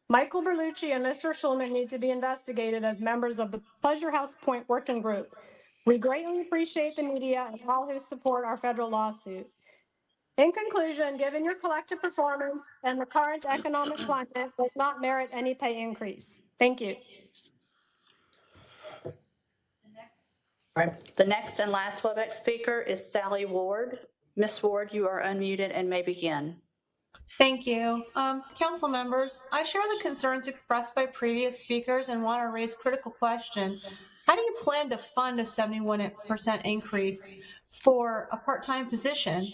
[SPEAKER 3] Michael Berlucci and Mr. Schulman need to be investigated as members of the Pleasure House Point Working Group. We greatly appreciate the media and all who support our federal lawsuit. In conclusion, given your collective performance and the current economic climate does not merit any pay increase. Thank you.
[SPEAKER 16] All right. The next and last WebEx speaker is Sally Ward. Ms. Ward, you are unmuted and may begin.
[SPEAKER 9] Thank you. Council members, I share the concerns expressed by previous speakers and want to raise a critical question. How do you plan to fund a 71% increase for a part-time position?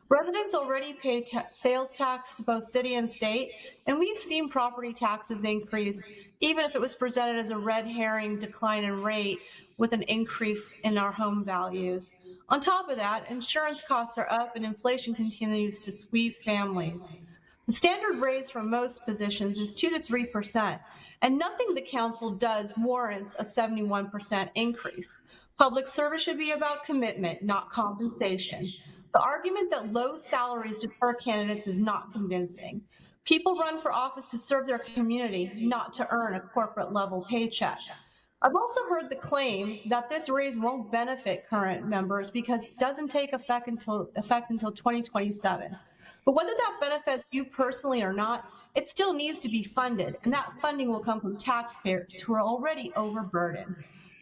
[SPEAKER 9] Residents already pay sales tax to both city and state, and we've seen property taxes increase, even if it was presented as a red herring decline in rate with an increase in our home values. On top of that, insurance costs are up and inflation continues to squeeze families. The standard raise for most positions is 2 to 3%, and nothing the council does warrants a 71% increase. Public service should be about commitment, not compensation. The argument that low salaries deter candidates is not convincing. People run for office to serve their community, not to earn a corporate level paycheck. I've also heard the claim that this raise won't benefit current members because it doesn't take effect until 2027. But whether that benefits you personally or not, it still needs to be funded, and that funding will come from taxpayers who are already overburdened.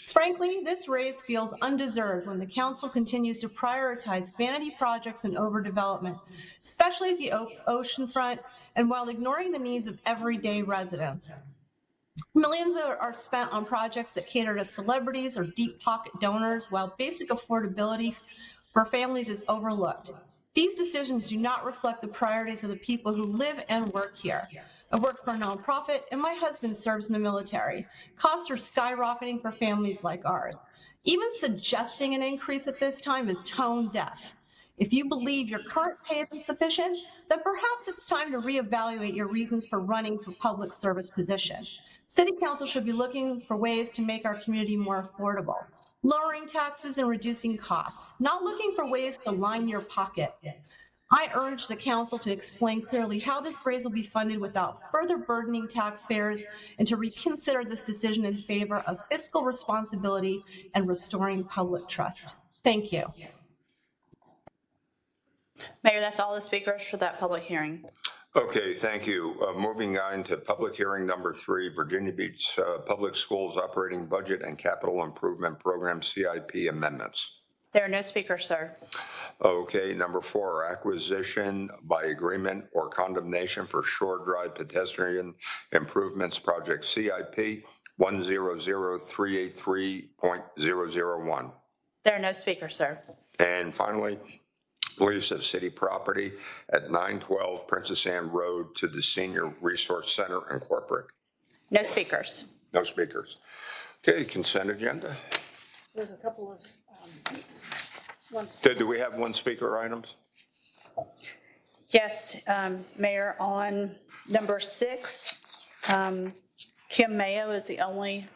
[SPEAKER 9] Frankly, this raise feels undeserved when the council continues to prioritize vanity projects and overdevelopment, especially at the oceanfront, and while ignoring the needs of everyday residents. Millions are spent on projects that cater to celebrities or deep pocket donors, while basic affordability for families is overlooked. These decisions do not reflect the priorities of the people who live and work here. I work for a nonprofit, and my husband serves in the military. Costs are skyrocketing for families like ours. Even suggesting an increase at this time is tone deaf. If you believe your current pay is insufficient, then perhaps it's time to reevaluate your reasons for running for public service position. City Council should be looking for ways to make our community more affordable, lowering taxes and reducing costs, not looking for ways to line your pocket. I urge the Council to explain clearly how this raise will be funded without further burdening taxpayers, and to reconsider this decision in favor of fiscal responsibility and restoring public trust. Thank you.
[SPEAKER 16] Mayor, that's all the speakers for that public hearing.
[SPEAKER 1] Okay, thank you. Moving on to public hearing number 3, Virginia Beach Public Schools Operating Budget and Capital Improvement Program CIP amendments.
[SPEAKER 16] There are no speakers, sir.
[SPEAKER 1] Okay, number 4, acquisition by agreement or condemnation for Shore Drive Pedestrian Improvements Project CIP 100383001.
[SPEAKER 16] There are no speakers, sir.
[SPEAKER 1] And finally, lease of city property at 912 Princess Anne Road to the Senior Resource Center and corporate.
[SPEAKER 16] No speakers.
[SPEAKER 1] No speakers. Okay, consent agenda.
[SPEAKER 8] There's a couple of
[SPEAKER 1] Do we have one speaker items?
[SPEAKER 16] Yes, Mayor, on number 6, Kim Mayo is the only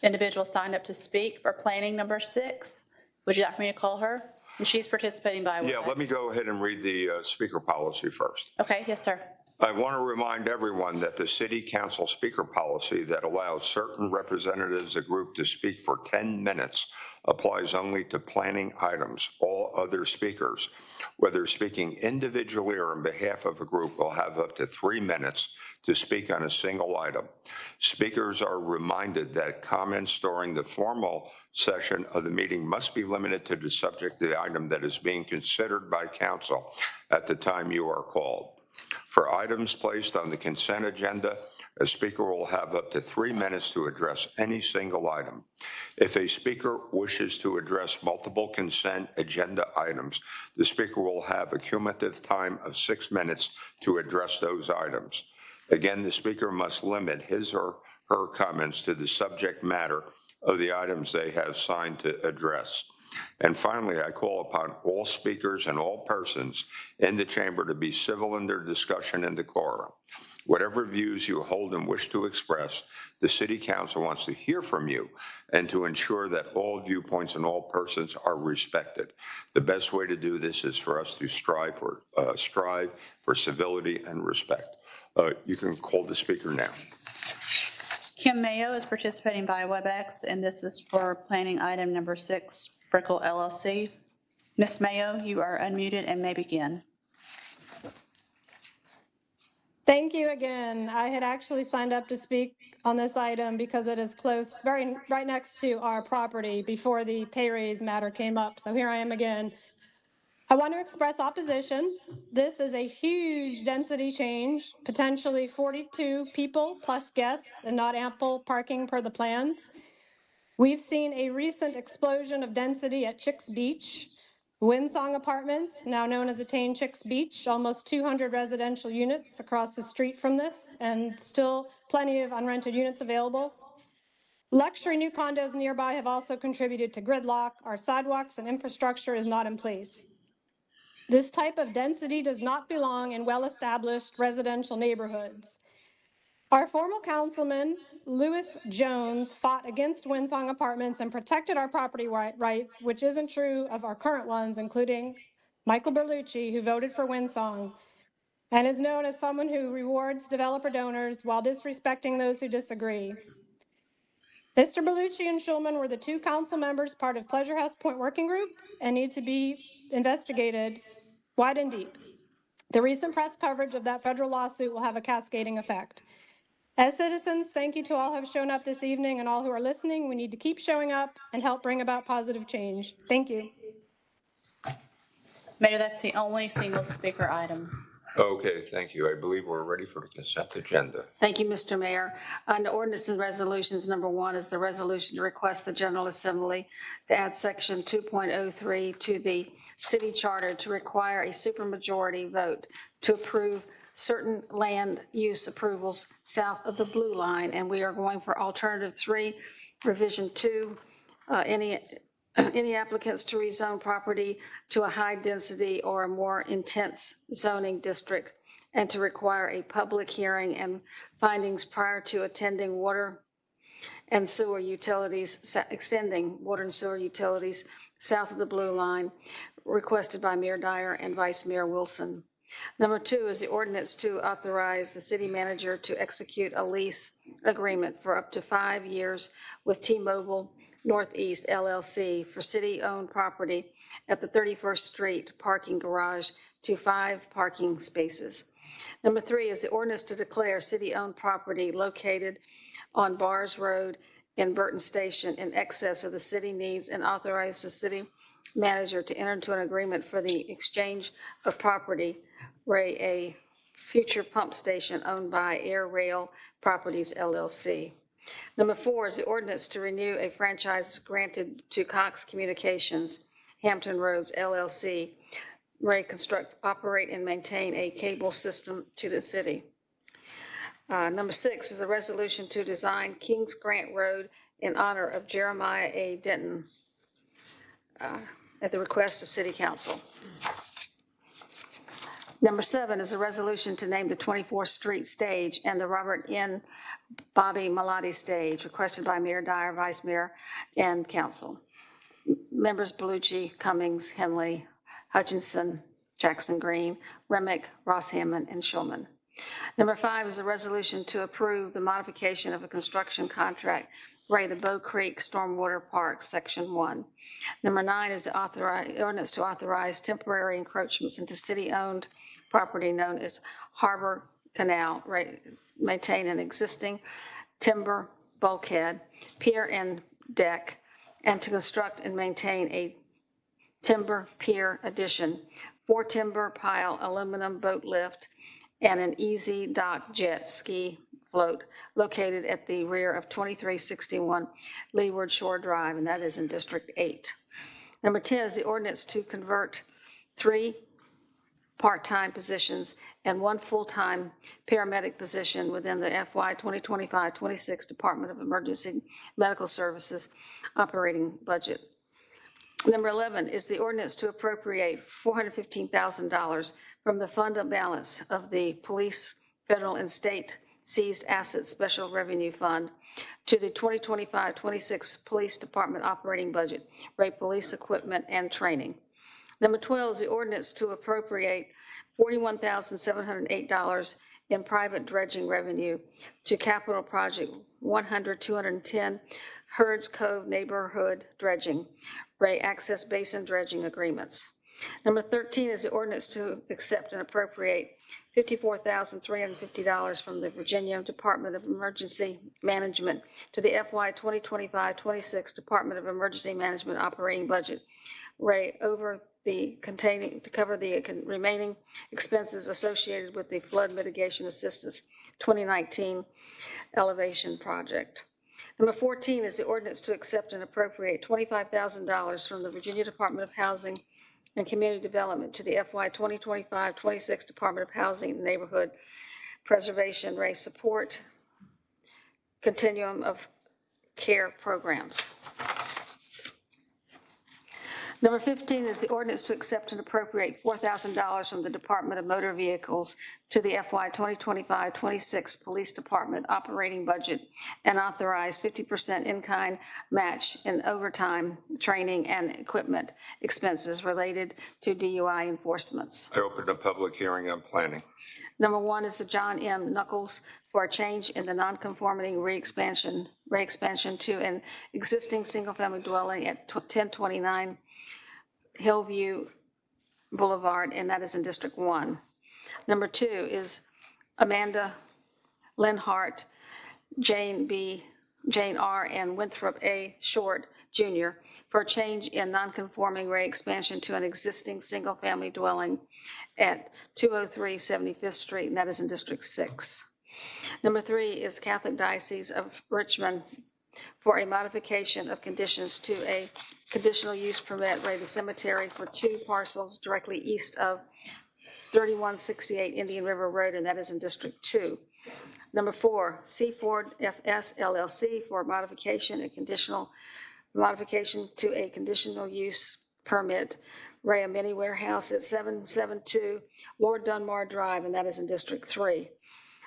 [SPEAKER 16] individual signed up to speak for planning number 6. Would you like me to call her? And she's participating by
[SPEAKER 1] Yeah, let me go ahead and read the speaker policy first.
[SPEAKER 16] Okay, yes, sir.
[SPEAKER 1] I want to remind everyone that the City Council speaker policy that allows certain representatives of a group to speak for 10 minutes applies only to planning items. All other speakers, whether speaking individually or on behalf of a group, will have up to 3 minutes to speak on a single item. Speakers are reminded that comments during the formal session of the meeting must be limited to the subject of the item that is being considered by council at the time you are called. For items placed on the consent agenda, a speaker will have up to 3 minutes to address any single item. If a speaker wishes to address multiple consent agenda items, the speaker will have a cumulative time of 6 minutes to address those items. Again, the speaker must limit his or her comments to the subject matter of the items they have signed to address. And finally, I call upon all speakers and all persons in the chamber to be civil in their discussion and decorum. Whatever views you hold and wish to express, the City Council wants to hear from you and to ensure that all viewpoints and all persons are respected. The best way to do this is for us to strive for civility and respect. You can call the speaker now.
[SPEAKER 16] Kim Mayo is participating by WebEx, and this is for planning item number 6, Brickell LLC. Ms. Mayo, you are unmuted and may begin.
[SPEAKER 3] Thank you again. I had actually signed up to speak on this item because it is close, right next to our property before the pay raise matter came up. So here I am again. I want to express opposition. This is a huge density change, potentially 42 people plus guests and not ample parking per the plans. We've seen a recent explosion of density at Chicks Beach. Windsong Apartments, now known as Attain Chicks Beach, almost 200 residential units across the street from this, and still plenty of unrented units available. Luxury new condos nearby have also contributed to gridlock. Our sidewalks and infrastructure is not in place. This type of density does not belong in well-established residential neighborhoods. Our former councilman, Lewis Jones, fought against Windsong Apartments and protected our property rights, which isn't true of our current ones, including Michael Berlucci, who voted for Windsong, and is known as someone who rewards developer donors while disrespecting those who disagree. Mr. Berlucci and Schulman were the two council members part of Pleasure House Point Working Group and need to be investigated wide and deep. The recent press coverage of that federal lawsuit will have a cascading effect. As citizens, thank you to all who have shown up this evening and all who are listening. We need to keep showing up and help bring about positive change. Thank you.
[SPEAKER 16] Mayor, that's the only single speaker item.
[SPEAKER 1] Okay, thank you. I believe we're ready for the consent agenda.
[SPEAKER 8] Thank you, Mr. Mayor. Under ordinance and resolutions, number 1 is the resolution to request the General Assembly to add section 2.03 to the city charter to require a supermajority vote to approve certain land use approvals south of the blue line. And we are going for alternative 3, revision 2, any applicants to rezone property to a high density or a more intense zoning district, and to require a public hearing and findings prior to attending water and sewer utilities, extending water and sewer utilities south of the blue line, requested by Mayor Dyer and Vice Mayor Wilson. Number 2 is the ordinance to authorize the city manager to execute a lease agreement for up to 5 years with T-Mobile Northeast LLC for city-owned property at the 31st Street parking garage to 5 parking spaces. Number 3 is the ordinance to declare city-owned property located on Bars Road in Burton Station in excess of the city needs, and authorize the city manager to enter into an agreement for the exchange of property where a future pump station owned by Air Rail Properties LLC. Number 4 is the ordinance to renew a franchise granted to Cox Communications, Hampton Roads LLC, where they construct, operate, and maintain a cable system to the city. Number 6 is the resolution to design Kings Grant Road in honor of Jeremiah A. Denton at the request of City Council. Number 7 is a resolution to name the 24th Street Stage and the Robert N. Bobby Malati Stage, requested by Mayor Dyer, Vice Mayor, and Council. Members Bellucci, Cummings, Henley, Hutchinson, Jackson Green, Remick, Ross Hammond, and Schulman. Number 5 is a resolution to approve the modification of a construction contract for the Bow Creek Stormwater Park, Section 1. Number 9 is the ordinance to authorize temporary encroachments into city-owned property known as Harbor Canal, maintain an existing timber bulkhead, pier, and deck, and to construct and maintain a timber pier addition, 4 timber pile aluminum boat lift, and an easy dock jet ski float located at the rear of 2361 Leeward Shore Drive, and that is in District 8. Number 10 is the ordinance to convert 3 part-time positions and 1 full-time paramedic position within the FY 2025-26 Department of Emergency Medical Services operating budget. Number 11 is the ordinance to appropriate $415,000 from the fund balance of the police, federal, and state seized assets special revenue fund to the 2025-26 police department operating budget, rate police equipment and training. Number 12 is the ordinance to appropriate $41,708 in private dredging revenue to capital project 100-210 Herds Cove neighborhood dredging, Ray Access Basin dredging agreements. Number 13 is the ordinance to accept and appropriate $54,350 from the Virginia Department of Emergency Management to the FY 2025-26 Department of Emergency Management operating budget, Ray over the to cover the remaining expenses associated with the Flood Mitigation Assistance 2019 elevation project. Number 14 is the ordinance to accept and appropriate $25,000 from the Virginia Department of Housing and Community Development to the FY 2025-26 Department of Housing and Neighborhood Preservation Ray Support Continuum of Care Programs. Number 15 is the ordinance to accept and appropriate $4,000 from the Department of Motor Vehicles to the FY 2025-26 Police Department operating budget and authorize 50% in-kind match in overtime, training, and equipment expenses related to DUI enforcements.
[SPEAKER 1] I open a public hearing on planning.
[SPEAKER 8] Number 1 is the John M. Knuckles for a change in the nonconformity re-expansion to an existing single-family dwelling at 1029 Hillview Boulevard, and that is in District 1. Number 2 is Amanda Linhart, Jane R., and Winthrop A. Short Jr. for a change in nonconforming re-expansion to an existing single-family dwelling at 203 75th Street, and that is in District 6. Number 3 is Catholic Diocese of Richmond for a modification of conditions to a conditional use permit, the cemetery for 2 parcels directly east of 3168 Indian River Road, and that is in District 2. Number 4, Seaford FS LLC for modification to a conditional use permit, a mini warehouse at 772 Lord Dunmore Drive, and that is in District 3.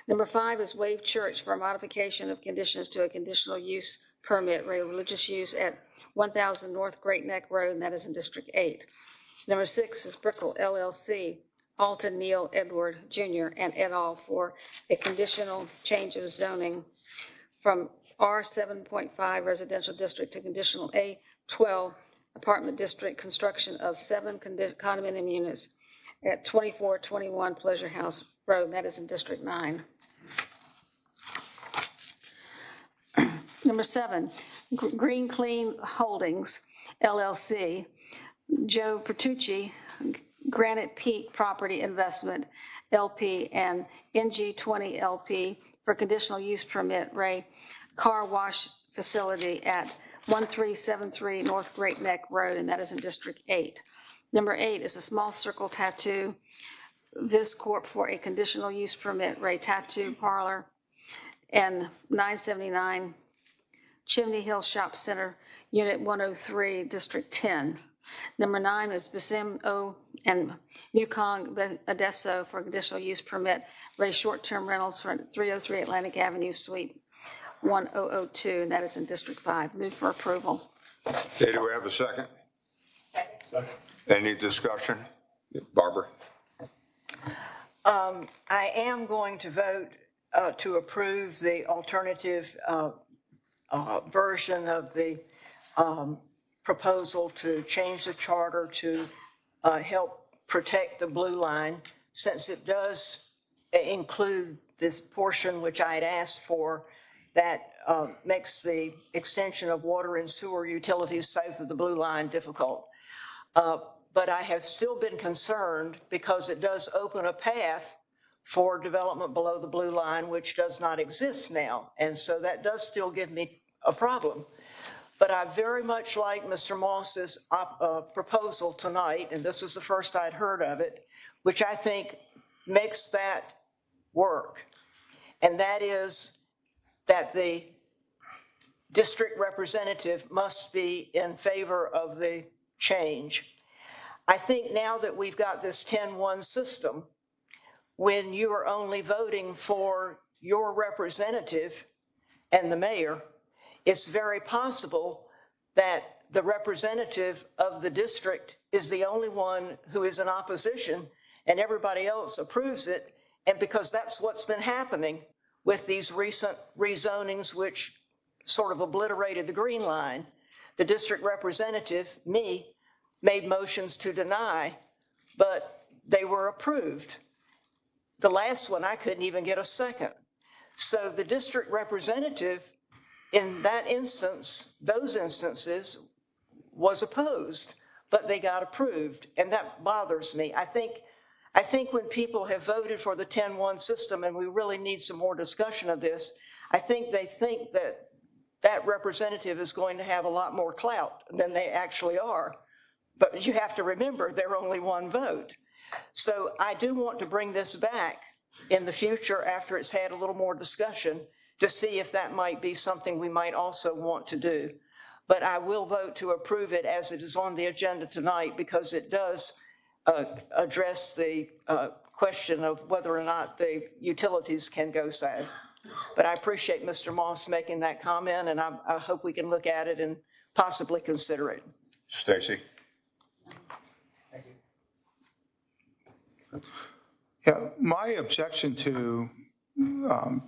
[SPEAKER 8] Number 5 is Wave Church for a modification of conditions to a conditional use permit, religious use at 1000 North Great Neck Road, and that is in District 8. Number 6 is Brickell LLC, Alton Neal Edward Jr. and et al. For a conditional change of zoning from R7.5 residential district to conditional A12 apartment district, construction of 7 condominium units at 2421 Pleasure House Road, and that is in District 9. Number 7, Green Clean Holdings, LLC, Joe Pertucci, Granite Peak Property Investment, LP, and NG20 LP for conditional use permit, car wash facility at 1373 North Great Neck Road, and that is in District 8. Number 8 is a Small Circle Tattoo, Vis Corp for a conditional use permit, tattoo parlor, and 979 Chimney Hill Shop Center, Unit 103, District 10. Number 9 is Basim O and Mukong Adesso for a conditional use permit, short-term rentals for 303 Atlantic Avenue, Suite 1002, and that is in District 5. Move for approval.
[SPEAKER 1] Okay, do we have a second? Second. Any discussion? Barbara?
[SPEAKER 11] I am going to vote to approve the alternative version of the proposal to change the charter to help protect the blue line, since it does include this portion which I had asked for that makes the extension of water and sewer utilities south of the blue line difficult. But I have still been concerned because it does open a path for development below the blue line, which does not exist now. And so that does still give me a problem. But I very much like Mr. Moss's proposal tonight, and this is the first I'd heard of it, which I think makes that work. And that is that the district representative must be in favor of the change. I think now that we've got this 10-1 system, when you are only voting for your representative and the mayor, it's very possible that the representative of the district is the only one who is in opposition and everybody else approves it. And because that's what's been happening with these recent rezonings, which sort of obliterated the green line, the district representative, me, made motions to deny, but they were approved. The last one, I couldn't even get a second. So the district representative in that instance, those instances, was opposed, but they got approved, and that bothers me. I think when people have voted for the 10-1 system, and we really need some more discussion of this, I think they think that that representative is going to have a lot more clout than they actually are. But you have to remember, they're only one vote. So I do want to bring this back in the future after it's had a little more discussion to see if that might be something we might also want to do. but I will vote to approve it as it is on the agenda tonight because it does address the question of whether or not the utilities can go south. But I appreciate Mr. Moss making that comment, and I hope we can look at it and possibly consider it.
[SPEAKER 1] Stacy?
[SPEAKER 5] Yeah, my objection to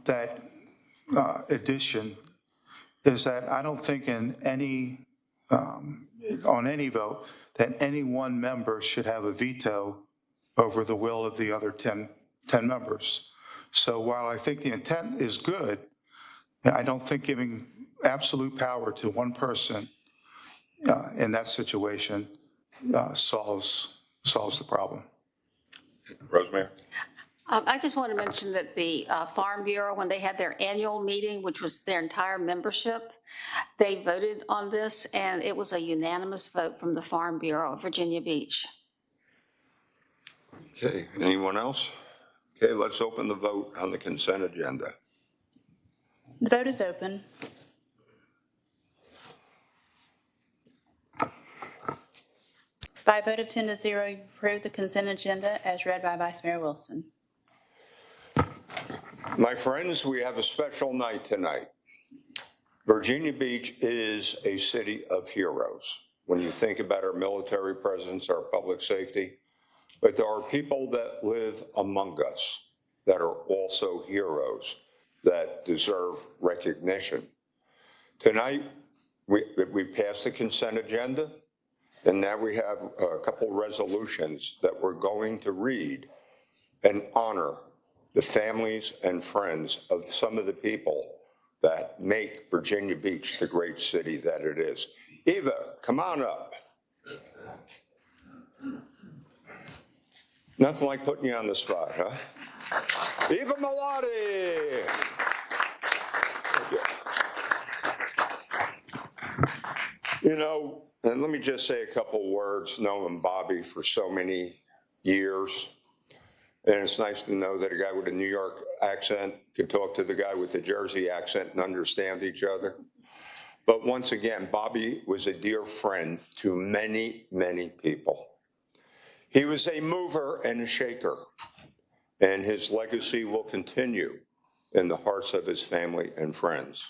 [SPEAKER 5] that addition is that I don't think in any, on any vote, that any one member should have a veto over the will of the other 10 members. So while I think the intent is good, I don't think giving absolute power to one person in that situation solves the problem.
[SPEAKER 1] Rosemary?
[SPEAKER 8] I just want to mention that the Farm Bureau, when they had their annual meeting, which was their entire membership, they voted on this, and it was a unanimous vote from the Farm Bureau of Virginia Beach.
[SPEAKER 1] Okay, anyone else? Okay, let's open the vote on the consent agenda.
[SPEAKER 16] The vote is open. By a vote of 10 to 0, you approve the consent agenda as read by Vice Mayor Wilson.
[SPEAKER 1] My friends, we have a special night tonight. Virginia Beach is a city of heroes. When you think about our military presence, our public safety, but there are people that live among us that are also heroes that deserve recognition. Tonight, we passed the consent agenda, and now we have a couple resolutions that we're going to read and honor the families and friends of some of the people that make Virginia Beach the great city that it is. Eva, come on up. Nothing like putting you on the spot, huh? Eva Malati. You know, and let me just say a couple words, knowing Bobby for so many years. And it's nice to know that a guy with a New York accent could talk to the guy with the Jersey accent and understand each other. But once again, Bobby was a dear friend to many, many people. He was a mover and a shaker, and his legacy will continue in the hearts of his family and friends.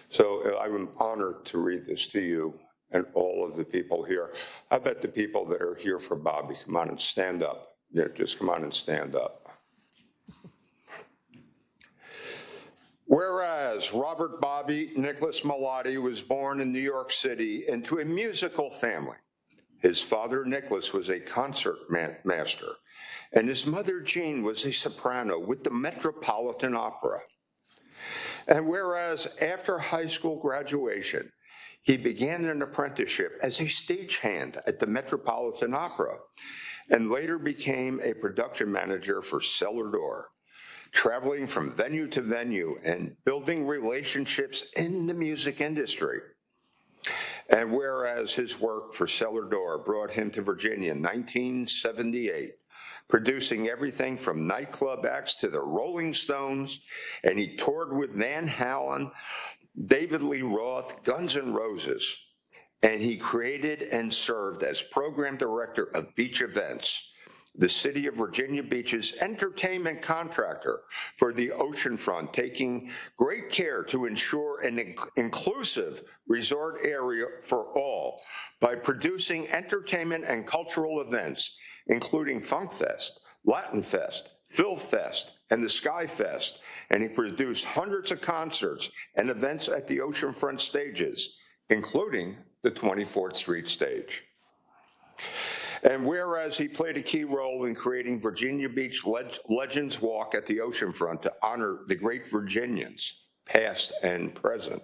[SPEAKER 1] So I'm honored to read this to you and all of the people here. I bet the people that are here for Bobby, come on and stand up. Yeah, just come on and stand up. Whereas Robert Bobby Nicholas Malati was born in New York City into a musical family. His father, Nicholas, was a concert master, and his mother, Jean, was a soprano with the Metropolitan Opera. And whereas after high school graduation, he began an apprenticeship as a stagehand at the Metropolitan Opera, and later became a production manager for Cellar Door, traveling from venue to venue and building relationships in the music industry. And whereas his work for Cellar Door brought him to Virginia in 1978, producing everything from nightclub acts to the Rolling Stones, and he toured with Van Halen, David Lee Roth, Guns N' Roses, and he created and served as program director of Beach Events, the City of Virginia Beach's entertainment contractor for the oceanfront, taking great care to ensure an inclusive resort area for all by producing entertainment and cultural events, including Funk Fest, Latin Fest, Phil Fest, and the Sky Fest, and he produced hundreds of concerts and events at the oceanfront stages, including the 24th Street stage. And whereas he played a key role in creating Virginia Beach Legends Walk at the oceanfront to honor the great Virginians, past and present.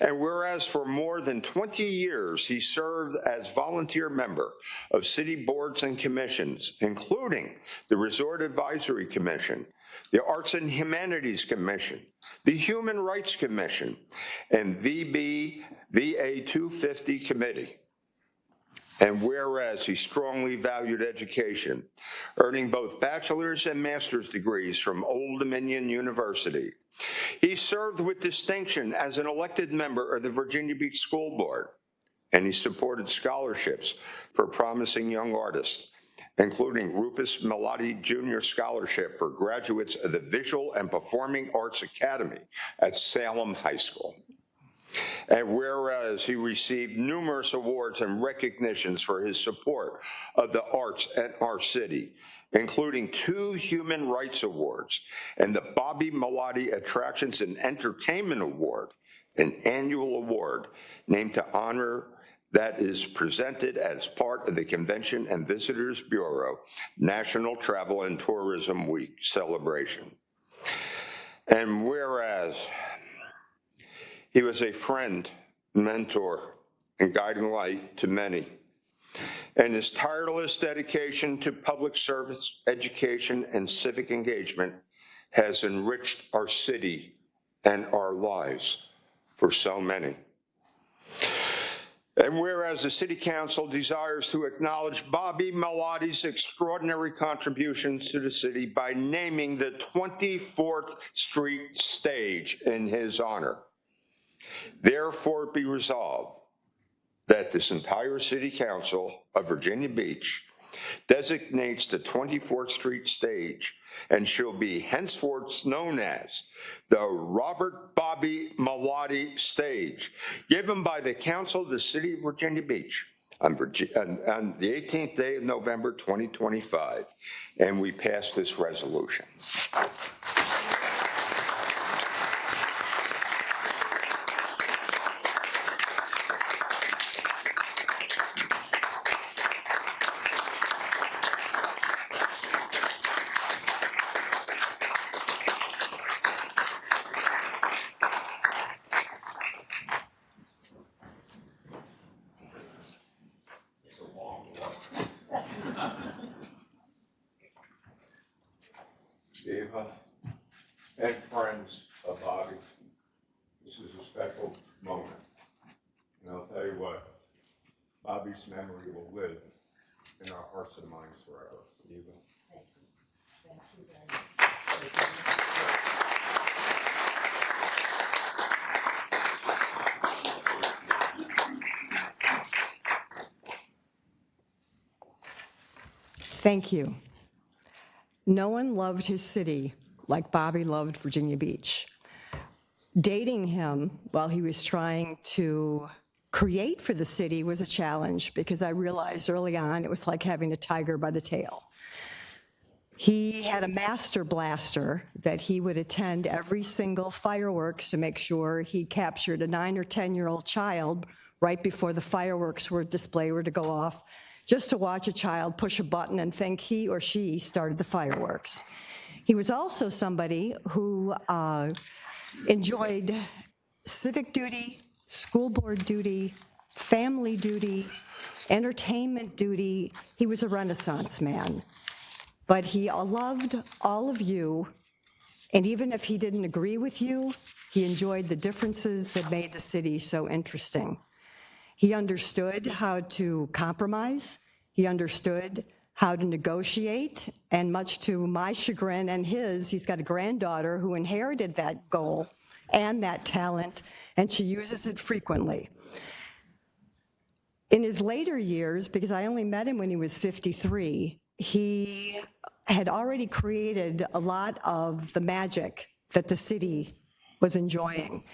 [SPEAKER 1] And whereas for more than 20 years, he served as volunteer member of city boards and commissions, including the Resort Advisory Commission, the Arts and Humanities Commission, the Human Rights Commission, and VA 250 Committee. And whereas he strongly valued education, earning both bachelor's and master's degrees from Old Dominion University He served with distinction as an elected member of the Virginia Beach School Board, and he supported scholarships for promising young artists, including Rufus Melati Jr. Scholarship for graduates of the Visual and Performing Arts Academy at Salem High School. And whereas he received numerous awards and recognitions for his support of the arts at our city, including 2 Human Rights Awards and the Bobby Melati Attractions and Entertainment Award, an annual award named to honor that is presented as part of the Convention and Visitors Bureau National Travel and Tourism Week celebration. And whereas he was a friend, mentor, and guiding light to many, and his tireless dedication to public service, education, and civic engagement has enriched our city and our lives for so many. And whereas the City Council desires to acknowledge Bobby Melati's extraordinary contributions to the city by naming the 24th Street stage in his honor, therefore be resolved that this entire City Council of Virginia Beach designates the 24th Street stage and shall be henceforth known as the Robert Bobby Melati Stage, given by the Council of the City of Virginia Beach on the 18th day of November 2025. And we pass this resolution. Eva and friends of Bobby, this is a special moment. And I'll tell you what, Bobby's memory will live in our hearts and minds forever. Eva. Thank you. Thank you very much.
[SPEAKER 14] Thank you. No one loved his city like Bobby loved Virginia Beach. Dating him while he was trying to create for the city was a challenge because I realized early on it was like having a tiger by the tail. He had a master blaster that he would attend every single fireworks to make sure he captured a 9 or 10-year-old child right before the fireworks display were to go off, just to watch a child push a button and think he or she started the fireworks. He was also somebody who enjoyed civic duty, school board duty, family duty, entertainment duty. He was a Renaissance man. But he loved all of you, and even if he didn't agree with you, he enjoyed the differences that made the city so interesting. He understood how to compromise. He understood how to negotiate, and much to my chagrin and his, he's got a granddaughter who inherited that goal and that talent, and she uses it frequently. In his later years, because I only met him when he was 53, he had already created a lot of the magic that the city was enjoying.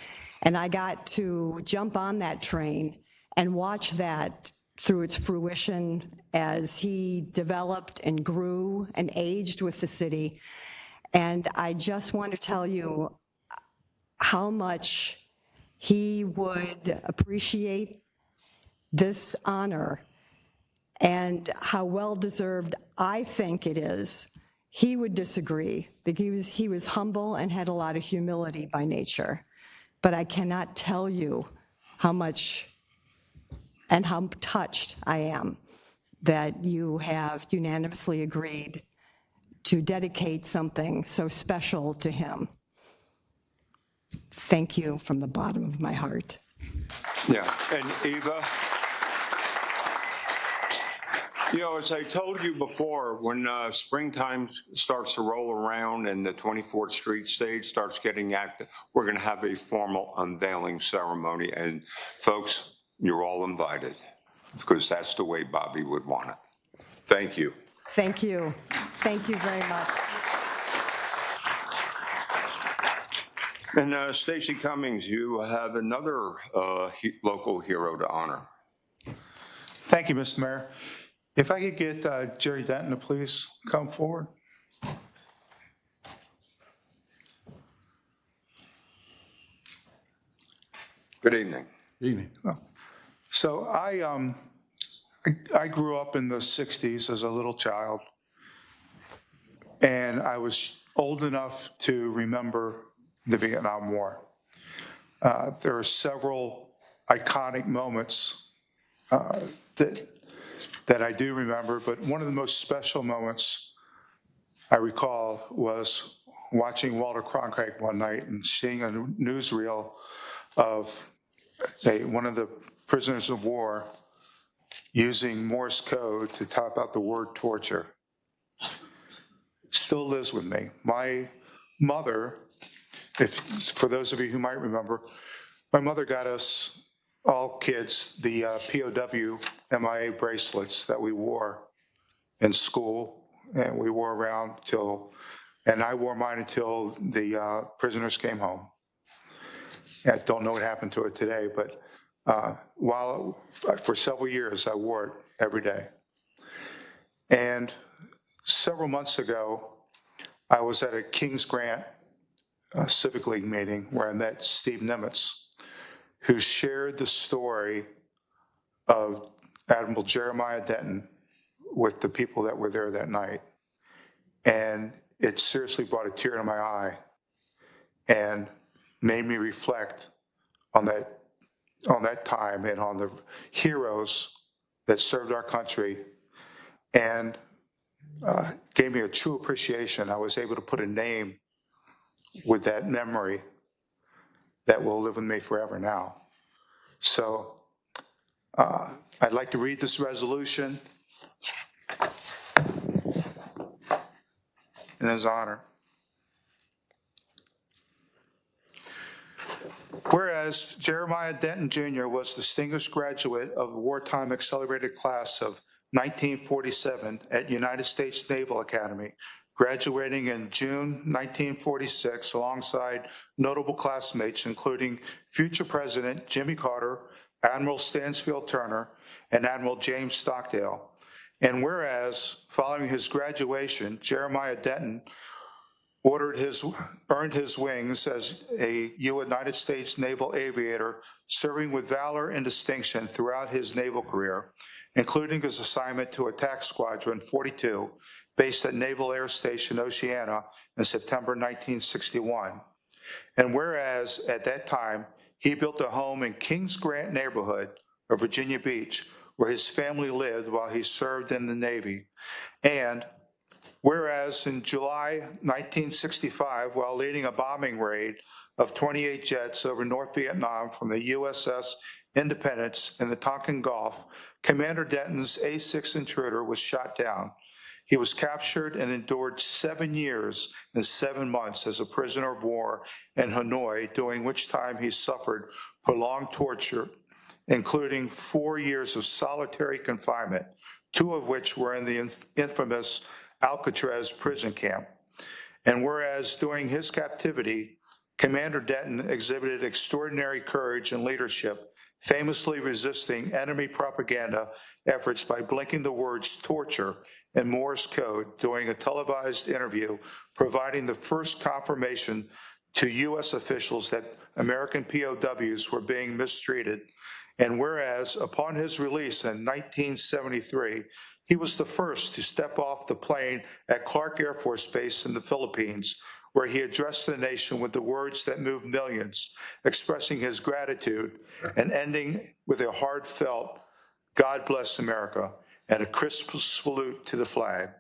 [SPEAKER 14] And I got to jump on that train and watch that through its fruition as he developed and grew and aged with the city. And I just want to tell you how much he would appreciate this honor and how well-deserved I think it is. He would disagree because he was humble and had a lot of humility by nature. But I cannot tell you how much and how touched I am that you have unanimously agreed to dedicate something so special to him. Thank you from the bottom of my heart.
[SPEAKER 1] Yeah, and Eva, You know, as I told you before, when springtime starts to roll around and the 24th Street stage starts getting active, we're going to have a formal unveiling ceremony. And folks, you're all invited because that's the way Bobby would want it. Thank you.
[SPEAKER 14] Thank you. Thank you very much.
[SPEAKER 1] And Stacy Cummings, you have another local hero to honor.
[SPEAKER 5] Thank you, Mr. Mayor. If I could get Jerry Denton to please come forward.
[SPEAKER 1] Good evening.
[SPEAKER 5] Evening. So I grew up in the 60s as a little child, and I was old enough to remember the Vietnam War. There are several iconic moments that I do remember, but one of the most special moments I recall was watching Walter Cronkite one night and seeing a newsreel of one of the prisoners of war using Morse code to type out the word torture. Still lives with me. My mother, for those of you who might remember, my mother got us all kids the POW MIA bracelets that we wore in school, and we wore around and I wore mine until the prisoners came home. I don't know what happened to it today, but for several years I wore it every day. And several months ago, I was at a Kings Grant Civic League meeting where I met Steve Nimitz, who shared the story of Admiral Jeremiah Denton with the people that were there that night. And it seriously brought a tear to my eye and made me reflect on that time and on the heroes that served our country, and gave me a true appreciation. I was able to put a name with that memory that will live with me forever now. So I'd like to read this resolution in his honor. Whereas Jeremiah Denton Jr. was distinguished graduate of the wartime accelerated class of 1947 at United States Naval Academy, graduating in June 1946 alongside notable classmates including future President Jimmy Carter, Admiral Stansfield Turner, and Admiral James Stockdale. And whereas following his graduation, Jeremiah Denton earned his wings as a United States naval aviator, serving with valor and distinction throughout his naval career, including his assignment to Attack Squadron 42, based at Naval Air Station Oceana in September 1961. And whereas at that time, he built a home in Kings Grant neighborhood of Virginia Beach, where his family lived while he served in the Navy. And whereas in July 1965, while leading a bombing raid of 28 jets over North Vietnam from the USS Independence in the Tonkin Gulf, Commander Denton's A-6 intruder was shot down. He was captured and endured 7 years and 7 months as a prisoner of war in Hanoi, during which time he suffered prolonged torture, including 4 years of solitary confinement, 2 of which were in the infamous Alcatraz prison camp. And whereas during his captivity, Commander Denton exhibited extraordinary courage and leadership, famously resisting enemy propaganda efforts by blinking the words torture in Morse code during a televised interview, providing the first confirmation to U.S. officials that American POWs were being mistreated. And whereas upon his release in 1973, he was the first to step off the plane at Clark Air Force Base in the Philippines, where he addressed the nation with the words that moved millions, expressing his gratitude and ending with a heartfelt, God bless America, and a crisp salute to the flag.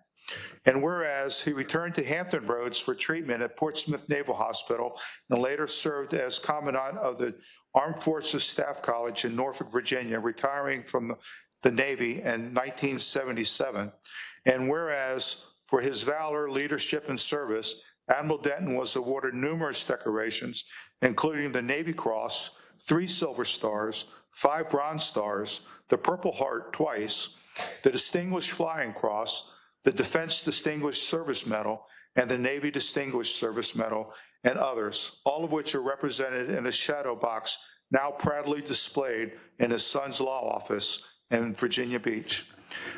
[SPEAKER 5] And whereas he returned to Hampton Roads for treatment at Portsmouth Naval Hospital and later served as Commandant of the Armed Forces Staff College in Norfolk, Virginia, retiring from the Navy in 1977. And whereas for his valor, leadership, and service, Admiral Denton was awarded numerous decorations, including the Navy Cross, 3 Silver Stars, 5 Bronze Stars, the Purple Heart twice, the Distinguished Flying Cross, the Defense Distinguished Service Medal, and the Navy Distinguished Service Medal, and others, all of which are represented in a shadow box now proudly displayed in his son's law office in Virginia Beach.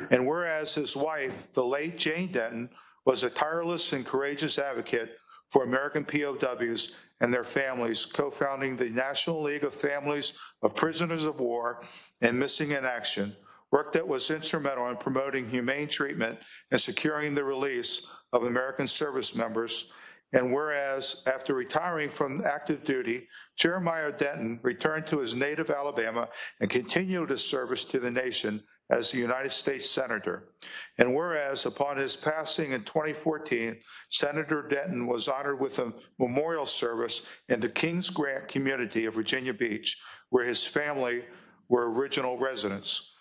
[SPEAKER 5] And whereas his wife, the late Jane Denton, was a tireless and courageous advocate for American POWs and their families, co-founding the National League of Families of Prisoners of War and Missing in Action, work that was instrumental in promoting humane treatment and securing the release of American service members. And whereas after retiring from active duty, Jeremiah Denton returned to his native Alabama and continued his service to the nation as the United States Senator. And whereas upon his passing in 2014, Senator Denton was honored with a memorial service in the Kings Grant community of Virginia Beach, where his family were original residents,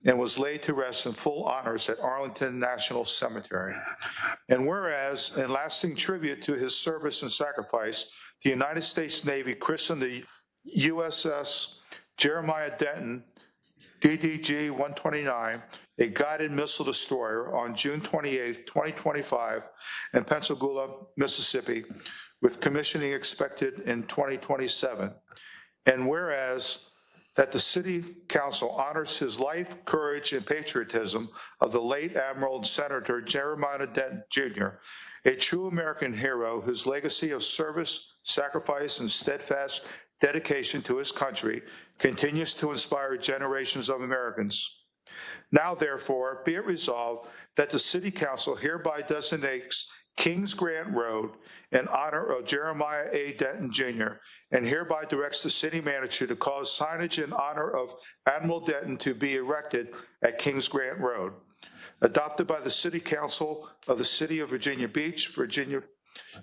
[SPEAKER 5] and was laid to rest in full honors at Arlington National Cemetery. And whereas, in lasting tribute to his service and sacrifice, the United States Navy christened the USS Jeremiah Denton DDG-129, a guided missile destroyer, on June 28, 2025, in Pensacola, Mississippi, with commissioning expected in 2027. And whereas that the City Council honors his life, courage, and patriotism of the late Admiral and Senator Jeremiah Denton Jr., a true American hero whose legacy of service, sacrifice, and steadfast dedication to his country continues to inspire generations of Americans. Now, therefore, be it resolved that the City Council hereby designates Kings Grant Road in honor of Jeremiah A. Denton Jr., and hereby directs the city manager to cause signage in honor of Admiral Denton to be erected at Kings Grant Road. Adopted by the City Council of the City of Virginia Beach, Virginia,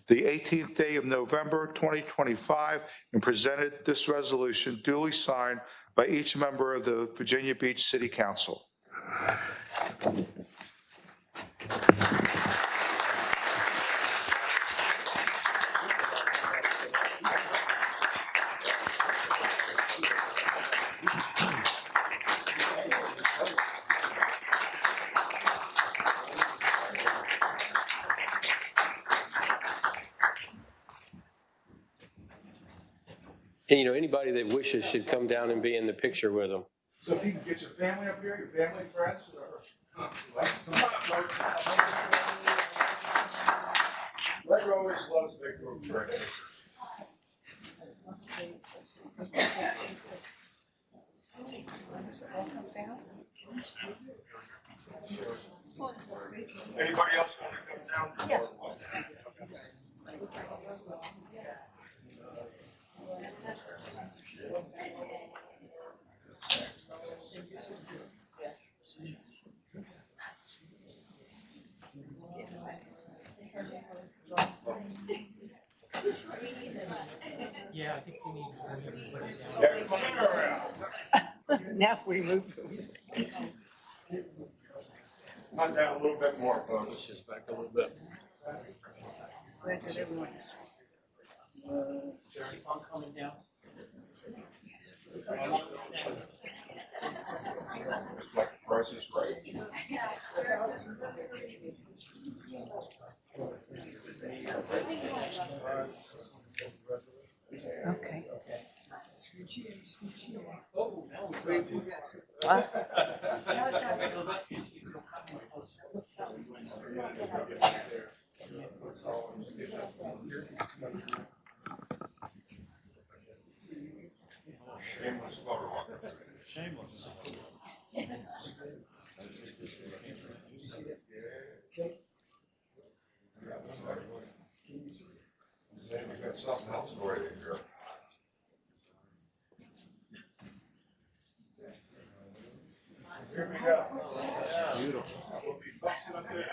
[SPEAKER 5] the 18th day of November, 2025, and presented this resolution duly signed by each member of the Virginia Beach City Council.
[SPEAKER 2] And, you know, anybody that wishes should come down and be in the picture with them.
[SPEAKER 5] So if you can get your family up here, your family, friends, or Greg always loves big group birthdays. Anybody else want to come down? Yeah.
[SPEAKER 15] Yeah, I think we need to bring everybody down.
[SPEAKER 11] Now if we move.
[SPEAKER 5] Not down a little bit more, folks.
[SPEAKER 2] Just back a little bit.
[SPEAKER 15] Jerry, I'm coming down.
[SPEAKER 5] Like the price is right.
[SPEAKER 11] Okay.
[SPEAKER 15] Oh,
[SPEAKER 5] Shameless photo op.
[SPEAKER 15] shameless.
[SPEAKER 5] We got something else for you here. Here we go. Beautiful. We'll be busting up there.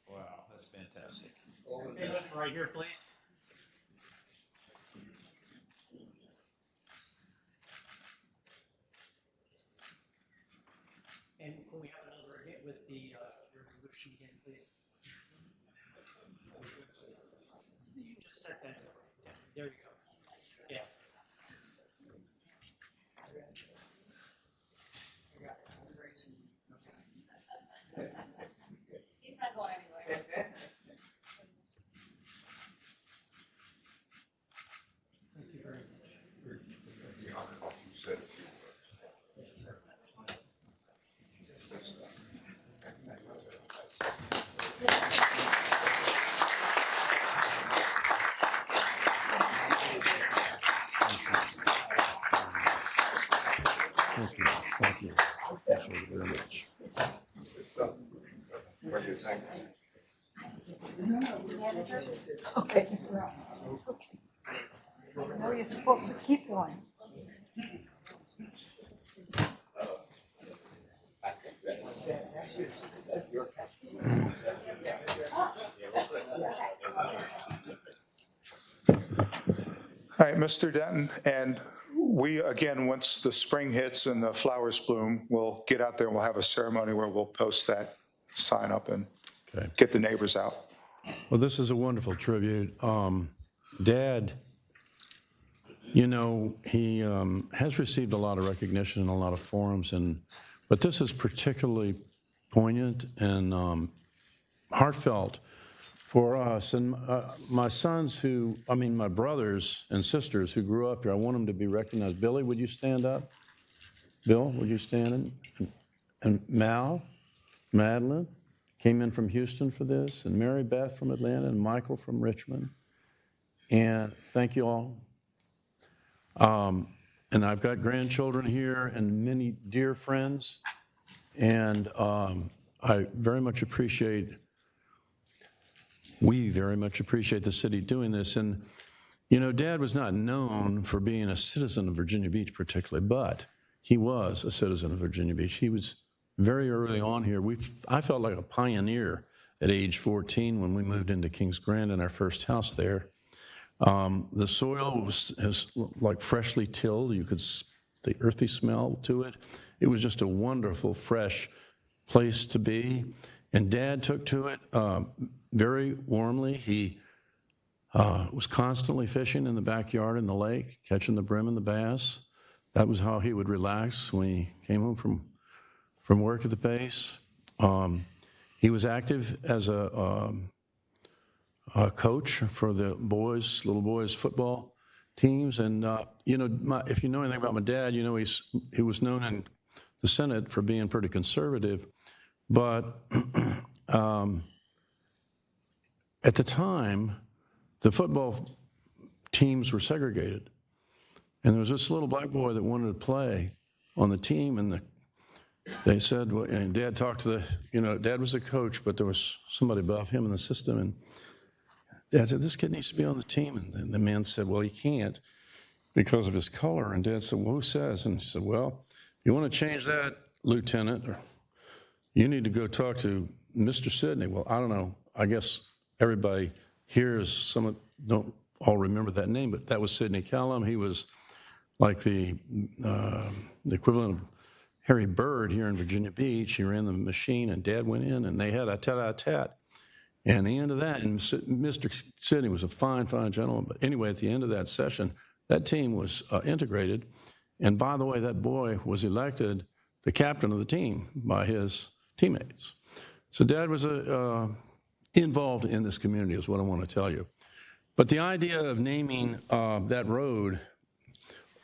[SPEAKER 15] Wow, that's fantastic. Okay, look, right here, please. Okay, here, right here, please. push it again, please. You just set that. Yeah, there you go. Yeah.
[SPEAKER 16] He's not going anywhere.
[SPEAKER 15] Thank you very much.
[SPEAKER 1] Thank you. Thank you. Appreciate it very much. What do you think?
[SPEAKER 7] Okay. No, you're supposed to keep going.
[SPEAKER 5] All right, Mr. Denton, and we, again, once the spring hits and the flowers bloom, we'll get out there and we'll have a ceremony where we'll post that sign up and get the neighbors out.
[SPEAKER 4] Well, this is a wonderful tribute. Dad, you know, he has received a lot of recognition in a lot of forums, but this is particularly poignant and heartfelt for us. And my sons my brothers and sisters who grew up here, I want them to be recognized. Billy, would you stand up? Bill, would you stand? And Madeline came in from Houston for this, and Mary Beth from Atlanta, and Michael from Richmond. And thank you all. And I've got grandchildren here and many dear friends, and we very much appreciate the city doing this. And, you know, Dad was not known for being a citizen of Virginia Beach particularly, but he was a citizen of Virginia Beach. He was very early on here. I felt like a pioneer at age 14 when we moved into Kings Grant in our first house there. The soil was like freshly tilled. You could the earthy smell to it. It was just a wonderful, fresh place to be. And Dad took to it very warmly. He was constantly fishing in the backyard in the lake, catching the brim and the bass. That was how he would relax when he came home from work at the base. He was active as a coach for the little boys football teams. And, you know, if you know anything about my dad, you know he was known in the Senate for being pretty conservative. But at the time, the football teams were segregated. And there was this little black boy that wanted to play on the team, and they said, and Dad talked to Dad was the coach, but there was somebody above him in the system, and Dad said, this kid needs to be on the team. And the man said, well, he can't because of his color. And Dad said, well, who says? And he said, well, if you want to change that, Lieutenant, you need to go talk to Mr. Sidney. Well, I don't know. I guess everybody here don't all remember that name, but that was Sidney Callum. He was like the equivalent of Harry Bird here in Virginia Beach. He ran the machine, and Dad went in, and they had a tat-a-tat. And the end of that, and Mr. Sidney was a fine, fine gentleman. But anyway, at the end of that session, that team was integrated. And by the way, that boy was elected the captain of the team by his teammates. So Dad was involved in this community, is what I want to tell you. But the idea of naming that road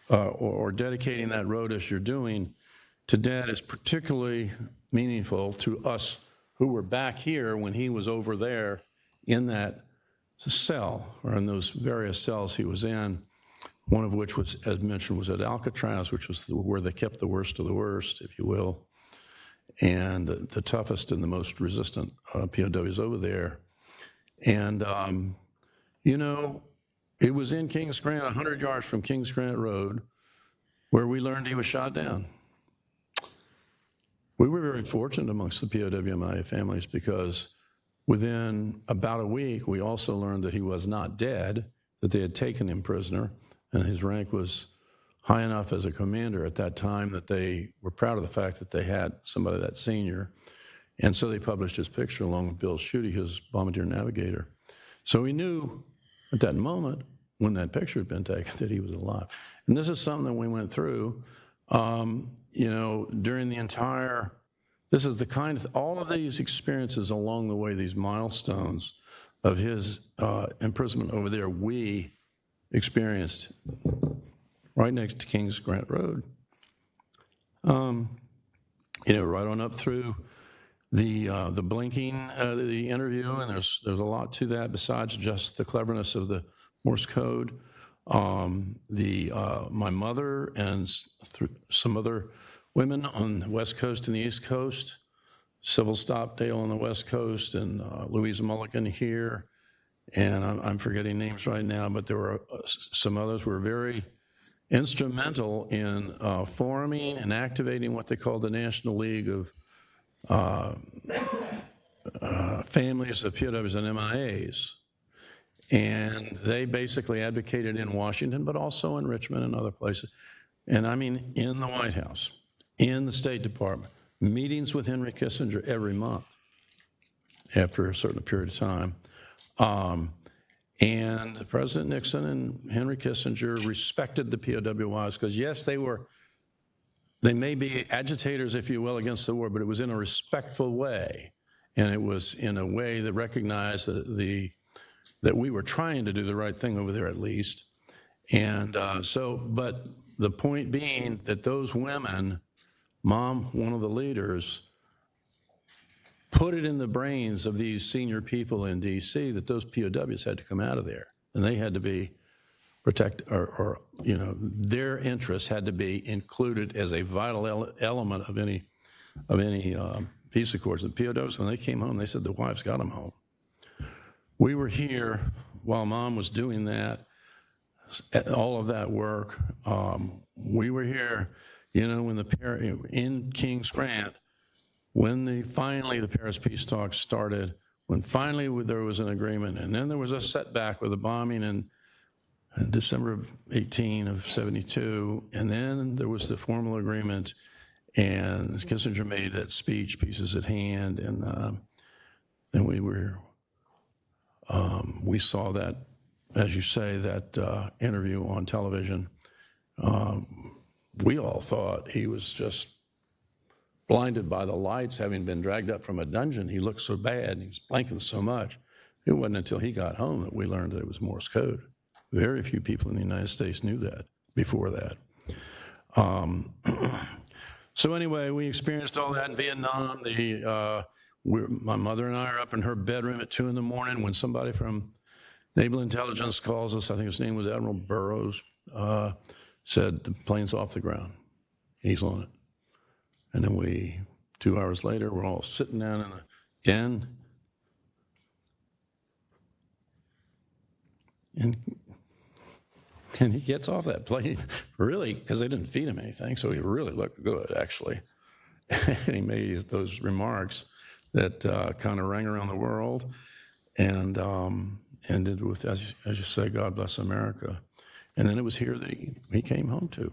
[SPEAKER 4] or dedicating that road as you're doing to Dad is particularly meaningful to us who were back here when he was over there in that cell, or in those various cells he was in, one of which was, as mentioned, was at Alcatraz, which was where they kept the worst of the worst, if you will, and the toughest and the most resistant POWs over there. And, you know, it was in Kings Grant, 100 yards from Kings Grant Road, where we learned he was shot down. We were very fortunate amongst the POW families because within about a week, we also learned that he was not dead, that they had taken him prisoner, and his rank was high enough as a commander at that time that they were proud of the fact that they had somebody that senior. And so they published his picture along with Bill Schutte, his bombardier navigator. So we knew at that moment, when that picture had been taken, that he was alive. And this is something that we went through, during the entire, this is the kind of, all of these experiences along the way, these milestones of his imprisonment over there, we experienced right next to Kings Grant Road. Right on up through the blinking, the interview, and there's a lot to that besides just the cleverness of the Morse code. My mother and some other women on the West Coast and the East Coast, Sybil Stockdale on the West Coast, and Louisa Mulligan here, and I'm forgetting names right now, but there were some others who were very instrumental in forming and activating what they called the National League of Families of POWs and MIAs. And they basically advocated in Washington, but also in Richmond and other places. And I mean, in the White House, in the State Department, meetings with Henry Kissinger every month after a certain period of time. And President Nixon and Henry Kissinger respected the POWs because, yes, they may be agitators, if you will, against the war, but it was in a respectful way. And it was in a way that recognized that we were trying to do the right thing over there at least. And but the point being that those women, Mom, one of the leaders, put it in the brains of these senior people in D.C. that those POWs had to come out of there. And they had to be protected, or their interests had to be included as a vital element of any peace accords. The POWs, when they came home, they said the wives got them home. We were here while Mom was doing that, all of that work. We were here, when in Kings Grant, when finally the Paris peace talks started, when finally there was an agreement, and then there was a setback with the bombing in December of 72, and then there was the formal agreement, and Kissinger made that speech, Pieces at Hand, and we saw that, as you say, that interview on television. We all thought he was just blinded by the lights, having been dragged up from a dungeon. He looked so bad, and he was blinking so much. It wasn't until he got home that we learned that it was Morse code. Very few people in the United States knew that before that. So anyway, we experienced all that in Vietnam. My mother and I are up in her bedroom at 2 a.m. when somebody from Naval Intelligence calls us. I think his name was Admiral Burroughs. Said the plane's off the ground. He's on it. And then 2 hours later, we're all sitting down in the den. And he gets off that plane, really, because they didn't feed him anything, so he really looked good, actually. And he made those remarks that kind of rang around the world, and ended with, as you say, God bless America. And then it was here that he came home to.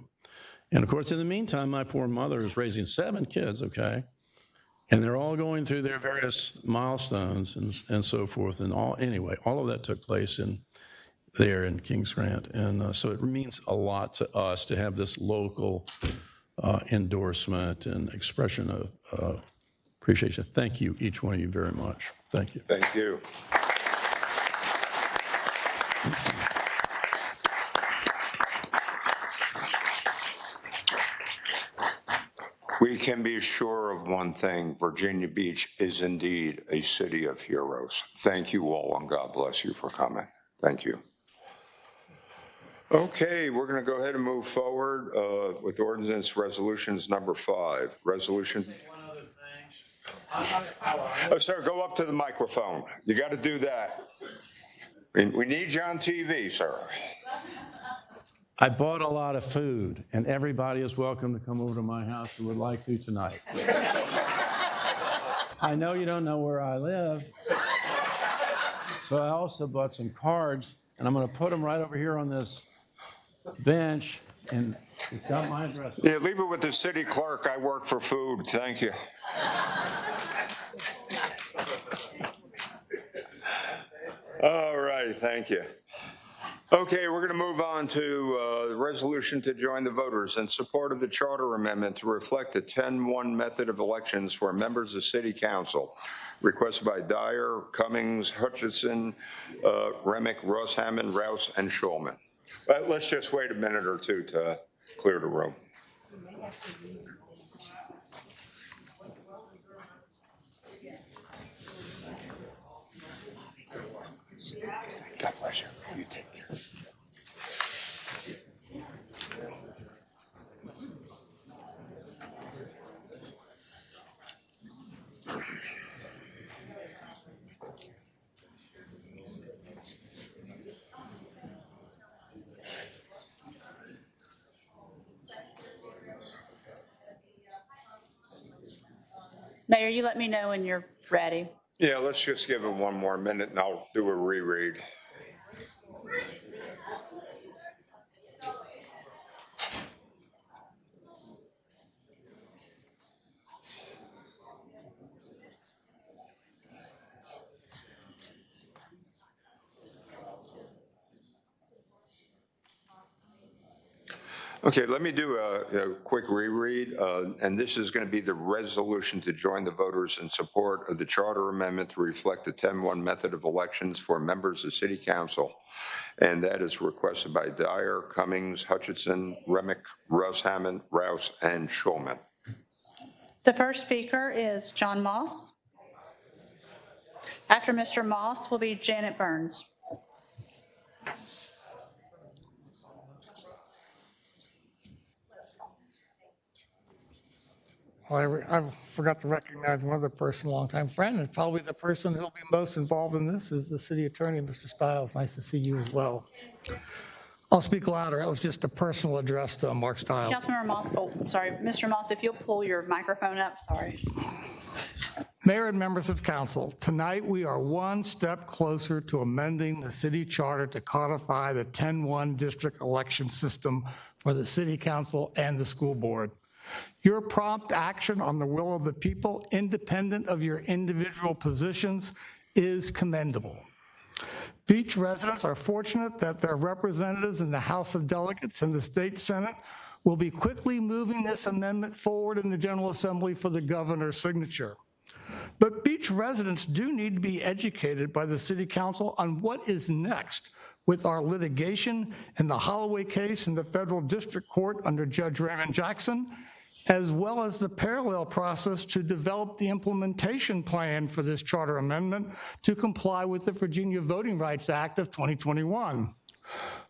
[SPEAKER 4] And of course, in the meantime, my poor mother is raising 7 kids, okay? And they're all going through their various milestones and so forth. And all of that took place there in Kings Grant. And so it means a lot to us to have this local endorsement and expression of appreciation. Thank you, each one of you, very much. Thank you.
[SPEAKER 1] Thank you. We can be sure of one thing: Virginia Beach is indeed a city of heroes. Thank you all, and God bless you for coming. Thank you. Okay, we're going to go ahead and move forward with ordinance resolutions number 5. Resolution.
[SPEAKER 4] One other thing.
[SPEAKER 1] Oh, sir, go up to the microphone. You got to do that. We need you on TV, sir.
[SPEAKER 4] I bought a lot of food, and everybody is welcome to come over to my house who would like to tonight. I know you don't know where I live, so I also bought some cards, and I'm going to put them right over here on this bench, and it's got my address.
[SPEAKER 1] Yeah, leave it with the city clerk. I work for food. Thank you. All right, thank you. Okay, we're going to move on to the resolution to join the voters in support of the charter amendment to reflect the 10-1 method of elections for members of City Council, requested by Dyer, Cummings, Hutchinson, Remick, Ross Hammond, Rouse, and Schulman. But let's just wait a minute or two to clear the room. God bless you. You take care.
[SPEAKER 16] Mayor, you let me know when you're ready.
[SPEAKER 1] Yeah, let's just give it one more minute and I'll do a reread. Okay, let me do a quick reread, and this is going to be the resolution to join the voters in support of the charter amendment to reflect the 10-1 method of elections for members of City Council, and that is requested by Dyer, Cummings, Hutchinson, Remick, Rouse Hammond, Rouse, and Schulman.
[SPEAKER 16] The first speaker is John Moss. After Mr. Moss will be Janet Burns.
[SPEAKER 17] Well, I forgot to recognize one other person, longtime friend, and probably the person who'll be most involved in this is the city attorney, Mr. Stiles. Nice to see you as well. I'll speak louder. That was just a personal address to Mark Stiles.
[SPEAKER 16] Councilmember Moss, oh, sorry, Mr. Moss, if you'll pull your microphone up, sorry.
[SPEAKER 17] Mayor and members of council, tonight we are one step closer to amending the city charter to codify the 10-1 district election system for the city council and the school board. Your prompt action on the will of the people, independent of your individual positions, is commendable. Beach residents are fortunate that their representatives in the House of Delegates and the State Senate will be quickly moving this amendment forward in the General Assembly for the governor's signature. But Beach residents do need to be educated by the City Council on what is next with our litigation in the Holloway case in the Federal District Court under Judge Raymond Jackson, as well as the parallel process to develop the implementation plan for this charter amendment to comply with the Virginia Voting Rights Act of 2021.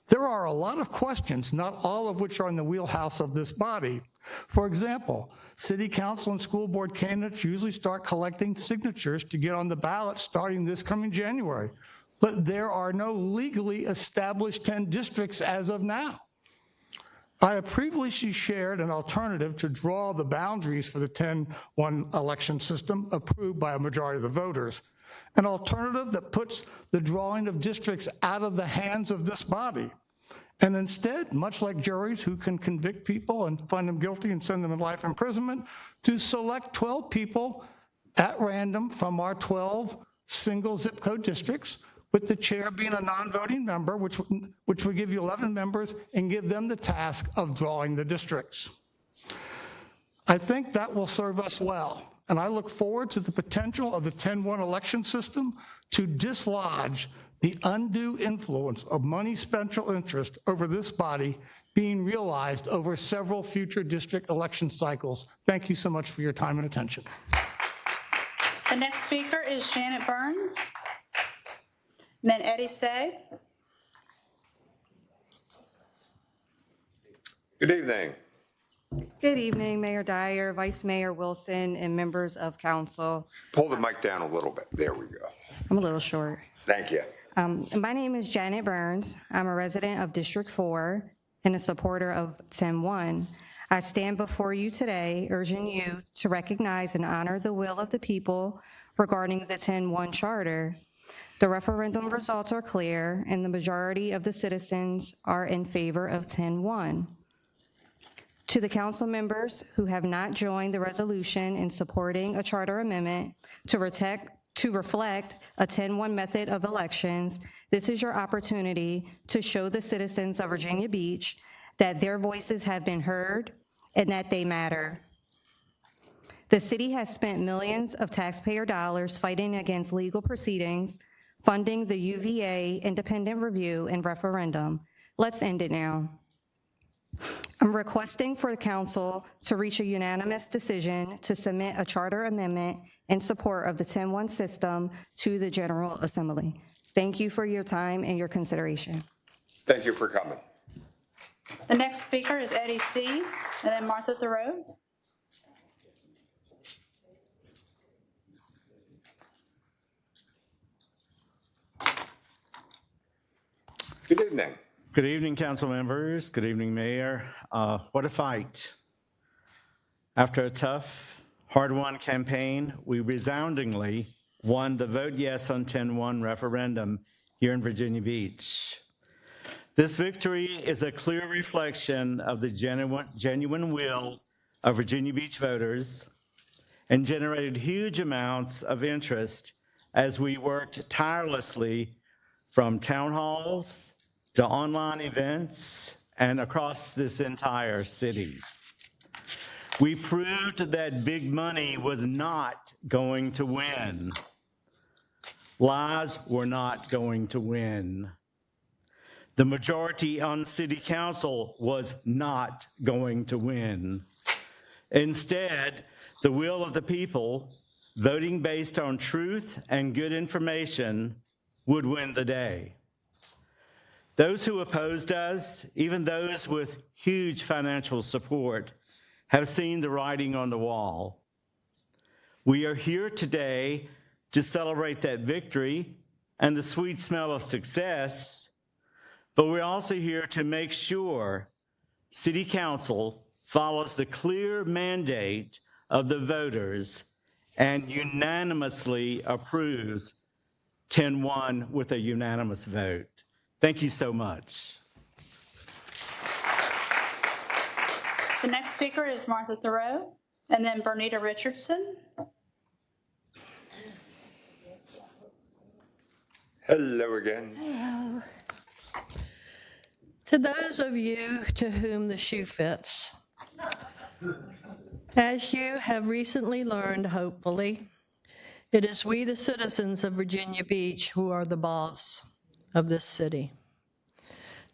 [SPEAKER 17] There are a lot of questions, not all of which are in the wheelhouse of this body. For example, city council and school board candidates usually start collecting signatures to get on the ballot starting this coming January, but there are no legally established 10 districts as of now. I have previously shared an alternative to draw the boundaries for the 10-1 election system approved by a majority of the voters, an alternative that puts the drawing of districts out of the hands of this body. And instead, much like juries who can convict people and find them guilty and send them in life imprisonment, to select 12 people at random from our 12 single zip code districts, with the chair being a non-voting member, which would give you 11 members and give them the task of drawing the districts. I think that will serve us well, and I look forward to the potential of the 10-1 election system to dislodge the undue influence of money special interest over this body being realized over several future district election cycles. Thank you so much for your time and attention.
[SPEAKER 16] The next speaker is Janet Burns. And then Eddie Say.
[SPEAKER 1] Good evening.
[SPEAKER 6] Good evening, Mayor Dyer, Vice Mayor Wilson, and members of council.
[SPEAKER 1] Pull the mic down a little bit. There we go.
[SPEAKER 6] I'm a little short.
[SPEAKER 1] Thank you.
[SPEAKER 6] My name is Janet Burns. I'm a resident of District 4 and a supporter of 10-1. I stand before you today urging you to recognize and honor the will of the people regarding the 10-1 charter. The referendum results are clear, and the majority of the citizens are in favor of 10-1. To the council members who have not joined the resolution in supporting a charter amendment to to reflect a 10-1 method of elections, this is your opportunity to show the citizens of Virginia Beach that their voices have been heard and that they matter. The city has spent millions of taxpayer dollars fighting against legal proceedings, funding the UVA independent review and referendum. Let's end it now. I'm requesting for the council to reach a unanimous decision to submit a charter amendment in support of the 10-1 system to the General Assembly. Thank you for your time and your consideration.
[SPEAKER 21] Thank you for coming.
[SPEAKER 16] The next speaker is Eddie C., and then Martha Thoreau.
[SPEAKER 21] Good evening.
[SPEAKER 12] Good evening, council members. Good evening, Mayor. What a fight. After a tough, hard-won campaign, we resoundingly won the Vote Yes on 10-1 referendum here in Virginia Beach. This victory is a clear reflection of the genuine will of Virginia Beach voters and generated huge amounts of interest as we worked tirelessly from town halls to online events and across this entire city. We proved that big money was not going to win. Lies were not going to win. The majority on city council was not going to win. Instead, the will of the people, voting based on truth and good information, would win the day. Those who opposed us, even those with huge financial support, have seen the writing on the wall. We are here today to celebrate that victory and the sweet smell of success, but we're also here to make sure City Council follows the clear mandate of the voters and unanimously approves 10-1 with a unanimous vote. Thank you so much.
[SPEAKER 16] The next speaker is Martha Thoreau, and then Bernita Richardson.
[SPEAKER 21] Hello again.
[SPEAKER 13] Hello. To those of you to whom the shoe fits, as you have recently learned, hopefully, it is we, the citizens of Virginia Beach, who are the boss of this city.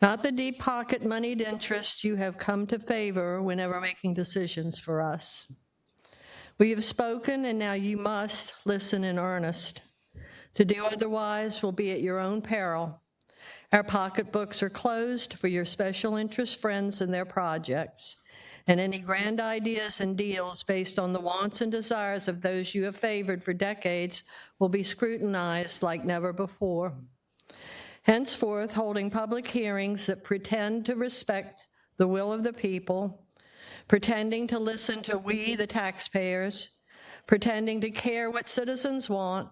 [SPEAKER 13] Not the deep pocket moneyed interests you have come to favor whenever making decisions for us. We have spoken, and now you must listen in earnest. To do otherwise will be at your own peril. Our pocketbooks are closed for your special interest friends and their projects, and any grand ideas and deals based on the wants and desires of those you have favored for decades will be scrutinized like never before. Henceforth, holding public hearings that pretend to respect the will of the people, pretending to listen to we, the taxpayers, pretending to care what citizens want,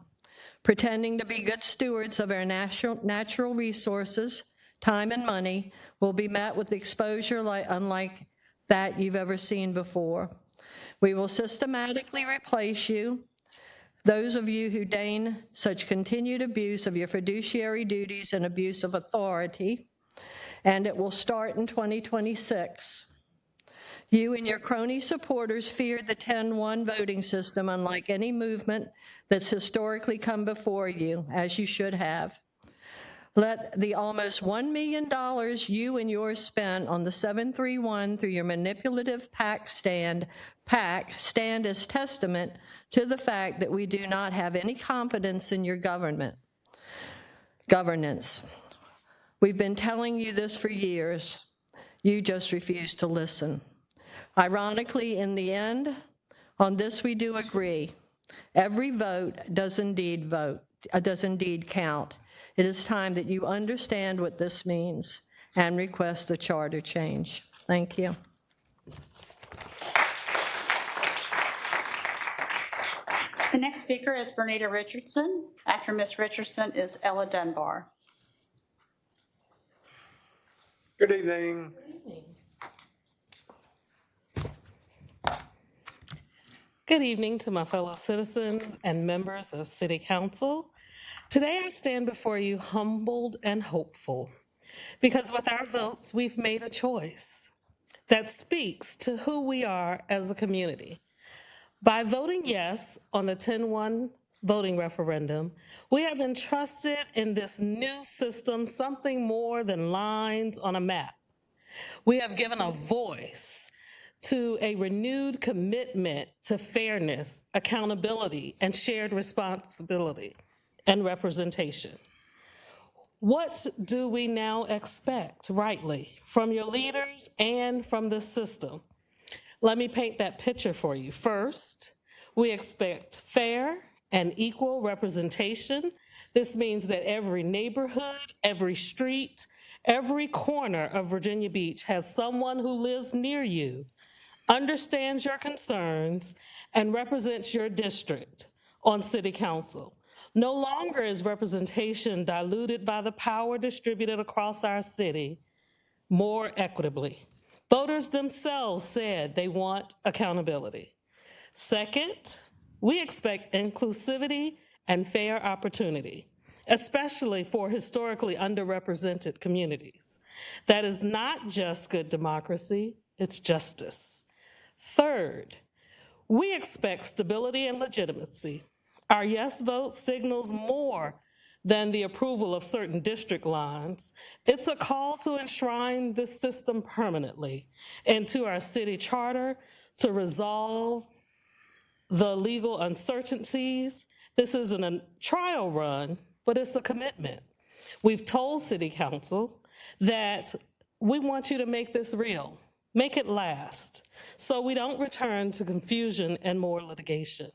[SPEAKER 13] pretending to be good stewards of our natural resources, time and money, will be met with exposure unlike that you've ever seen before. We will systematically replace you, those of you who deign such continued abuse of your fiduciary duties and abuse of authority, and it will start in 2026. You and your crony supporters feared the 10-1 voting system unlike any movement that's historically come before you, as you should have. Let the almost $1 million you and yours spent on the 731 through your manipulative PAC stand as testament to the fact that we do not have any confidence in your governance. We've been telling you this for years. You just refuse to listen. Ironically, in the end, on this we do agree. Every vote does indeed count. It is time that you understand what this means and request the charter change. Thank you.
[SPEAKER 16] The next speaker is Bernita Richardson. After Ms. Richardson is Ella Dunbar.
[SPEAKER 21] Good evening.
[SPEAKER 19] Good evening to my fellow citizens and members of City Council. Today I stand before you humbled and hopeful because with our votes, we've made a choice that speaks to who we are as a community. By voting yes on the 10-1 voting referendum, we have entrusted in this new system something more than lines on a map. We have given a voice to a renewed commitment to fairness, accountability, and shared responsibility and representation. What do we now expect, rightly, from your leaders and from the system? Let me paint that picture for you. First, we expect fair and equal representation. This means that every neighborhood, every street, every corner of Virginia Beach has someone who lives near you, understands your concerns, and represents your district on City Council. No longer is representation diluted by the power distributed across our city more equitably. Voters themselves said they want accountability. Second, we expect inclusivity and fair opportunity, especially for historically underrepresented communities. That is not just good democracy, it's justice. Third, we expect stability and legitimacy. Our yes vote signals more than the approval of certain district lines. It's a call to enshrine this system permanently into our city charter to resolve the legal uncertainties. This isn't a trial run, but it's a commitment. We've told City Council that we want you to make this real, make it last, so we don't return to confusion and more litigation.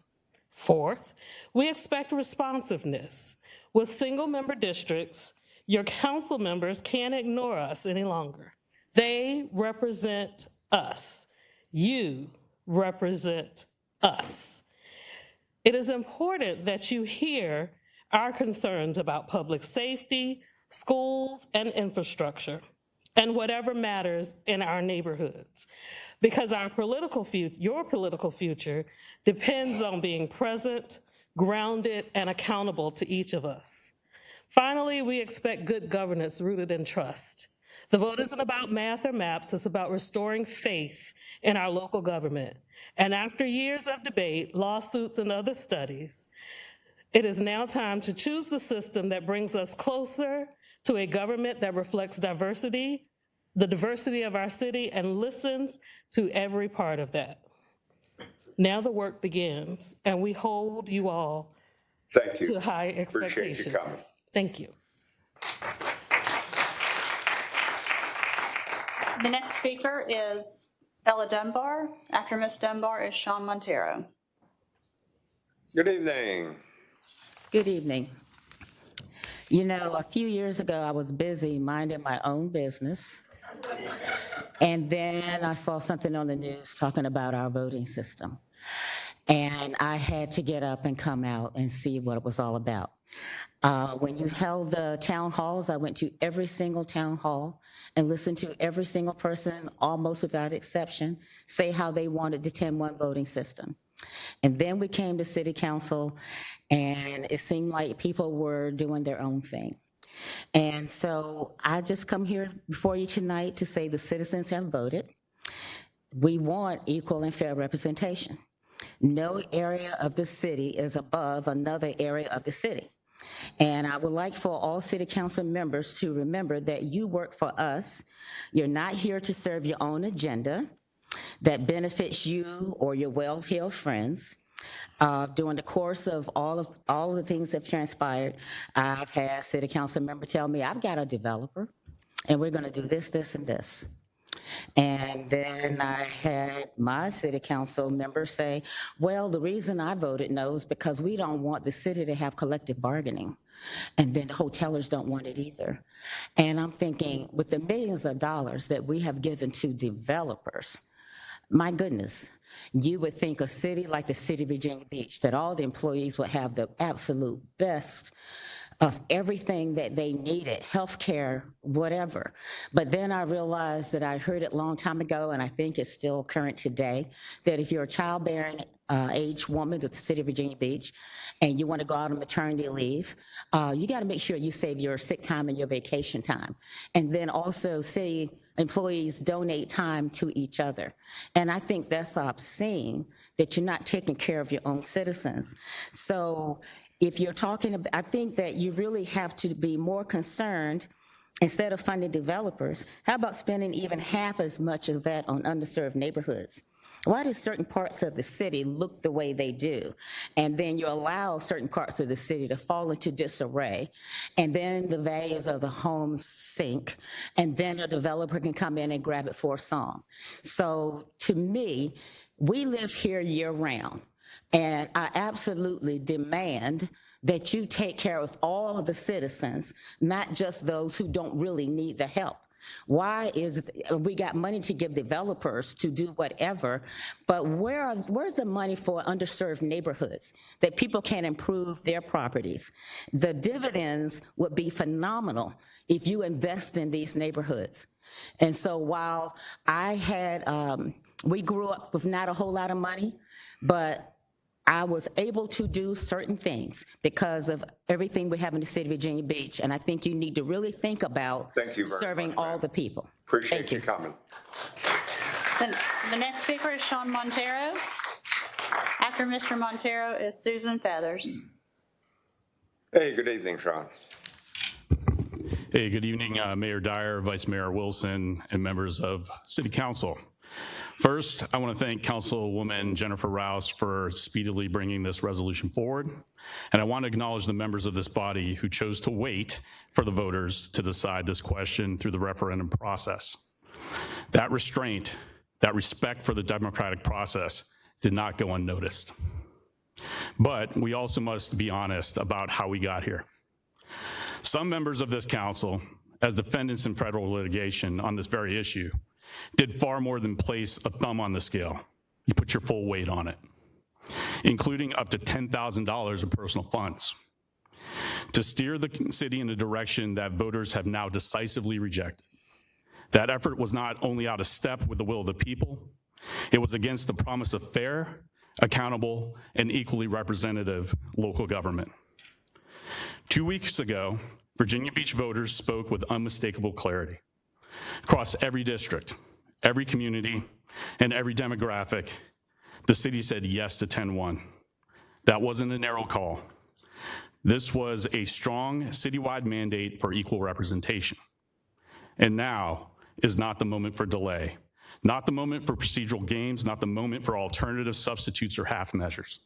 [SPEAKER 19] Fourth, we expect responsiveness. With single-member districts, your council members can't ignore us any longer. They represent us. You represent us. It is important that you hear our concerns about public safety, schools, and infrastructure, and whatever matters in our neighborhoods, because your political future depends on being present, grounded, and accountable to each of us. Finally, we expect good governance rooted in trust. The vote isn't about math or maps, it's about restoring faith in our local government. And after years of debate, lawsuits, and other studies, it is now time to choose the system that brings us closer to a government that reflects diversity, the diversity of our city, and listens to every part of that. Now the work begins, and we hold you all to high expectations.
[SPEAKER 21] Appreciate you coming.
[SPEAKER 19] Thank you.
[SPEAKER 16] The next speaker is Ella Dunbar. After Ms. Dunbar is Sean Montero.
[SPEAKER 21] Good evening.
[SPEAKER 20] Good evening. You know, a few years ago, I was busy minding my own business, and then I saw something on the news talking about our voting system, and I had to get up and come out and see what it was all about. When you held the town halls, I went to every single town hall and listened to every single person, almost without exception, say how they wanted the 10-1 voting system. And then we came to City Council, and it seemed like people were doing their own thing. And so I just come here before you tonight to say the citizens have voted. We want equal and fair representation. No area of the city is above another area of the city. And I would like for all City Council members to remember that you work for us. You're not here to serve your own agenda that benefits you or your well-heeled friends. During the course of all of the things that have transpired, I've had City Council member tell me, I've got a developer, and we're going to do this, this, and this. And then I had my City Council member say, well, the reason I voted no is because we don't want the city to have collective bargaining. And then the hotelers don't want it either. And I'm thinking, with the millions of dollars that we have given to developers, my goodness, you would think a city like the city of Virginia Beach, that all the employees would have the absolute best of everything that they needed, healthcare, whatever. But then I realized that I heard it a long time ago, and I think it's still current today, that if you're a childbearing age woman to the city of Virginia Beach, and you want to go out on maternity leave, you got to make sure you save your sick time and your vacation time. And then also city employees donate time to each other. And I think that's obscene that you're not taking care of your own citizens. So if you're talking about, I think that you really have to be more concerned. Instead of funding developers, how about spending even half as much as that on underserved neighborhoods? Why do certain parts of the city look the way they do? And then you allow certain parts of the city to fall into disarray, and then the values of the homes sink, and then a developer can come in and grab it for a song. So to me, we live here year round, and I absolutely demand that you take care of all of the citizens, not just those who don't really need the help. Why is, we got money to give developers to do whatever, but where's the money for underserved neighborhoods that people can improve their properties? The dividends would be phenomenal if you invest in these neighborhoods. And so while I had, we grew up with not a whole lot of money, but I was able to do certain things because of everything we have in the city of Virginia Beach, and I think you need to really think about serving all the people.
[SPEAKER 21] Appreciate you coming.
[SPEAKER 16] The next speaker is Sean Montero. After Mr. Montero is Susan Feathers.
[SPEAKER 21] Hey, good evening, Sean.
[SPEAKER 10] Hey, good evening, Mayor Dyer, Vice Mayor Wilson, and members of City Council. First, I want to thank Councilwoman Jennifer Rouse for speedily bringing this resolution forward. And I want to acknowledge the members of this body who chose to wait for the voters to decide this question through the referendum process. That restraint, that respect for the democratic process did not go unnoticed. But we also must be honest about how we got here. Some members of this council, as defendants in federal litigation on this very issue, did far more than place a thumb on the scale. You put your full weight on it, including up to $10,000 of personal funds, to steer the city in a direction that voters have now decisively rejected. That effort was not only out of step with the will of the people, it was against the promise of fair, accountable, and equally representative local government. 2 weeks ago, Virginia Beach voters spoke with unmistakable clarity. Across every district, every community, and every demographic, the city said yes to 10-1. That wasn't a narrow call. This was a strong citywide mandate for equal representation. And now is not the moment for delay, not the moment for procedural games, not the moment for alternative substitutes or half measures.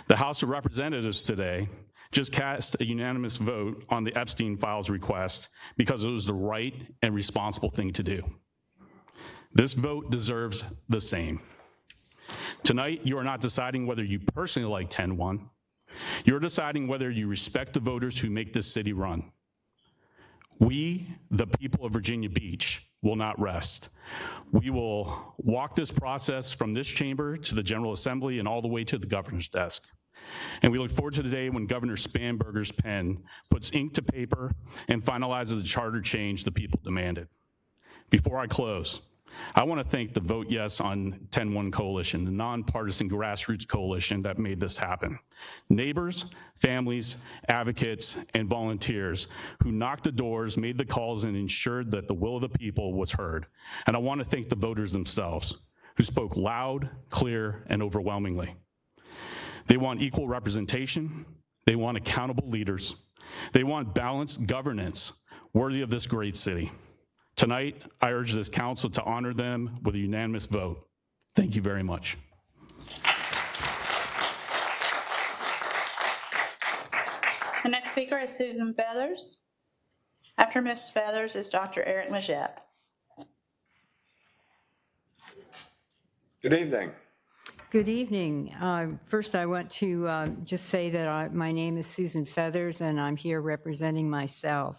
[SPEAKER 10] The House of Representatives today just cast a unanimous vote on the Epstein files request because it was the right and responsible thing to do. This vote deserves the same. Tonight, you are not deciding whether you personally like 10-1. You're deciding whether you respect the voters who make this city run. We, the people of Virginia Beach, will not rest. We will walk this process from this chamber to the General Assembly and all the way to the governor's desk. And we look forward to the day when Governor Spanberger's pen puts ink to paper and finalizes the charter change the people demanded. Before I close, I want to thank the Vote Yes on 10-1 coalition, the nonpartisan grassroots coalition that made this happen. Neighbors, families, advocates, and volunteers who knocked the doors, made the calls, and ensured that the will of the people was heard. And I want to thank the voters themselves who spoke loud, clear, and overwhelmingly. They want equal representation. They want accountable leaders. They want balanced governance worthy of this great city. Tonight, I urge this council to honor them with a unanimous vote. Thank you very much.
[SPEAKER 16] The next speaker is Susan Feathers. After Ms. Feathers is Dr. Eric Majette.
[SPEAKER 21] Good evening.
[SPEAKER 18] Good evening. First, I want to just say that my name is Susan Feathers, and I'm here representing myself.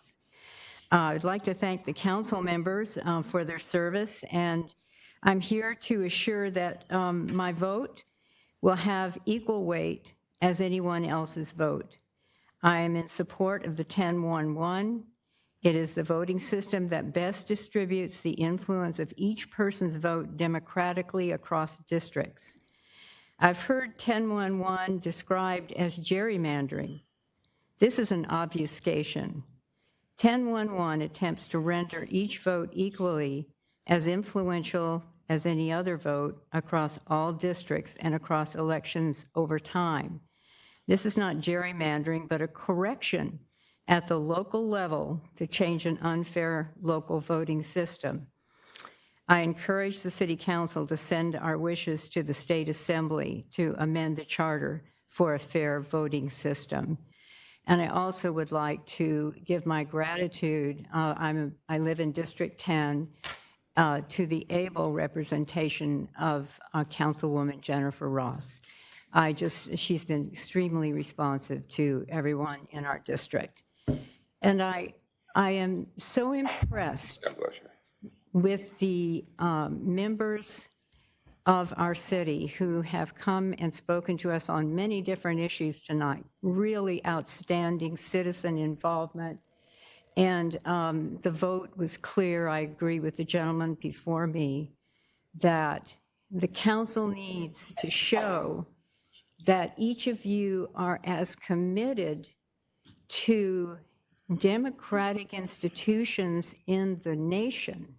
[SPEAKER 18] I'd like to thank the council members for their service, and I'm here to assure that my vote will have equal weight as anyone else's vote. I am in support of the 10-1-1. It is the voting system that best distributes the influence of each person's vote democratically across districts. I've heard 1011 described as gerrymandering. This is an obfuscation. 1011 attempts to render each vote equally as influential as any other vote across all districts and across elections over time. This is not gerrymandering, but a correction at the local level to change an unfair local voting system. I encourage the City Council to send our wishes to the State Assembly to amend the charter for a fair voting system. And I also would like to give my gratitude, I live in District 10, to the able representation of Councilwoman Jennifer Ross. She's been extremely responsive to everyone in our district. And I am so impressed with the members of our city who have come and spoken to us on many different issues tonight. Really outstanding citizen involvement. And the vote was clear. I agree with the gentleman before me that the council needs to show that each of you are as committed to democratic institutions in the nation,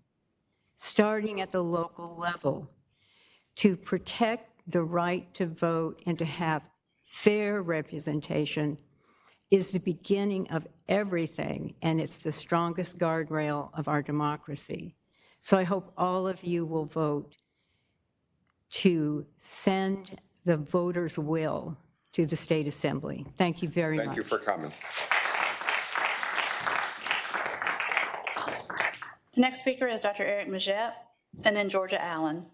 [SPEAKER 18] starting at the local level, to protect the right to vote and to have fair representation is the beginning of everything, and it's the strongest guardrail of our democracy. So I hope all of you will vote to send the voters' will to the State Assembly. Thank you very much.
[SPEAKER 21] Thank you for coming.
[SPEAKER 16] The next speaker is Dr. Eric Majette, and then Georgia Allen.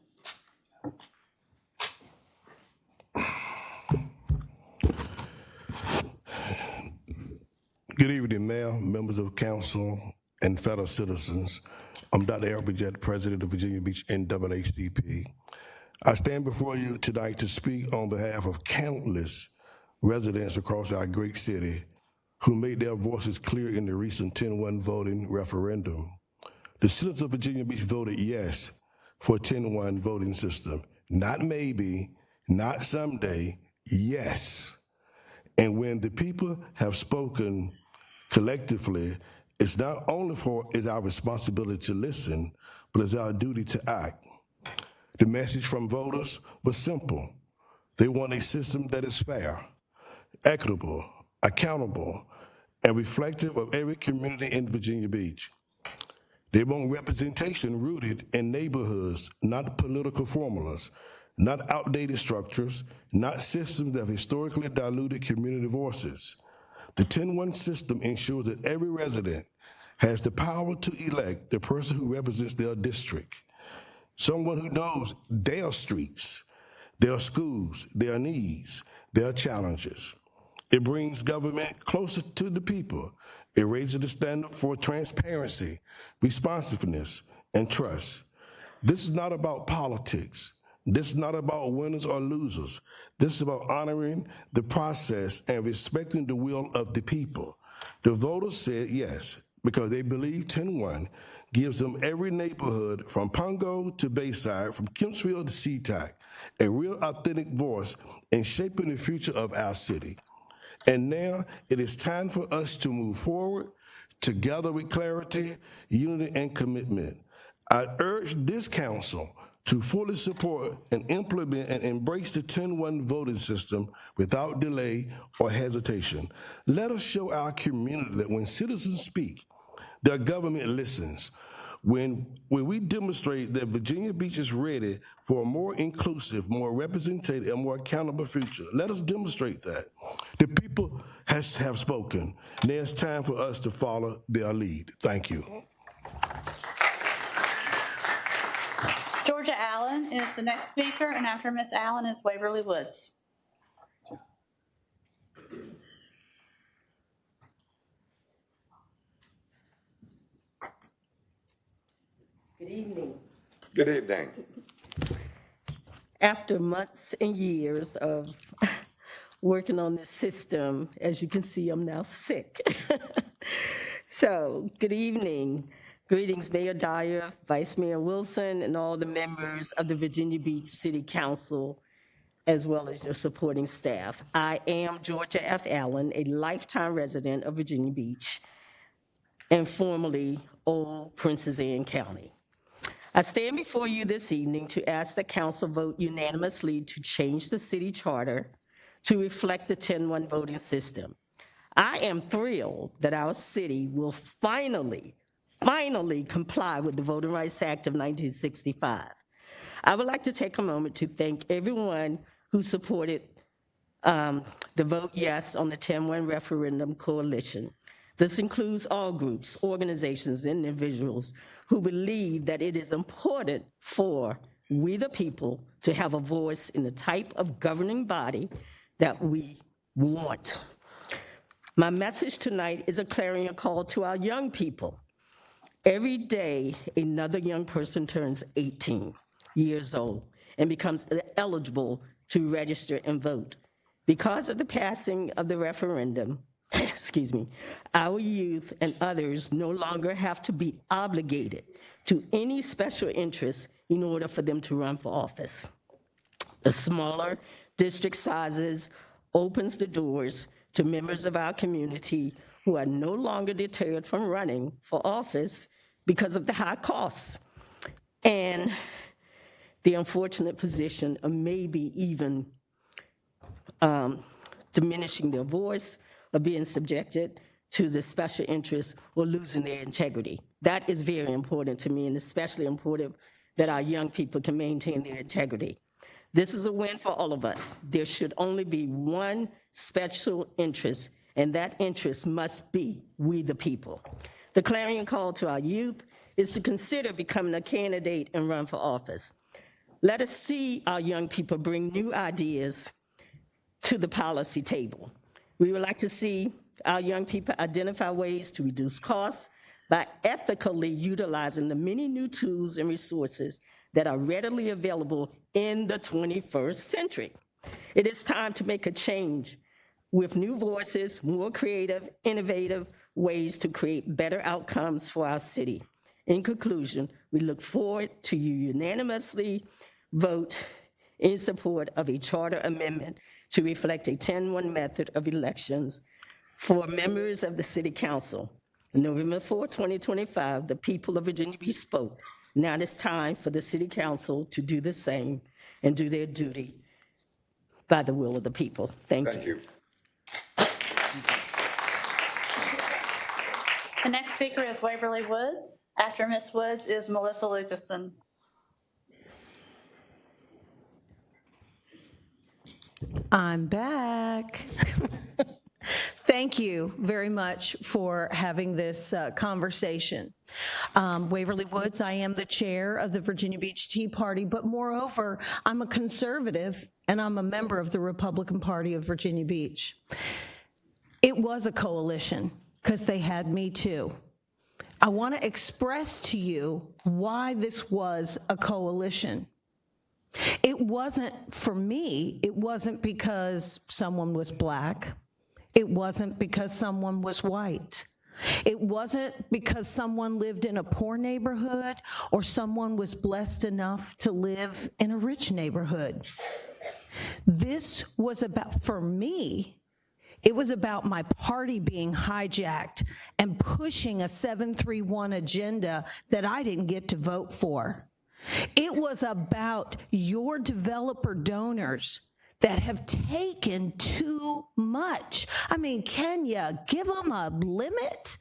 [SPEAKER 9] Good evening, Mayor, members of council, and fellow citizens. I'm Dr. Eric Majette, President of Virginia Beach NAACP. I stand before you tonight to speak on behalf of countless residents across our great city who made their voices clear in the recent 10-1 voting referendum. The citizens of Virginia Beach voted yes for a 10-1 voting system. Not maybe, not someday, yes. And when the people have spoken collectively, it's not only is our responsibility to listen, but it's our duty to act. The message from voters was simple. They want a system that is fair, equitable, accountable, and reflective of every community in Virginia Beach. They want representation rooted in neighborhoods, not political formulas, not outdated structures, not systems that have historically diluted community voices. The 10-1 system ensures that every resident has the power to elect the person who represents their district, someone who knows their streets, their schools, their needs, their challenges. It brings government closer to the people. It raises the standard for transparency, responsiveness, and trust. This is not about politics. This is not about winners or losers. This is about honoring the process and respecting the will of the people. The voters said yes, because they believe 10-1 gives them every neighborhood from Pongo to Bayside, from Kempsville to SeaTac, a real authentic voice in shaping the future of our city. And now it is time for us to move forward together with clarity, unity, and commitment. I urge this council to fully support and implement and embrace the 10-1 voting system without delay or hesitation. Let us show our community that when citizens speak, their government listens. When we demonstrate that Virginia Beach is ready for a more inclusive, more representative, and more accountable future, let us demonstrate that. The people have spoken. Now it's time for us to follow their lead. Thank you.
[SPEAKER 16] Georgia Allen is the next speaker, and after Ms. Allen is Waverly Woods.
[SPEAKER 22] Good evening.
[SPEAKER 21] Good evening.
[SPEAKER 22] After months and years of working on this system, as you can see, I'm now sick. So, good evening. Greetings, Mayor Dyer, Vice Mayor Wilson, and all the members of the Virginia Beach City Council as well as your supporting staff. I am Georgia F. Allen, a lifetime resident of Virginia Beach and formerly Old Princess Anne County. I stand before you this evening to ask the council vote unanimously to change the city charter to reflect the 10-1 voting system. I am thrilled that our city will finally comply with the Voting Rights Act of 1965. I would like to take a moment to thank everyone who supported the vote yes on the 10-1 referendum coalition. This includes all groups, organizations, and individuals who believe that it is important for we the people to have a voice in the type of governing body that we want. My message tonight is a clarion call to our young people. Every day, another young person turns 18 years old and becomes eligible to register and vote. Because of the passing of the referendum, our youth and others no longer have to be obligated to any special interest in order for them to run for office. The smaller district sizes opens the doors to members of our community who are no longer deterred from running for office because of the high costs and the unfortunate position of maybe even diminishing their voice or being subjected to the special interest or losing their integrity. That is very important to me, and especially important that our young people can maintain their integrity. This is a win for all of us. There should only be one special interest, and that interest must be we the people. The clarion call to our youth is to consider becoming a candidate and run for office. Let us see our young people bring new ideas to the policy table. We would like to see our young people identify ways to reduce costs by ethically utilizing the many new tools and resources that are readily available in the 21st century. It is time to make a change with new voices, more creative, innovative ways to create better outcomes for our city. In conclusion, we look forward to you unanimously vote in support of a charter amendment to reflect a 10-1 method of elections for members of the City Council. November 4, 2025, the people of Virginia Beach spoke. Now it is time for the City Council to do the same and do their duty by the will of the people. Thank you.
[SPEAKER 16] The next speaker is Waverly Woods. After Ms. Woods is Melissa Lucason.
[SPEAKER 3] I'm back. Thank you very much for having this conversation. Waverly Woods, I am the chair of the Virginia Beach Tea Party, but moreover, I'm a conservative and I'm a member of the Republican Party of Virginia Beach. It was a coalition because they had me too. I want to express to you why this was a coalition. It wasn't, for me, it wasn't because someone was black. It wasn't because someone was white. It wasn't because someone lived in a poor neighborhood or someone was blessed enough to live in a rich neighborhood. This was about, for me, it was about my party being hijacked and pushing a 731 agenda that I didn't get to vote for. It was about your developer donors that have taken too much. I mean, can you give them a limit?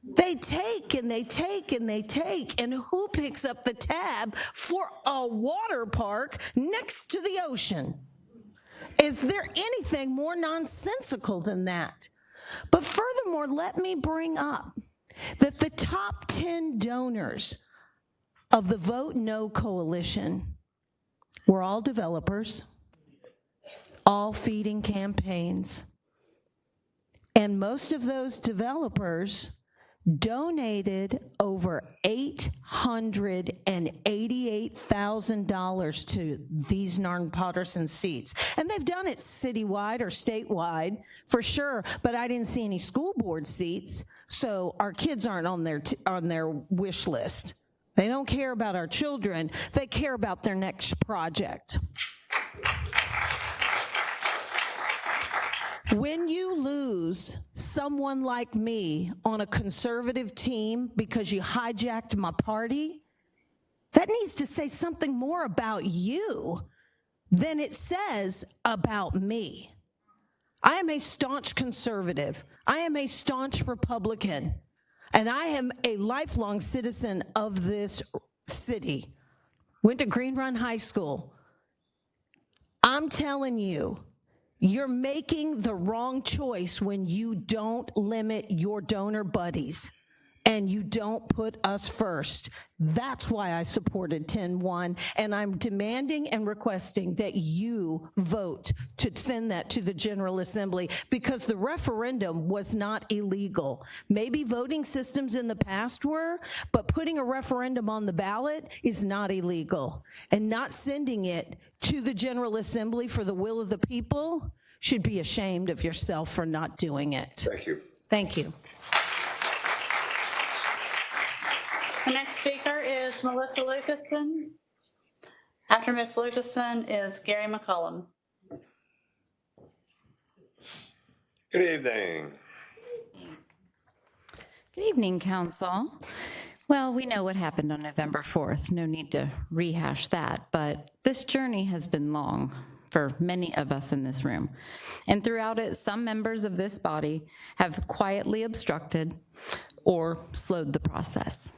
[SPEAKER 3] They take and they take and they take, and who picks up the tab for a water park next to the ocean? Is there anything more nonsensical than that? But furthermore, let me bring up that the top 10 donors of the Vote No coalition were all developers, all feeding campaigns, and most of those developers donated over $888,000 to these nonpartisan seats. And they've done it citywide or statewide for sure, but I didn't see any school board seats, so our kids aren't on their wish list. They don't care about our children, they care about their next project. When you lose someone like me on a conservative team because you hijacked my party, that needs to say something more about you than it says about me. I am a staunch conservative. I am a staunch Republican, and I am a lifelong citizen of this city. Went to Green Run High School. I'm telling you, you're making the wrong choice when you don't limit your donor buddies and you don't put us first. That's why I supported 10-1, and I'm demanding and requesting that you vote to send that to the General Assembly, because the referendum was not illegal. Maybe voting systems in the past were, but putting a referendum on the ballot is not illegal. And not sending it to the General Assembly for the will of the people should be ashamed of yourself for not doing it.
[SPEAKER 21] Thank you.
[SPEAKER 3] Thank you.
[SPEAKER 16] The next speaker is Melissa Lucason. After Ms. Lucason is Gary McCollum.
[SPEAKER 21] Good evening.
[SPEAKER 8] Good evening, Council. Well, we know what happened on November 4th. No need to rehash that, but this journey has been long for many of us in this room. And throughout it, some members of this body have quietly obstructed or slowed the process.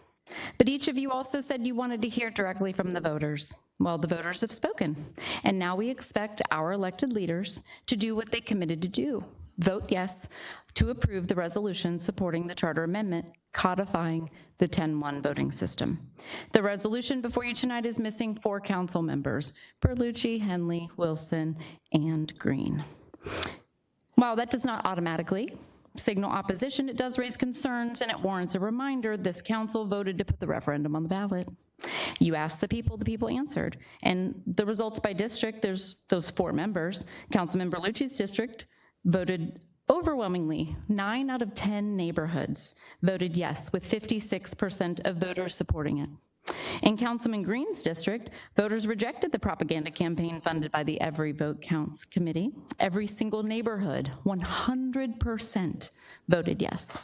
[SPEAKER 8] But each of you also said you wanted to hear directly from the voters. Well, the voters have spoken, and now we expect our elected leaders to do what they committed to do. Vote yes to approve the resolution supporting the charter amendment codifying the 10-1 voting system. The resolution before you tonight is missing 4 council members: Berlucci, Henley, Wilson, and Green. While that does not automatically signal opposition, it does raise concerns, and it warrants a reminder this council voted to put the referendum on the ballot. You asked the people answered. And the results by district, there's those 4 members. Councilman Berlucci's district voted overwhelmingly. 9 out of 10 neighborhoods voted yes, with 56% of voters supporting it. In Councilman Green's district, voters rejected the propaganda campaign funded by the Every Vote Counts Committee. Every single neighborhood, 100% voted yes.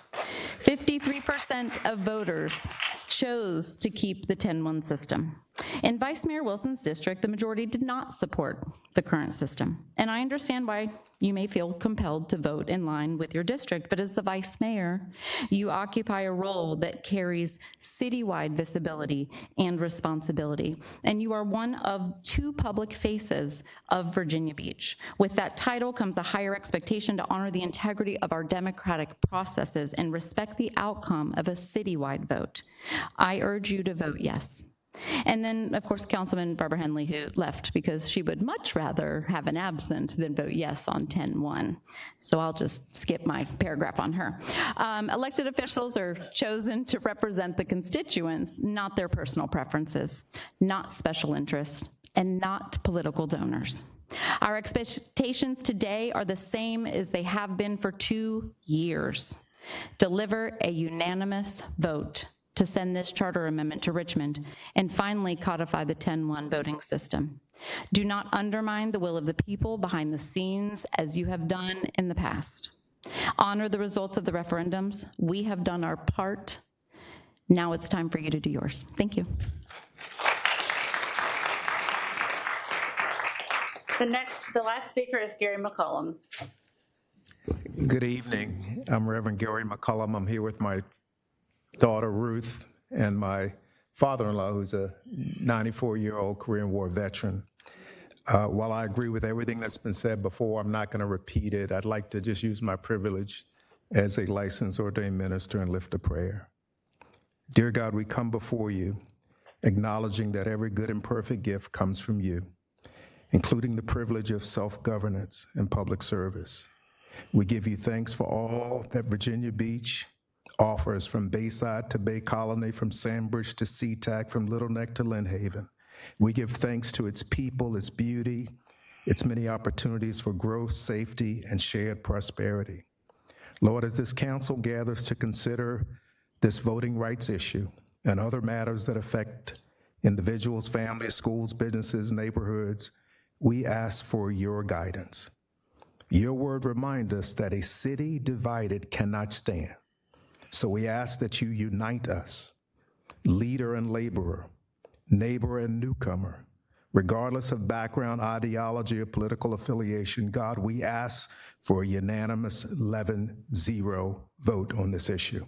[SPEAKER 8] 53% of voters chose to keep the 10-1 system. In Vice Mayor Wilson's district, the majority did not support the current system. And I understand why you may feel compelled to vote in line with your district, but as the vice mayor, you occupy a role that carries citywide visibility and responsibility. And you are one of 2 public faces of Virginia Beach. With that title comes a higher expectation to honor the integrity of our democratic processes and respect the outcome of a citywide vote. I urge you to vote yes. And then, of course, Councilman Barbara Henley, who left because she would much rather have an absent than vote yes on 10-1. So I'll just skip my paragraph on her. Elected officials are chosen to represent the constituents, not their personal preferences, not special interests, and not political donors. Our expectations today are the same as they have been for 2 years. Deliver a unanimous vote to send this charter amendment to Richmond, and finally codify the 10-1 voting system. Do not undermine the will of the people behind the scenes as you have done in the past. Honor the results of the referendums. We have done our part. Now it's time for you to do yours. Thank you.
[SPEAKER 16] The last speaker is Gary McCollum.
[SPEAKER 14] Good evening. I'm Reverend Gary McCollum. I'm here with my daughter Ruth and my father-in-law, who's a 94-year-old Korean War veteran. While I agree with everything that's been said before, I'm not going to repeat it. I'd like to just use my privilege as a licensed ordained minister and lift a prayer. Dear God, we come before you, acknowledging that every good and perfect gift comes from you, including the privilege of self-governance and public service. We give you thanks for all that Virginia Beach offers, from Bayside to Bay Colony, from Sandbridge to SeaTac, from Little Neck to Lynn Haven. We give thanks to its people, its beauty, its many opportunities for growth, safety, and shared prosperity. Lord, as this council gathers to consider this voting rights issue and other matters that affect individuals, families, schools, businesses, neighborhoods, we ask for your guidance. Your word reminds us that a city divided cannot stand. So we ask that you unite us, leader and laborer, neighbor and newcomer, regardless of background, ideology, or political affiliation. God, we ask for a unanimous 11-0 vote on this issue.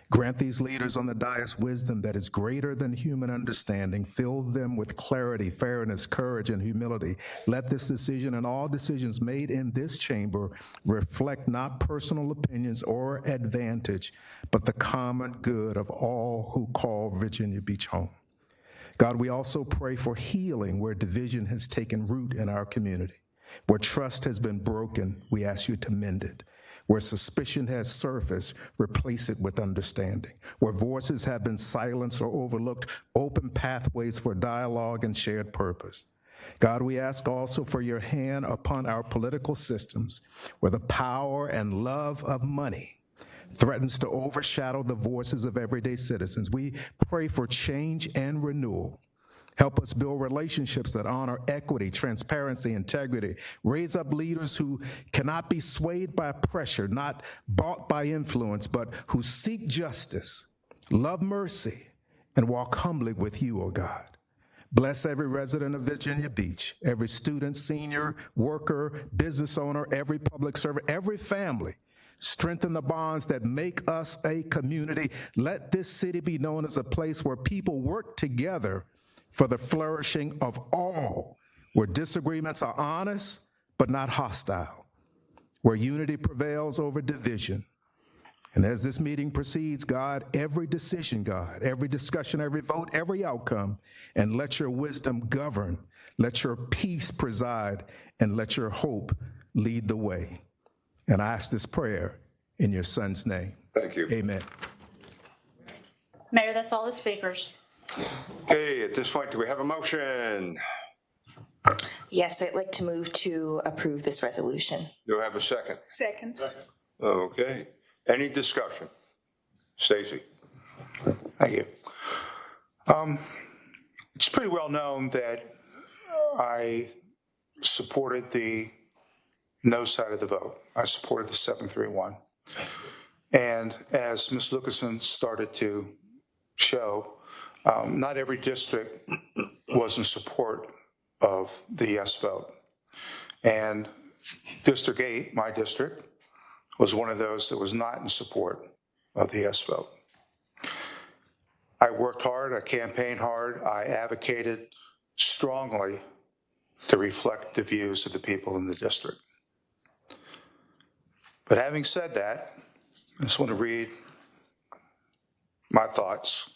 [SPEAKER 14] Grant these leaders on the dais wisdom that is greater than human understanding. Fill them with clarity, fairness, courage, and humility. Let this decision and all decisions made in this chamber reflect not personal opinions or advantage, but the common good of all who call Virginia Beach home. God, we also pray for healing where division has taken root in our community. Where trust has been broken, we ask you to mend it. Where suspicion has surfaced, replace it with understanding. Where voices have been silenced or overlooked, open pathways for dialogue and shared purpose. God, we ask also for your hand upon our political systems, where the power and love of money threatens to overshadow the voices of everyday citizens. We pray for change and renewal. Help us build relationships that honor equity, transparency, integrity. Raise up leaders who cannot be swayed by pressure, not bought by influence, but who seek justice, love mercy, and walk humbly with you, O God. Bless every resident of Virginia Beach, every student, senior, worker, business owner, every public servant, every family. Strengthen the bonds that make us a community. Let this city be known as a place where people work together for the flourishing of all, where disagreements are honest but not hostile, where unity prevails over division. And as this meeting proceeds, God, every decision, God, every discussion, every vote, every outcome, and let your wisdom govern, let your peace preside, and let your hope lead the way. And I ask this prayer in your son's name.
[SPEAKER 1] Thank you.
[SPEAKER 14] Amen.
[SPEAKER 16] Mayor, that's all the speakers.
[SPEAKER 21] Okay, at this point, do we have a motion?
[SPEAKER 2] Yes, I'd like to move to approve this resolution.
[SPEAKER 1] Do I have a second?
[SPEAKER 7] Second.
[SPEAKER 1] Okay. Any discussion? Stacy?
[SPEAKER 5] Thank you. It's pretty well known that I supported the no side of the vote. I supported the 731. And as Ms. Lucassen started to show, not every district was in support of the yes vote. And District 8, my district, was one of those that was not in support of the yes vote. I worked hard, I campaigned hard, I advocated strongly to reflect the views of the people in the district. But having said that, I just want to read my thoughts.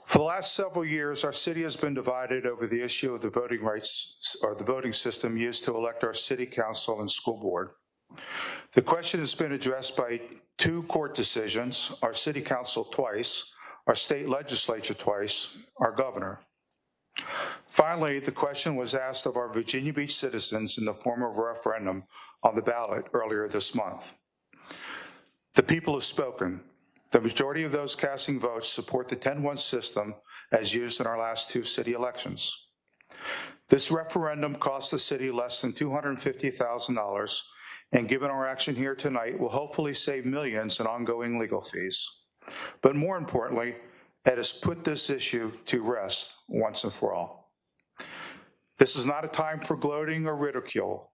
[SPEAKER 5] For the last several years, our city has been divided over the issue of the voting rights or the voting system used to elect our city council and school board. The question has been addressed by 2 court decisions, our city council twice, our state legislature twice, our governor. Finally, the question was asked of our Virginia Beach citizens in the form of a referendum on the ballot earlier this month. The people have spoken. The majority of those casting votes support the 10-1 system as used in our last 2 city elections. This referendum cost the city less than $250,000, and given our action here tonight, will hopefully save millions in ongoing legal fees. But more importantly, it has put this issue to rest once and for all. This is not a time for gloating or ridicule.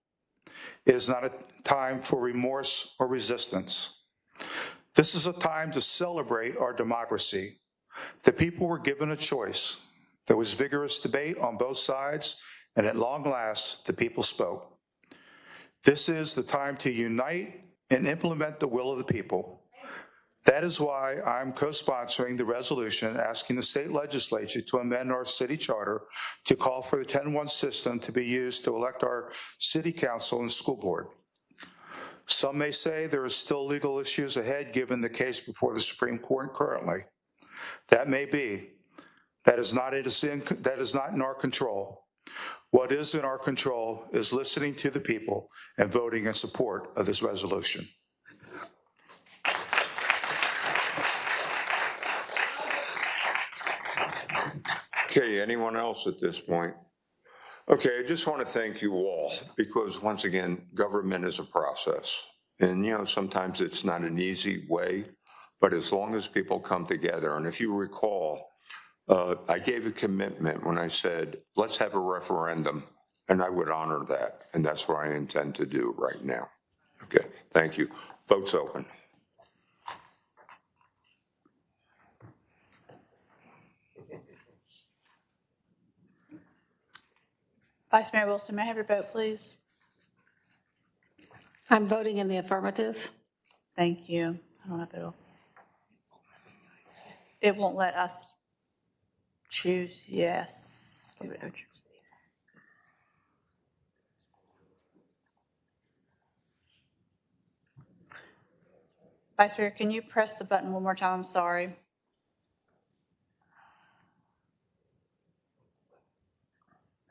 [SPEAKER 5] It is not a time for remorse or resistance. This is a time to celebrate our democracy. The people were given a choice. There was vigorous debate on both sides, and at long last, the people spoke. This is the time to unite and implement the will of the people. That is why I'm co-sponsoring the resolution asking the state legislature to amend our city charter to call for the 10-1 system to be used to elect our city council and school board. Some may say there are still legal issues ahead given the case before the Supreme Court currently. That may be. That is not in our control. What is in our control is listening to the people and voting in support of this resolution.
[SPEAKER 1] Okay, anyone else at this point? Okay, I just want to thank you all because once again, government is a process. And, sometimes it's not an easy way, but as long as people come together, and if you recall, I gave a commitment when I said, let's have a referendum, and I would honor that. And that's what I intend to do right now. Okay, thank you. Vote's open.
[SPEAKER 16] Vice Mayor Wilson, may I have your vote, please?
[SPEAKER 11] I'm voting in the affirmative.
[SPEAKER 16] Thank you. I don't know if it won't let us choose yes. Vice Mayor, can you press the button one more time? I'm sorry.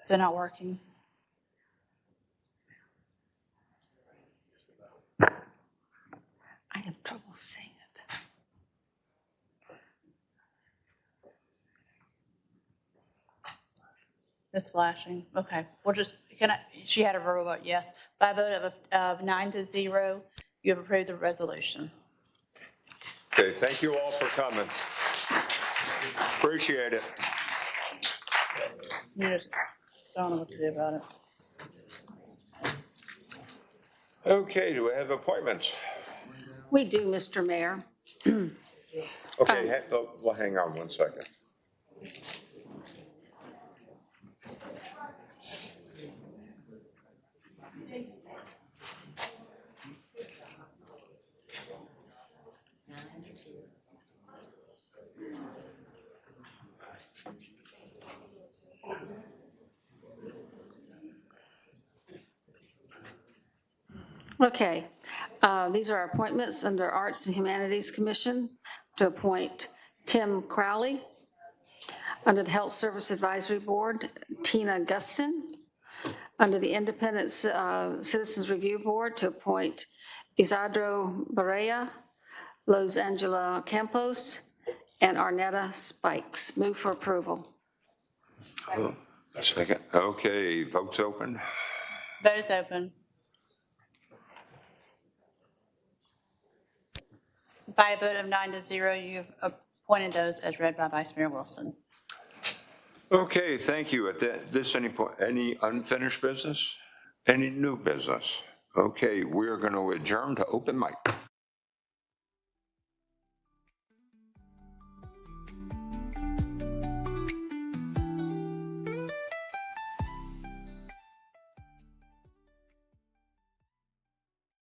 [SPEAKER 16] Is it not working?
[SPEAKER 11] I have trouble saying it.
[SPEAKER 16] It's flashing. Okay, she had a verbal vote yes. By a vote of 9-0, you have approved the resolution.
[SPEAKER 1] Okay, thank you all for coming. Appreciate it.
[SPEAKER 16] You just don't know what to do about it.
[SPEAKER 1] Okay, do we have appointments?
[SPEAKER 11] We do, Mr. Mayor.
[SPEAKER 1] Okay, well, hang on one second.
[SPEAKER 11] Okay, these are our appointments under Arts and Humanities Commission to appoint Tim Crowley. Under the Health Service Advisory Board, Tina Gustin. Under the Independent Citizens Review Board to appoint Isadro Barea, Los Angela Campos, and Arnetta Spikes. Move for approval.
[SPEAKER 1] Second. Okay, vote's open.
[SPEAKER 16] Vote is open. By a vote of 9-0, you've appointed those as read by Vice Mayor Wilson.
[SPEAKER 1] Okay, thank you. At this, any unfinished business? Any new business? Okay, we're going to adjourn to open mic.